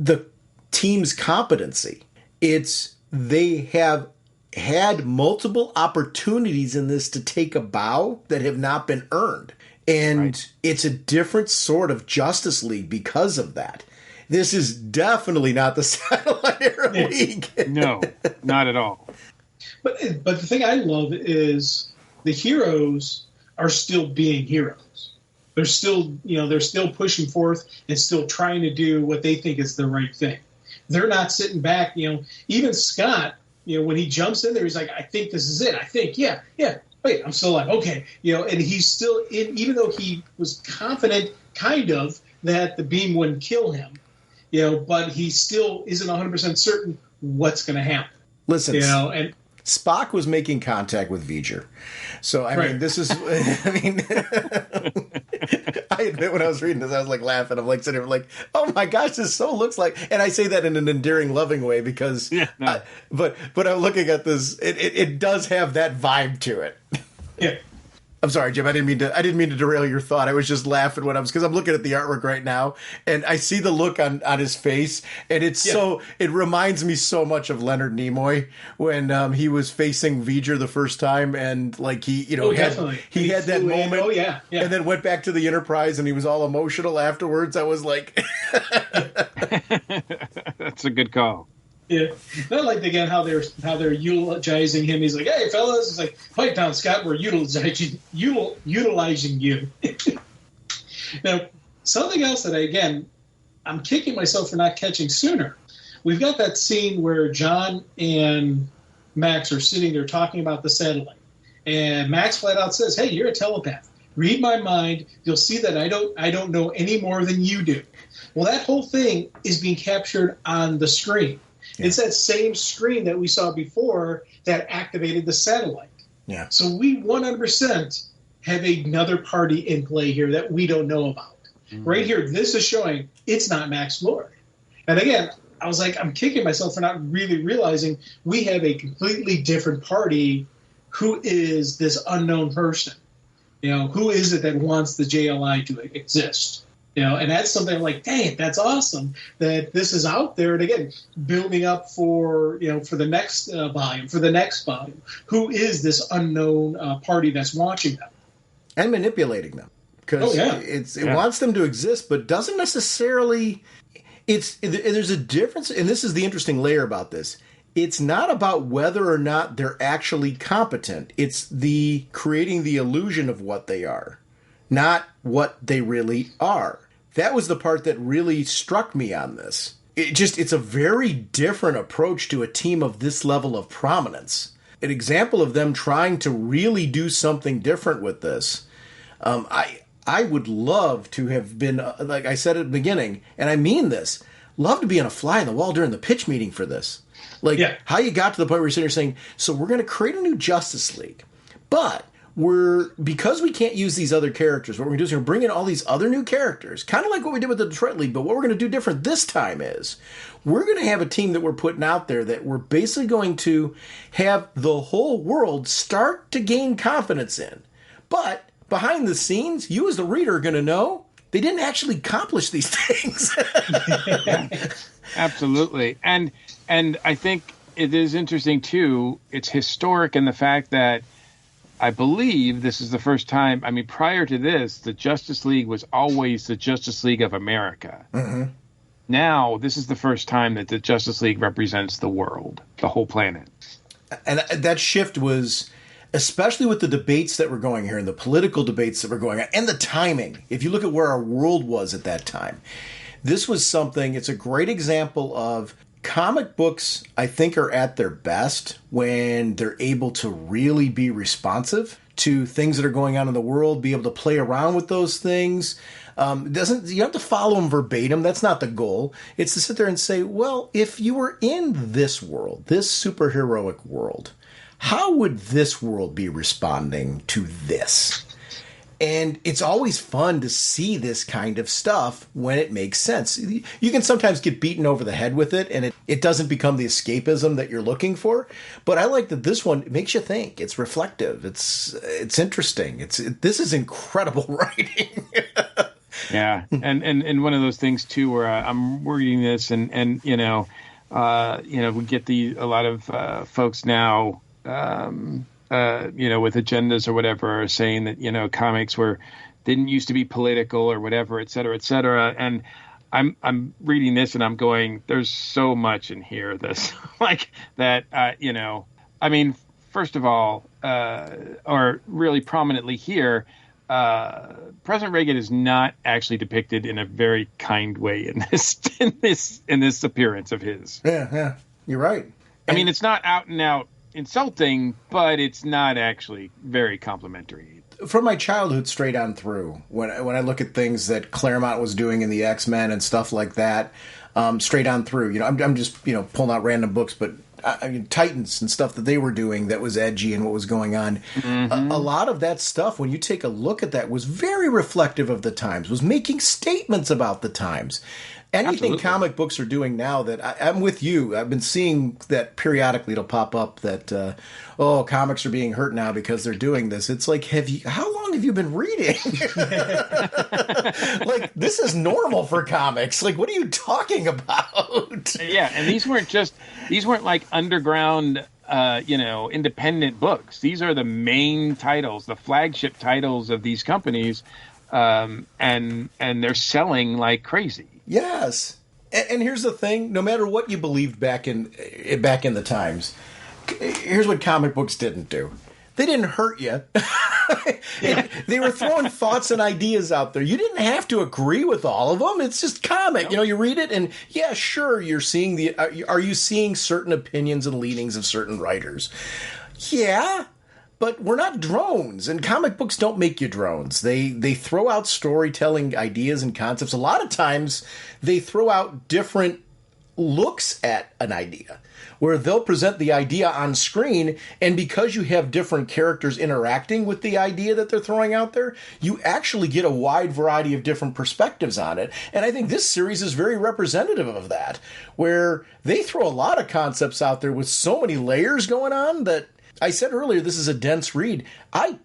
The team's competency. They have had multiple opportunities in this to take a bow that have not been earned. And It's a different sort of Justice League because of that. This is definitely not the Satellite Era League. No, not at all. But the thing I love is the heroes are still being heroes. They're still pushing forth and still trying to do what they think is the right thing. They're not sitting back. Even Scott, when he jumps in there, he's like, I think this is it. I think, yeah. Wait, I'm still alive. Okay. And he's still in, even though he was confident, kind of, that the beam wouldn't kill him, but he still isn't 100% certain what's going to happen. Listen, and Spock was making contact with V'ger. So, I mean, this is, I admit when I was reading this, I was like laughing. I'm like sitting there like, oh my gosh, this so looks like, and I say that in an endearing, loving way because, but I'm looking at this, it does have that vibe to it. Yeah. I'm sorry, Jim. I didn't mean to derail your thought. I was just laughing because I'm looking at the artwork right now, and I see the look on his face, and it reminds me so much of Leonard Nimoy when he was facing V'ger the first time, and like he had that moment, and then went back to the Enterprise, and he was all emotional afterwards. I was like, that's a good call. Yeah, not like again how they're eulogizing him. He's like, "Hey, fellas," it's like, "Pipe down, Scott. We're utilizing you." Now, something else that I'm kicking myself for not catching sooner. We've got that scene where John and Max are sitting there talking about the satellite, and Max flat out says, "Hey, you're a telepath. Read my mind. You'll see that I don't know any more than you do." Well, that whole thing is being captured on the screen. Yeah. It's that same screen that we saw before that activated the satellite. Yeah. So we 100% have another party in play here that we don't know about. Mm-hmm. Right here, this is showing it's not Max Lord. And again, I was like, I'm kicking myself for not really realizing we have a completely different party. Who is this unknown person? Who is it that wants the JLI to exist? And that's something I'm like, dang it, that's awesome that this is out there. And again, building up for the next volume, who is this unknown party that's watching them and manipulating them? Because it wants them to exist, but doesn't necessarily. There's a difference, and this is the interesting layer about this. It's not about whether or not they're actually competent. It's the creating the illusion of what they are, not what they really are. That was the part that really struck me on this. It's a very different approach to a team of this level of prominence. An example of them trying to really do something different with this. I would love to have been, like I said at the beginning, and I mean this, love to be on a fly on the wall during the pitch meeting for this. How you got to the point where you're sitting here saying, so we're going to create a new Justice League, but because we can't use these other characters, what we're going to do is we're going to bring in all these other new characters, kind of like what we did with the Detroit League, but what we're going to do different this time is we're going to have a team that we're putting out there that we're basically going to have the whole world start to gain confidence in. But behind the scenes, you as the reader are going to know they didn't actually accomplish these things. Absolutely. And I think it is interesting, too. It's historic in the fact that I believe this is the first time. I mean, prior to this, the Justice League was always the Justice League of America. Mm-hmm. Now, this is the first time that the Justice League represents the world, the whole planet. And that shift was, especially with the debates that were going here and the political debates that were going on and the timing. If you look at where our world was at that time, this was something, it's a great example of comic books, I think, are at their best when they're able to really be responsive to things that are going on in the world, be able to play around with those things. You have to follow them verbatim. That's not the goal. It's to sit there and say, well, if you were in this world, this superheroic world, how would this world be responding to this? And it's always fun to see this kind of stuff when it makes sense. You can sometimes get beaten over the head with it, and it doesn't become the escapism that you're looking for. But I like that this one makes you think. It's reflective. It's interesting. This is incredible writing. Yeah, and one of those things too, where I'm reading this, and we get a lot of folks now. With agendas or whatever, saying that, comics didn't used to be political or whatever, et cetera, et cetera. And I'm reading this and I'm going, there's so much in here that's like that, I mean, first of all, or really prominently here, President Reagan is not actually depicted in a very kind way in this appearance of his. Yeah, you're right. I mean, it's not out and out insulting, but it's not actually very complimentary. From my childhood straight on through, when I look at things that Claremont was doing in the X-Men and stuff like that, straight on through, I'm just pulling out random books, but Titans and stuff that they were doing that was edgy and what was going on. A lot of that stuff, when you take a look at that, was very reflective of the times, was making statements about the times. Anything Absolutely. Comic books are doing now that I'm with you. I've been seeing that periodically. It'll pop up that, comics are being hurt now because they're doing this. It's like, how long have you been reading? Like, this is normal for comics. Like, what are you talking about? Yeah, and these weren't like underground, independent books. These are the main titles, the flagship titles of these companies, and they're selling like crazy. Yes. And here's the thing, no matter what you believed back in the times, here's what comic books didn't do. They didn't hurt you. They were throwing thoughts and ideas out there. You didn't have to agree with all of them. It's just comic. You read it and yeah, sure, you're seeing are you seeing certain opinions and leanings of certain writers? Yeah. But we're not drones, and comic books don't make you drones. They throw out storytelling ideas and concepts. A lot of times, they throw out different looks at an idea, where they'll present the idea on screen, and because you have different characters interacting with the idea that they're throwing out there, you actually get a wide variety of different perspectives on it. And I think this series is very representative of that, where they throw a lot of concepts out there with so many layers going on that I said earlier, this is a dense read. I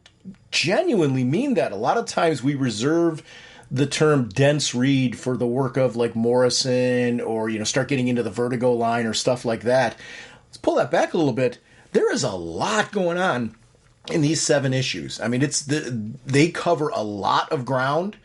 genuinely mean that. A lot of times we reserve the term dense read for the work of like Morrison or, start getting into the Vertigo line or stuff like that. Let's pull that back a little bit. There is a lot going on in these 7 issues. I mean, they cover a lot of ground,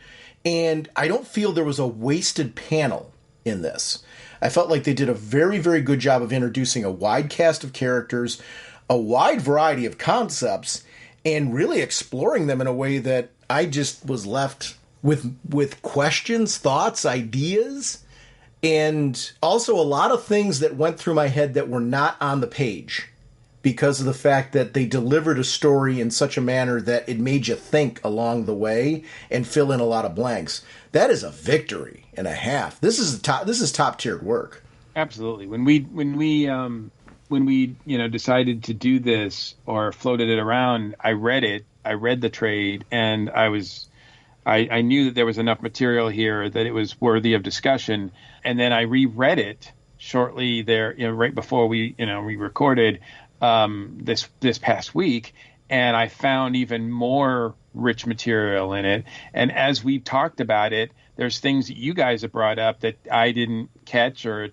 and I don't feel there was a wasted panel in this. I felt like they did a very, very good job of introducing a wide cast of characters, a wide variety of concepts, and really exploring them in a way that I just was left with questions, thoughts, ideas, and also a lot of things that went through my head that were not on the page because of the fact that they delivered a story in such a manner that it made you think along the way and fill in a lot of blanks. That is a victory and a half. This is top-tiered work. Absolutely. When we decided to do this or floated it around, I read the trade, and I knew that there was enough material here that it was worthy of discussion. And then I reread it shortly there, right before we recorded this past week, and I found even more rich material in it. And as we talked about it, there's things that you guys have brought up that I didn't catch or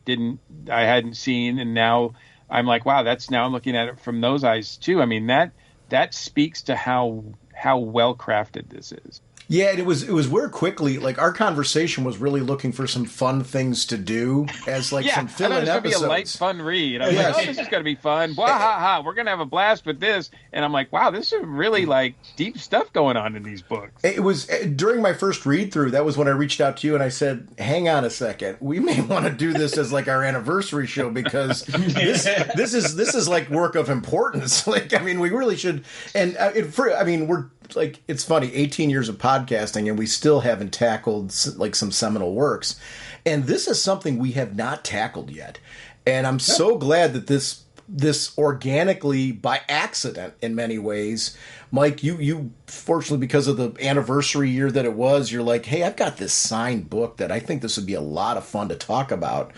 I hadn't seen, and now I'm like, wow, now I'm looking at it from those eyes too. I mean, that speaks to how well crafted this is. Yeah, and it was where quickly, like, our conversation was really looking for some fun things to do as, like, some fill-in episodes. Yeah, it was going to be a light, fun read. I was like, this is going to be fun. Blah, ha, ha. We're going to have a blast with this. And I'm like, wow, this is really, like, deep stuff going on in these books. It was, during my first read-through, that was when I reached out to you and I said, hang on a second. We may want to do this as, like, our anniversary show because this is, like, work of importance. Like, I mean, we really should. And, we're, like, it's funny, 18 years of podcasting and we still haven't tackled like some seminal works, and this is something we have not tackled yet, and I'm so glad that this this organically by accident in many ways. Mike, you fortunately, because of the anniversary year that it was, you're like, hey, I've got this signed book that I think this would be a lot of fun to talk about.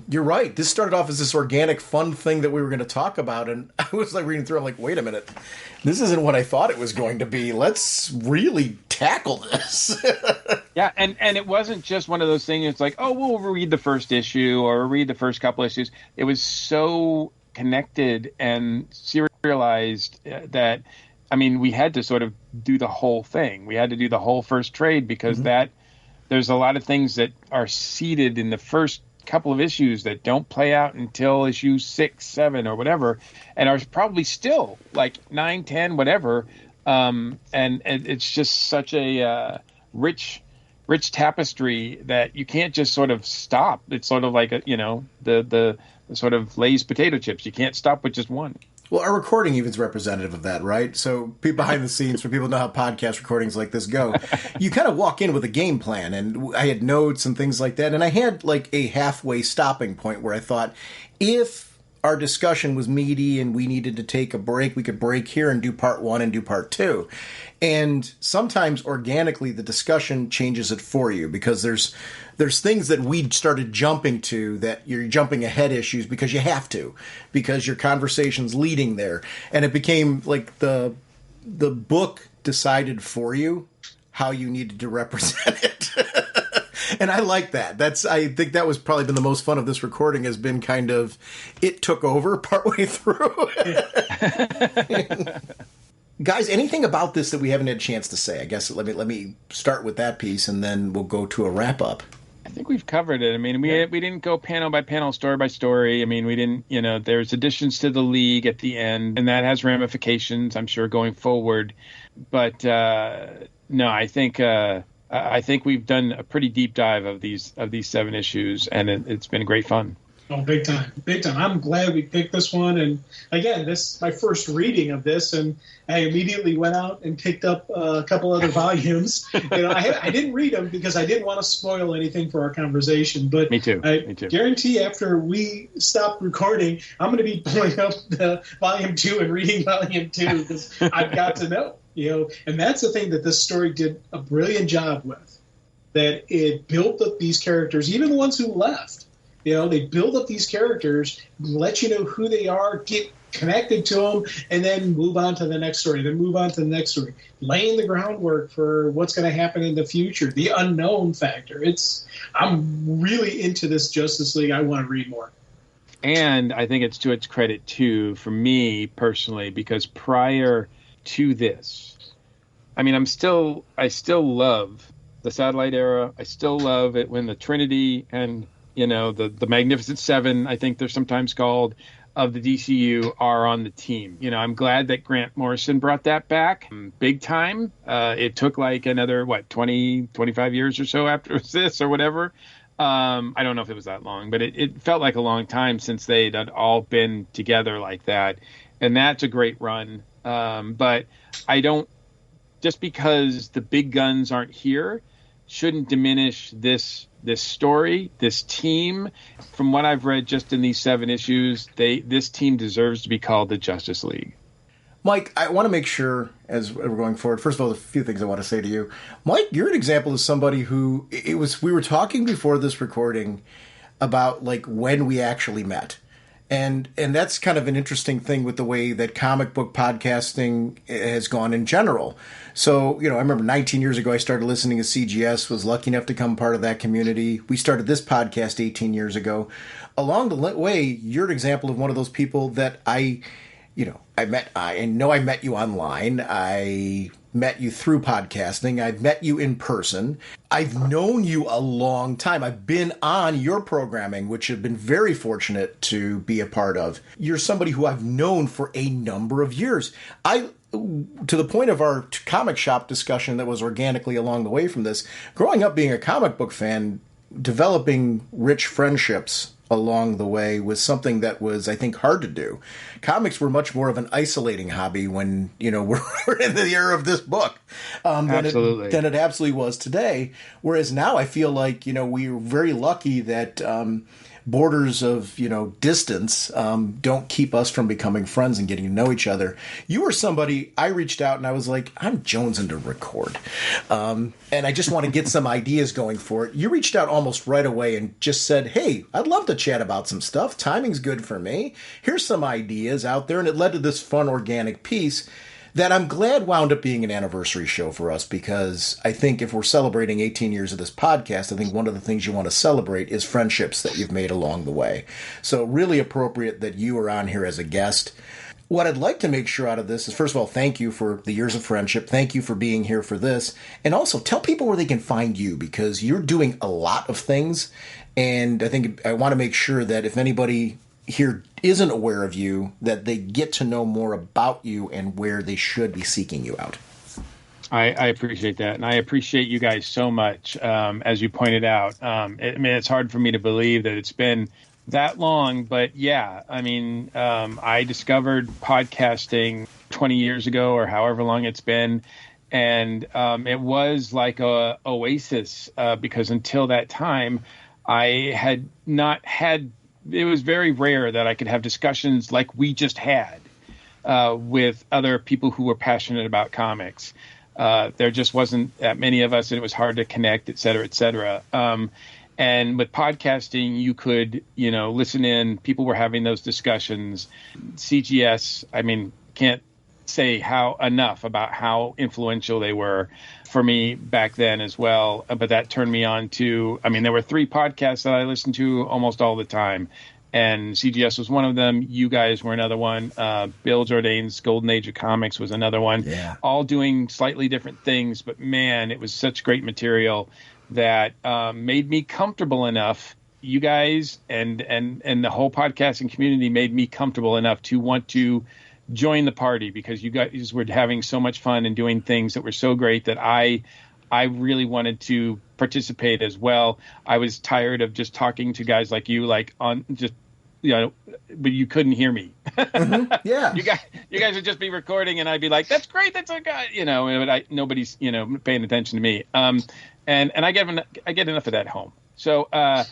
You're right. This started off as this organic, fun thing that we were going to talk about. And I was like reading through, I'm like, wait a minute. This isn't what I thought it was going to be. Let's really tackle this. Yeah, and it wasn't just one of those things. It's like, oh, we'll read the first issue or read the first couple issues. It was so connected and serialized that, I mean, we had to sort of do the whole thing. We had to do the whole first trade because there's a lot of things that are seeded in the first couple of issues that don't play out until issue 6, 7 or whatever, and are probably still like 9, 10, whatever. And it's just such a rich tapestry that you can't just sort of stop. It's sort of like the sort of Lay's potato chips. You can't stop with just one. Well, our recording even is representative of that, right? So behind the scenes, for people to know how podcast recordings like this go, you kind of walk in with a game plan, and I had notes and things like that, and I had like a halfway stopping point where I thought, if our discussion was meaty and we needed to take a break, we could break here and do part 1 and do part 2. And sometimes organically the discussion changes it for you because there's things that we started jumping to that you're jumping ahead issues because you have to, because your conversation's leading there. And it became like the book decided for you how you needed to represent it. And I like that. I think that was probably been the most fun of this recording, has been kind of, it took over partway through. Guys, anything about this that we haven't had a chance to say? I guess let me start with that piece, and then we'll go to a wrap up. I think we've covered it. I mean, we didn't go panel by panel, story by story. I mean, we didn't, there's additions to the League at the end, and that has ramifications, I'm sure, going forward. But no, I think we've done a pretty deep dive of these 7 issues, and it's been great fun. Oh, big time. I'm glad we picked this one. And again, this is my first reading of this, and I immediately went out and picked up a couple other volumes. I didn't read them because I didn't want to spoil anything for our conversation. But Me too. I guarantee after we stop recording, I'm going to be pulling up the volume 2 and reading volume 2 because I've got to know. And that's the thing that this story did a brilliant job with, that it built up these characters, even the ones who left. They build up these characters, let you know who they are, get connected to them, and then move on to the next story, laying the groundwork for what's going to happen in the future, the unknown factor. I'm really into this Justice League. I want to read more. And I think it's to its credit, too, for me personally, because prior to this, I mean, I still love the Satellite era. I still love it when the Trinity and the Magnificent Seven, I think they're sometimes called, of the DCU are on the team. I'm glad that Grant Morrison brought that back big time. It took like another, 20, 25 years or so after this or whatever. I don't know if it was that long, but it felt like a long time since they'd all been together like that. And that's a great run. But I don't, just because the big guns aren't here, shouldn't diminish this story, this team. From what I've read just in these 7 issues, this team deserves to be called the Justice League. Mike, I want to make sure, as we're going forward, first of all, there's a few things I want to say to you. Mike, you're an example of somebody who, we were talking before this recording about like when we actually met. And that's kind of an interesting thing with the way that comic book podcasting has gone in general. So, I remember 19 years ago, I started listening to CGS, was lucky enough to become part of that community. We started this podcast 18 years ago. Along the way, you're an example of one of those people that I met you online. I met you through podcasting. I've met you in person. I've known you a long time. I've been on your programming, which I've been very fortunate to be a part of. You're somebody who I've known for a number of years. To the point of our comic shop discussion that was organically along the way from this, growing up being a comic book fan, developing rich friendships along the way was something that was, I think, hard to do. Comics were much more of an isolating hobby when, we're in the era of this book than it absolutely was today. Whereas now I feel like, we're very lucky that borders of, distance don't keep us from becoming friends and getting to know each other. You were somebody I reached out and I was like, I'm jonesing to record. And I just want to get some ideas going for it. You reached out almost right away and just said, hey, I'd love to chat about some stuff. Timing's good for me. Here's some ideas out there. And it led to this fun, organic piece that I'm glad wound up being an anniversary show for us, because I think if we're celebrating 18 years of this podcast, I think one of the things you want to celebrate is friendships that you've made along the way. So really appropriate that you are on here as a guest. What I'd like to make sure out of this is, first of all, thank you for the years of friendship. Thank you for being here for this. And also tell people where they can find you, because you're doing a lot of things. And I think I want to make sure that if anybody here isn't aware of you, that they get to know more about you and where they should be seeking you out. I appreciate that. And I appreciate you guys so much. As you pointed out, it's hard for me to believe that it's been that long, but yeah, I discovered podcasting 20 years ago or however long it's been. And it was like a oasis, because until that time, I had not had, it was very rare that I could have discussions like we just had with other people who were passionate about comics. There just wasn't that many of us, and it was hard to connect, et cetera, et cetera. And with podcasting, you could, listen in. People were having those discussions. CGS, can't say enough about how influential they were for me back then as well. But that turned me on to, there were 3 podcasts that I listened to almost all the time. And CGS was one of them. You guys were another one. Bill Jordane's Golden Age of Comics was another one. Yeah. All doing slightly different things. But man, it was such great material that made me comfortable enough. You guys and the whole podcasting community made me comfortable enough to want to join the party, because you guys were having so much fun and doing things that were so great that I really wanted to participate as well. I was tired of just talking to guys like you, but you couldn't hear me. Mm-hmm. Yeah. You guys would just be recording and I'd be like, that's great. That's a guy, but nobody's, paying attention to me. And I get enough of that at home. So I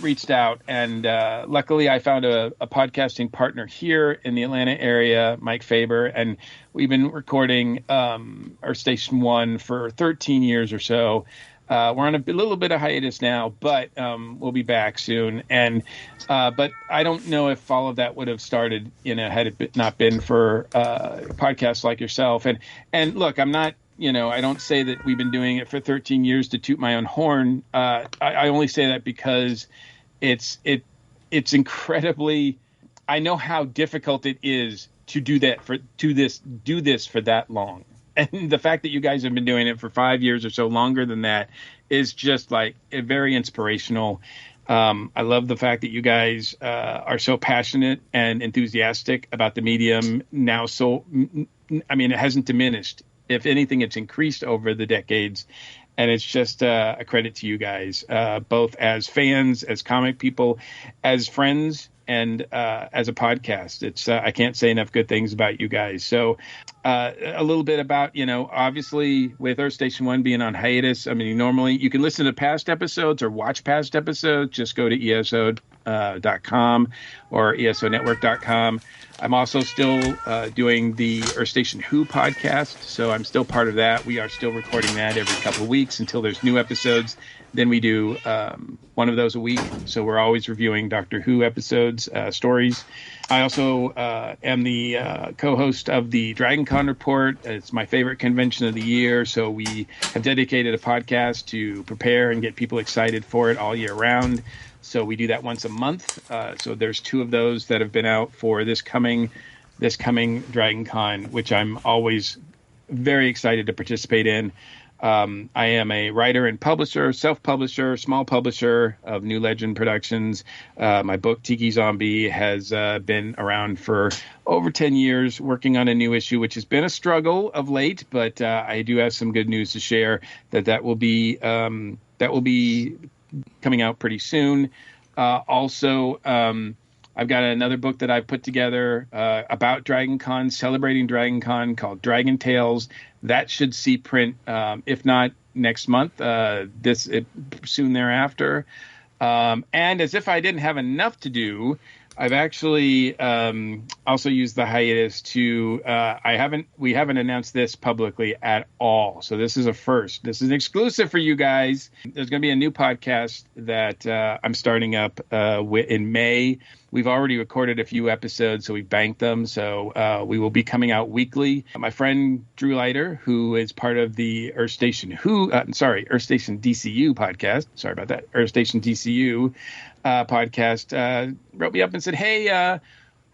reached out, and luckily I found a podcasting partner here in the Atlanta area, Mike Faber, and we've been recording our Station 1 for 13 years or so. We're on a little bit of hiatus now, but we'll be back soon. And but I don't know if all of that would have started, had it not been for podcasts like yourself. And look, I'm not. I don't say that we've been doing it for 13 years to toot my own horn. I only say that because it's incredibly. I know how difficult it is to do this for that long, and the fact that you guys have been doing it for 5 years or so, longer than that, is just like very inspirational. I love the fact that you guys are so passionate and enthusiastic about the medium now. So, it hasn't diminished. If anything, it's increased over the decades, and it's just a credit to you guys, both as fans, as comic people, as friends, and as a podcast. It's I can't say enough good things about you guys. So a little bit about, obviously with Earth Station 1 being on hiatus, normally you can listen to past episodes or watch past episodes. Just go to ESO.com or ESOnetwork.com. I'm also still doing the Earth Station Who podcast, so I'm still part of that. We are still recording that every couple of weeks until there's new episodes. Then we do one of those a week, so we're always reviewing Doctor Who episodes, stories. I also am the co-host of the DragonCon Report. It's my favorite convention of the year, so we have dedicated a podcast to prepare and get people excited for it all year round. So we do that once a month. So there's 2 of those that have been out for this coming DragonCon, which I'm always very excited to participate in. I am a writer and publisher, self-publisher, small publisher of New Legend Productions. My book, Tiki Zombie, has been around for over 10 years, working on a new issue, which has been a struggle of late, but I do have some good news to share that will be coming out pretty soon. Also, I've got another book that I've put together about DragonCon, celebrating DragonCon, called Dragon Tales. That should see print, if not next month, soon thereafter. And as if I didn't have enough to do, I've actually also used the hiatus to we haven't announced this publicly at all. So this is a first. This is an exclusive for you guys. There's going to be a new podcast that I'm starting up in May. We've already recorded a few episodes, so we banked them. So we will be coming out weekly. My friend Drew Leiter, who is part of the Earth Station DCU podcast. Sorry about that. Earth Station DCU podcast wrote me up and said, "Hey, how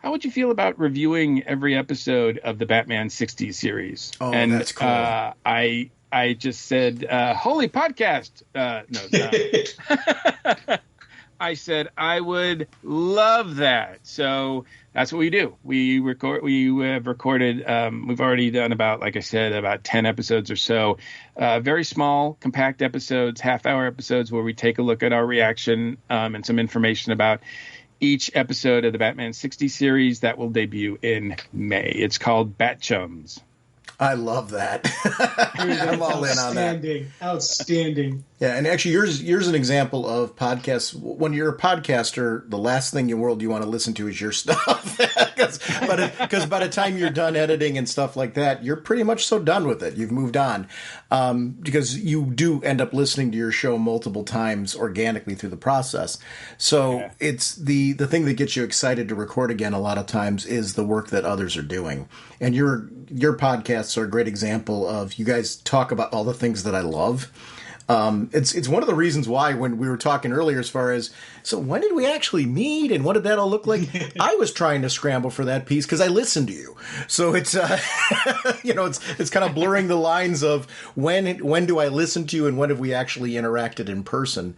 would you feel about reviewing every episode of the Batman 60 series?" Oh, and that's cool. I just said, "Holy podcast!" No. I said I would love that. So that's what we do. We have recorded. We've already done about 10 episodes or so. Very small, compact episodes, half-hour episodes where we take a look at our reaction and some information about each episode of the Batman 60 series that will debut in May. It's called Bat Chums. I love that. I'm all in on that. Outstanding. Yeah, and actually, here's an example of podcasts. When you're a podcaster, the last thing in the world you want to listen to is your stuff. Because by the time you're done editing and stuff like that, you're pretty much so done with it. You've moved on. Because you do end up listening to your show multiple times organically through the process. So It's the thing that gets you excited to record again a lot of times is the work that others are doing. And your podcasts are a great example of, you guys talk about all the things that I love. It's one of the reasons why, when we were talking earlier, as far as, so when did we actually meet and what did that all look like? I was trying to scramble for that piece because I listened to you. So it's, it's kind of blurring the lines of when do I listen to you and when have we actually interacted in person.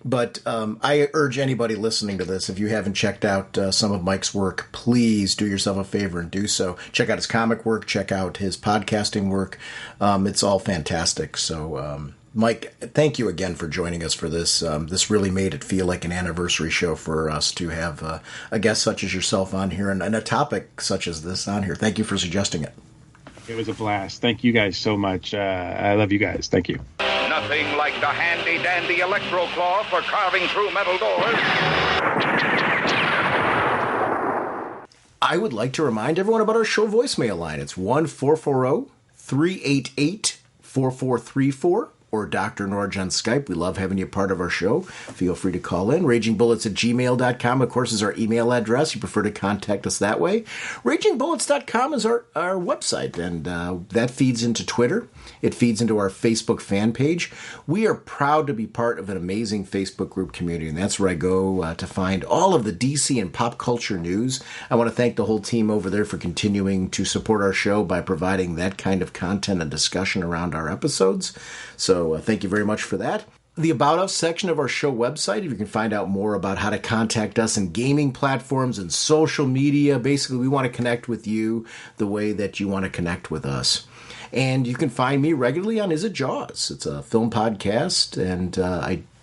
But I urge anybody listening to this, if you haven't checked out some of Mike's work, please do yourself a favor and do so. Check out his comic work. Check out his podcasting work. It's all fantastic. So, Mike, thank you again for joining us for this. This really made it feel like an anniversary show for us to have a guest such as yourself on here and a topic such as this on here. Thank you for suggesting it. It was a blast. Thank you guys so much. I love you guys. Thank you. Nothing like the handy-dandy electro claw for carving through metal doors. I would like to remind everyone about our show voicemail line. It's 1-440-388-4434. Or Dr. Norge on Skype. We love having you part of our show. Feel free to call in. RagingBullets@gmail.com, of course, is our email address. You prefer to contact us that way. RagingBullets.com is our website, and that feeds into Twitter. It feeds into our Facebook fan page. We are proud to be part of an amazing Facebook group community, and that's where I go to find all of the DC and pop culture news. I want to thank the whole team over there for continuing to support our show by providing that kind of content and discussion around our episodes. So thank you very much for that. The About Us section of our show website, if you can find out more about how to contact us in gaming platforms and social media. Basically, we want to connect with you the way that you want to connect with us. And you can find me regularly on Is It Jaws? It's a film podcast, and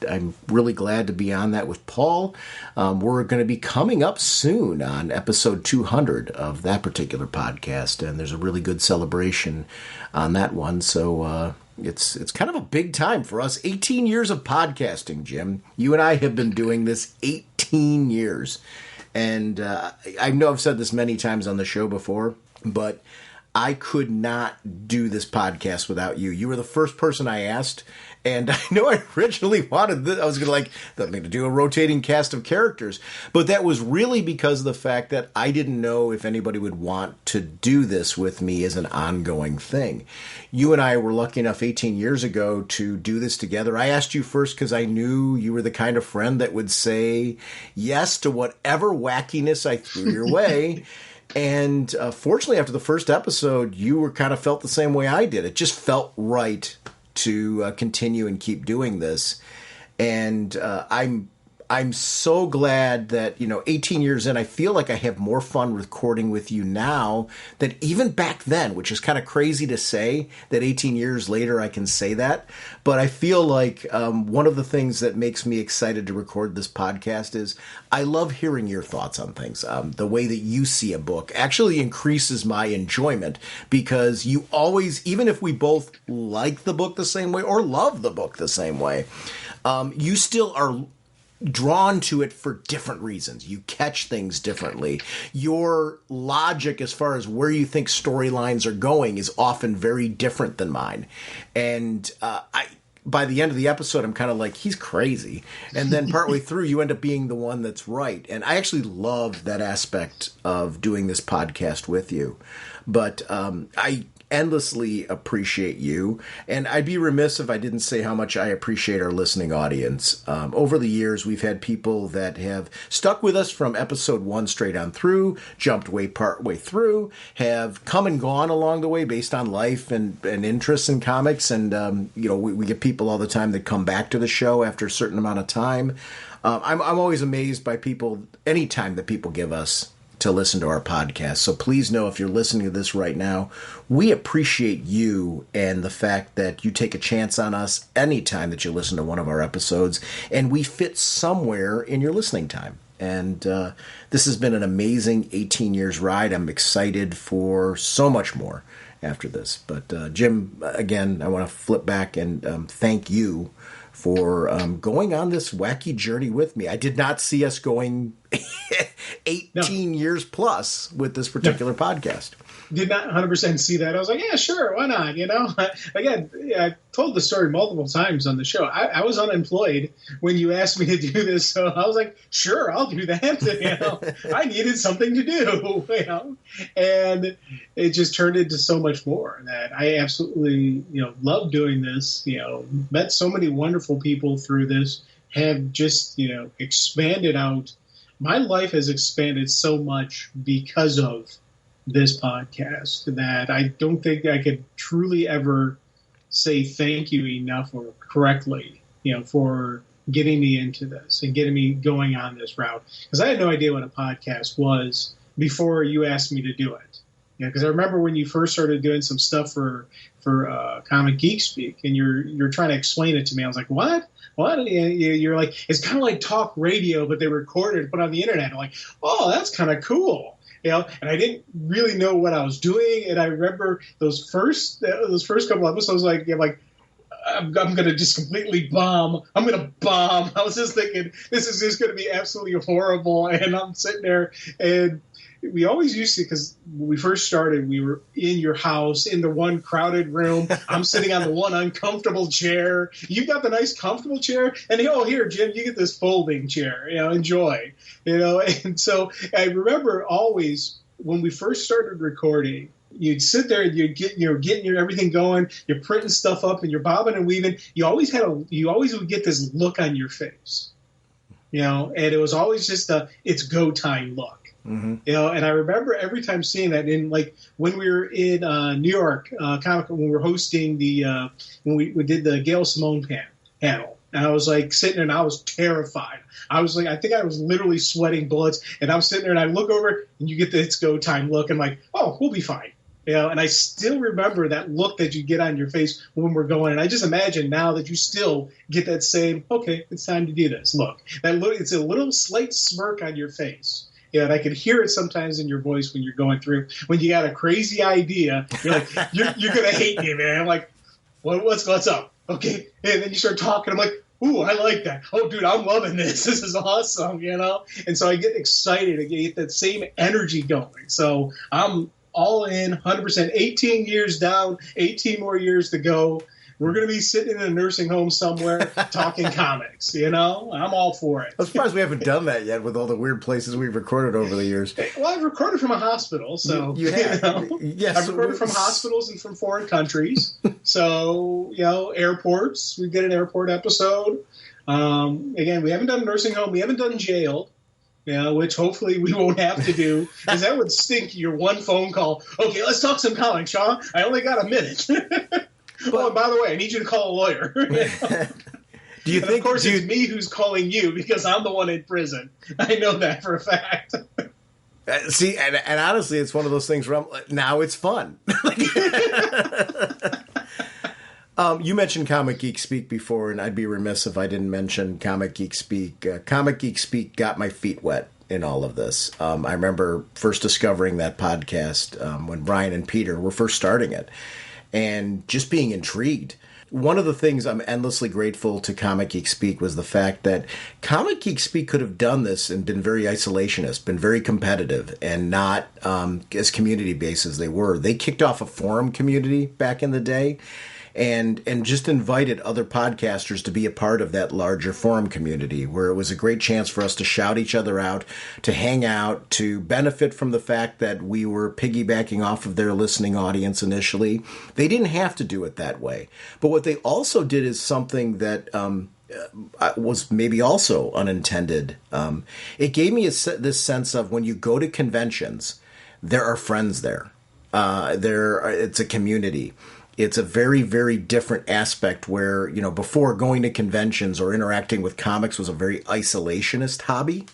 I'm really glad to be on that with Paul. We're going to be coming up soon on episode 200 of that particular podcast, and there's a really good celebration on that one. So it's kind of a big time for us. 18 years of podcasting, Jim. You and I have been doing this 18 years. And I know I've said this many times on the show before, but I could not do this podcast without you. You were the first person I asked, and I know I originally wanted this. I was going to do a rotating cast of characters, but that was really because of the fact that I didn't know if anybody would want to do this with me as an ongoing thing. You and I were lucky enough 18 years ago to do this together. I asked you first because I knew you were the kind of friend that would say yes to whatever wackiness I threw your way. And fortunately, after the first episode, you were kind of felt the same way I did. It just felt right to continue and keep doing this. And I'm I'm so glad that, 18 years in, I feel like I have more fun recording with you now than even back then, which is kind of crazy to say that 18 years later I can say that. But I feel like one of the things that makes me excited to record this podcast is I love hearing your thoughts on things. The way that you see a book actually increases my enjoyment because you always, even if we both like the book the same way or love the book the same way, you still are drawn to it for different reasons. You catch things differently. Your logic as far as where you think storylines are going is often very different than mine. And by the end of the episode, I'm kind of like, he's crazy. And then partway through, you end up being the one that's right. And I actually love that aspect of doing this podcast with you. But I endlessly appreciate you, and I'd be remiss if I didn't say how much I appreciate our listening audience. Over the years, we've had people that have stuck with us from episode 1 straight on through, jumped part way through, have come and gone along the way based on life and interests in comics, and we get people all the time that come back to the show after a certain amount of time. I'm always amazed by people, anytime that people give us to listen to our podcast. So please know, if you're listening to this right now, we appreciate you and the fact that you take a chance on us anytime that you listen to one of our episodes, and we fit somewhere in your listening time. And this has been an amazing 18 years ride. I'm excited for so much more after this. But Jim, again, I want to flip back and thank you for going on this wacky journey with me. I did not see us going 18 years plus with this particular podcast. Did not 100% see that. I was like, yeah, sure, why not? Again, I told the story multiple times on the show. I was unemployed when you asked me to do this, so I was like, sure, I'll do that. I needed something to do, and it just turned into so much more that I absolutely, love doing this. Met so many wonderful people through this, have just, expanded out. My life has expanded so much because of this podcast that I don't think I could truly ever say thank you enough or correctly, for getting me into this and getting me going on this route. Because I had no idea what a podcast was before you asked me to do it. Because I remember when you first started doing some stuff for Comic Geek Speak, and you're trying to explain it to me. I was like, what? And you're like, it's kind of like talk radio, but they record it and put it on the internet. I'm like, oh, that's kind of cool. And I didn't really know what I was doing. And I remember those first couple episodes, I'm going to just completely bomb. I'm going to bomb. I was just thinking, this is just going to be absolutely horrible. And I'm sitting there, and we always used to, because when we first started, we were in your house in the one crowded room. I'm sitting on the one uncomfortable chair. You got the nice comfortable chair, and here, Jim, you get this folding chair. Enjoy. And so I remember always when we first started recording, you'd sit there and you'd get getting your everything going. You're printing stuff up and you're bobbing and weaving. You always would get this look on your face, and it was always just it's go time look. Mm-hmm. And I remember every time seeing that in when we were in New York Comic Con, when we were hosting when we did the Gail Simone panel, and I was sitting there and I was terrified. I was I think I was literally sweating bullets, and I'm sitting there and I look over and you get the it's go time look, and I'm like, oh, we'll be fine. And I still remember that look that you get on your face when we're going. And I just imagine now that you still get that same, okay, it's time to do this. Look, it's a little slight smirk on your face. And I can hear it sometimes in your voice when you're going through. When you got a crazy idea, you're like, you're going to hate me, man. I'm like, what's up? Okay. And then you start talking. I'm like, ooh, I like that. Oh, dude, I'm loving this. This is awesome, And so I get excited. I get that same energy going. So I'm all in, 100%. 18 years down, 18 more years to go. We're going to be sitting in a nursing home somewhere talking comics, I'm all for it. I'm surprised we haven't done that yet with all the weird places we've recorded over the years. Well, I've recorded from a hospital, so, you have. Yes, I've recorded from hospitals and from foreign countries. So, airports. We did an airport episode. Again, we haven't done nursing home. We haven't done jail. Which hopefully we won't have to do, because that would stink, your one phone call. Okay, let's talk some comics, Sean. I only got a minute. And by the way, I need you to call a lawyer. Do you And think? of course, it's me who's calling you because I'm the one in prison. I know that for a fact. See, and honestly, it's one of those things where now it's fun. You mentioned Comic Geek Speak before, and I'd be remiss if I didn't mention Comic Geek Speak. Comic Geek Speak got my feet wet in all of this. I remember first discovering that podcast when Brian and Peter were first starting it, and just being intrigued. One of the things I'm endlessly grateful to Comic Geek Speak was the fact that Comic Geek Speak could have done this and been very isolationist, been very competitive, and not as community-based as they were. They kicked off a forum community back in the day, and just invited other podcasters to be a part of that larger forum community, where it was a great chance for us to shout each other out, to hang out, to benefit from the fact that we were piggybacking off of their listening audience initially. They didn't have to do it that way. But what they also did is something that was maybe also unintended. It gave me this sense of when you go to conventions, there are friends there. It's a community. It's a very, very different aspect where, before going to conventions or interacting with comics was a very isolationist hobby.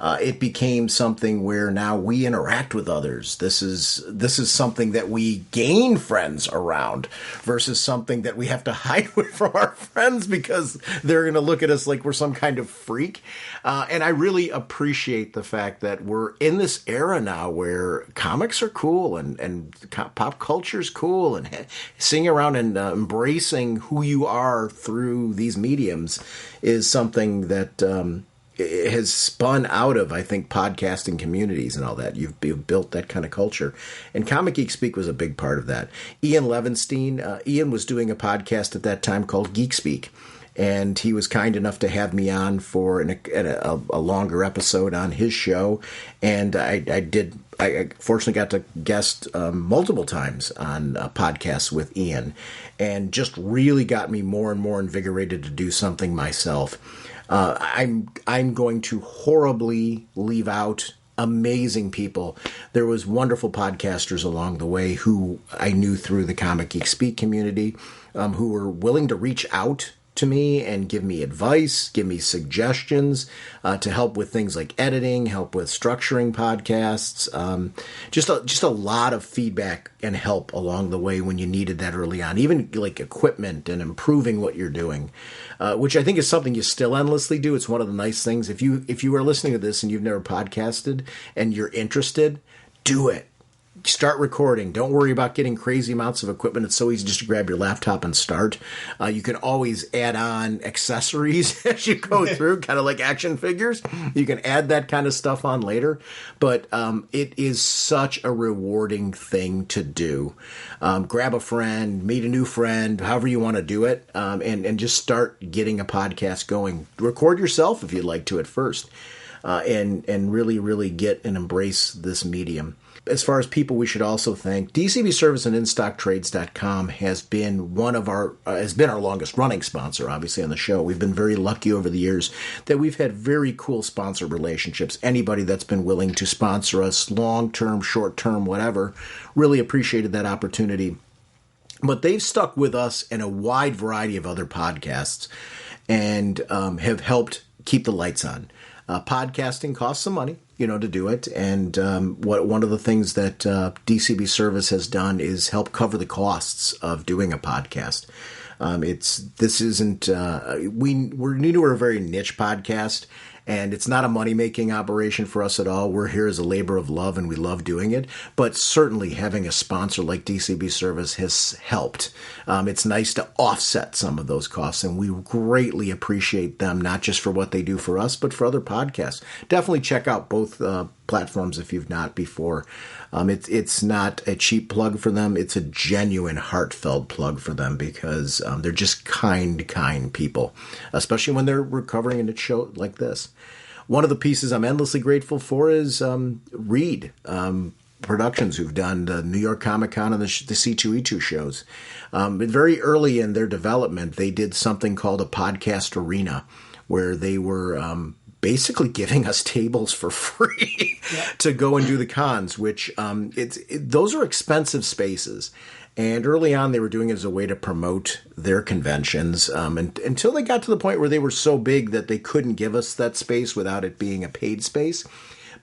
It became something where now we interact with others. This is something that we gain friends around versus something that we have to hide from our friends because they're going to look at us like we're some kind of freak. And I really appreciate the fact that we're in this era now where comics are cool and pop culture is cool, and sitting around and embracing who you are through these mediums is something that it has spun out of, I think, podcasting communities and all that. You've built that kind of culture. And Comic Geek Speak was a big part of that. Ian Levinstein, Ian was doing a podcast at that time called Geek Speak. And he was kind enough to have me on for a longer episode on his show. And I fortunately got to guest multiple times on podcasts with Ian, and just really got me more and more invigorated to do something myself. I'm going to horribly leave out amazing people. There was wonderful podcasters along the way who I knew through the Comic Geek Speak community, who were willing to reach out to me and give me advice, give me suggestions to help with things like editing, help with structuring podcasts, just a lot of feedback and help along the way when you needed that early on, even like equipment and improving what you're doing, which I think is something you still endlessly do. It's one of the nice things. If you are listening to this and you've never podcasted and you're interested, do it. Start recording. Don't worry about getting crazy amounts of equipment. It's so easy just to grab your laptop and start. You can always add on accessories as you go through, kind of like action figures. You can add that kind of stuff on later. But it is such a rewarding thing to do. Grab a friend, meet a new friend, however you want to do it, and just start getting a podcast going. Record yourself if you'd like to at first, and really, really get and embrace this medium. As far as people we should also thank, DCB Service and InStockTrades.com has been our longest running sponsor, obviously, on the show. We've been very lucky over the years that we've had very cool sponsor relationships. Anybody that's been willing to sponsor us, long-term, short-term, whatever, really appreciated that opportunity. But they've stuck with us in a wide variety of other podcasts and have helped keep the lights on. Podcasting costs some money, to do it. And one of the things that DCB Service has done is help cover the costs of doing a podcast. We're a very niche podcast, and it's not a money-making operation for us at all. We're here as a labor of love, and we love doing it. But certainly having a sponsor like DCB Service has helped. It's nice to offset some of those costs, and we greatly appreciate them, not just for what they do for us, but for other podcasts. Definitely check out both platforms if you've not before. It's not a cheap plug for them. It's a genuine, heartfelt plug for them because they're just kind people, especially when they're recovering in a show like this. One of the pieces I'm endlessly grateful for is Reed Productions, who've done the New York Comic Con and the C2E2 shows. Very early in their development, they did something called a podcast arena, where they were basically giving us tables for free to go and do the cons, which those are expensive spaces. And early on, they were doing it as a way to promote their conventions and until they got to the point where they were so big that they couldn't give us that space without it being a paid space.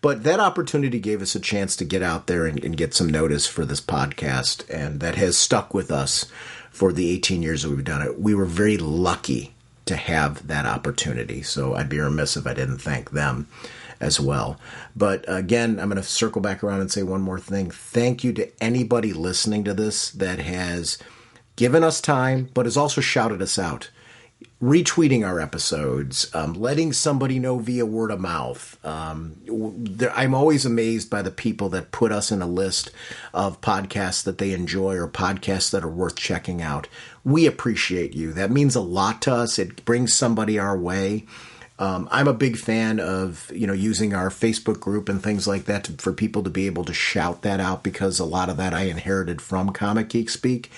But that opportunity gave us a chance to get out there and get some notice for this podcast, and that has stuck with us for the 18 years that we've done it. We were very lucky to have that opportunity, so I'd be remiss if I didn't thank them as well. But again, I'm going to circle back around and say one more thing. Thank you to anybody listening to this that has given us time, but has also shouted us out. Retweeting our episodes, letting somebody know via word of mouth. I'm always amazed by the people that put us in a list of podcasts that they enjoy or podcasts that are worth checking out. We appreciate you. That means a lot to us. It brings somebody our way. I'm a big fan of, using our Facebook group and things like that for people to be able to shout that out, because a lot of that I inherited from Comic Geek Speak.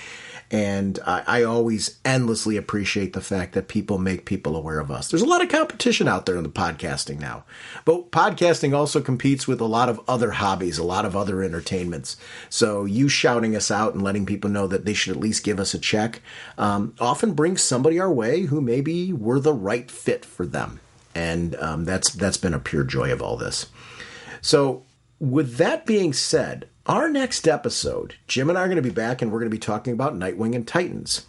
And I always endlessly appreciate the fact that people make people aware of us. There's a lot of competition out there in the podcasting now. But podcasting also competes with a lot of other hobbies, a lot of other entertainments. So you shouting us out and letting people know that they should at least give us a check often brings somebody our way who maybe we're the right fit for them. And that's been a pure joy of all this. So with that being said, our next episode, Jim and I are going to be back, and we're going to be talking about Nightwing and Titans.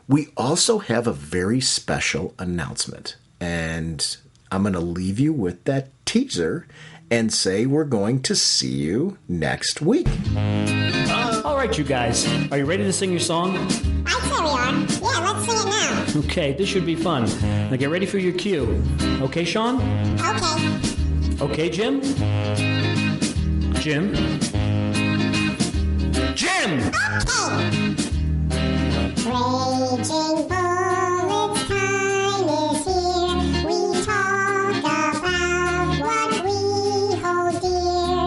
We also have a very special announcement, and I'm going to leave you with that teaser and say we're going to see you next week. All right, you guys. Are you ready to sing your song? I'd say we are. Yeah, let's sing it now. Okay, this should be fun. Now get ready for your cue. Okay, Sean? Okay. Okay, Jim? Jim? Jim! Okay. Raging Bullets time is here. We talk about what we hold dear.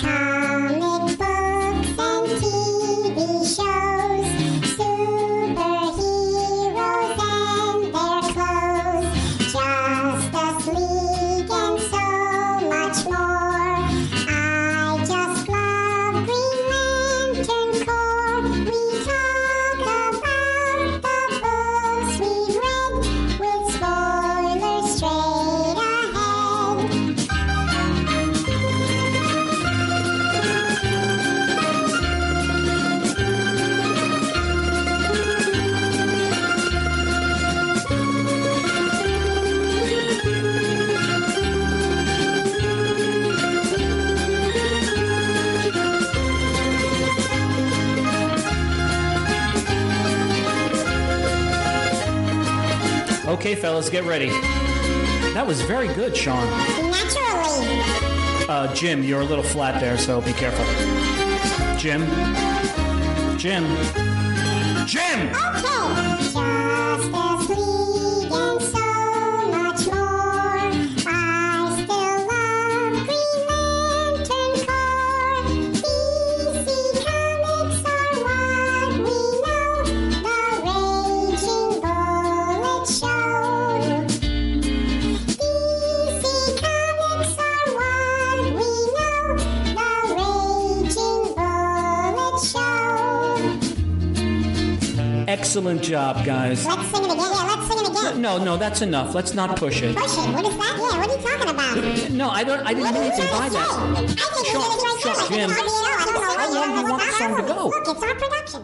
Comic books and TV shows. Superheroes and their clothes. Justice League and so much more. I just love Green Lantern Corps. We talk about the books we've read with spoilers straight ahead. Okay, fellas, get ready. That was very good, Sean. Naturally. Jim, you're a little flat there, so be careful. Jim? Jim? Jim! Okay. Justice League and so much more. I still love Green Lantern Corps. DC Comics are what we know. The Raging Bullet Show. DC Comics are what we know. The Raging Bullet Show. Excellent job, guys. Let's sing it again. Yeah, let's sing it again. No, that's enough. Let's not push it. Push it. What is that? Yeah, what are you talking about? No, I didn't mean anything by that. I think we did it right Jim, now. I don't know. how long do you want the song to go? Look, it's our production.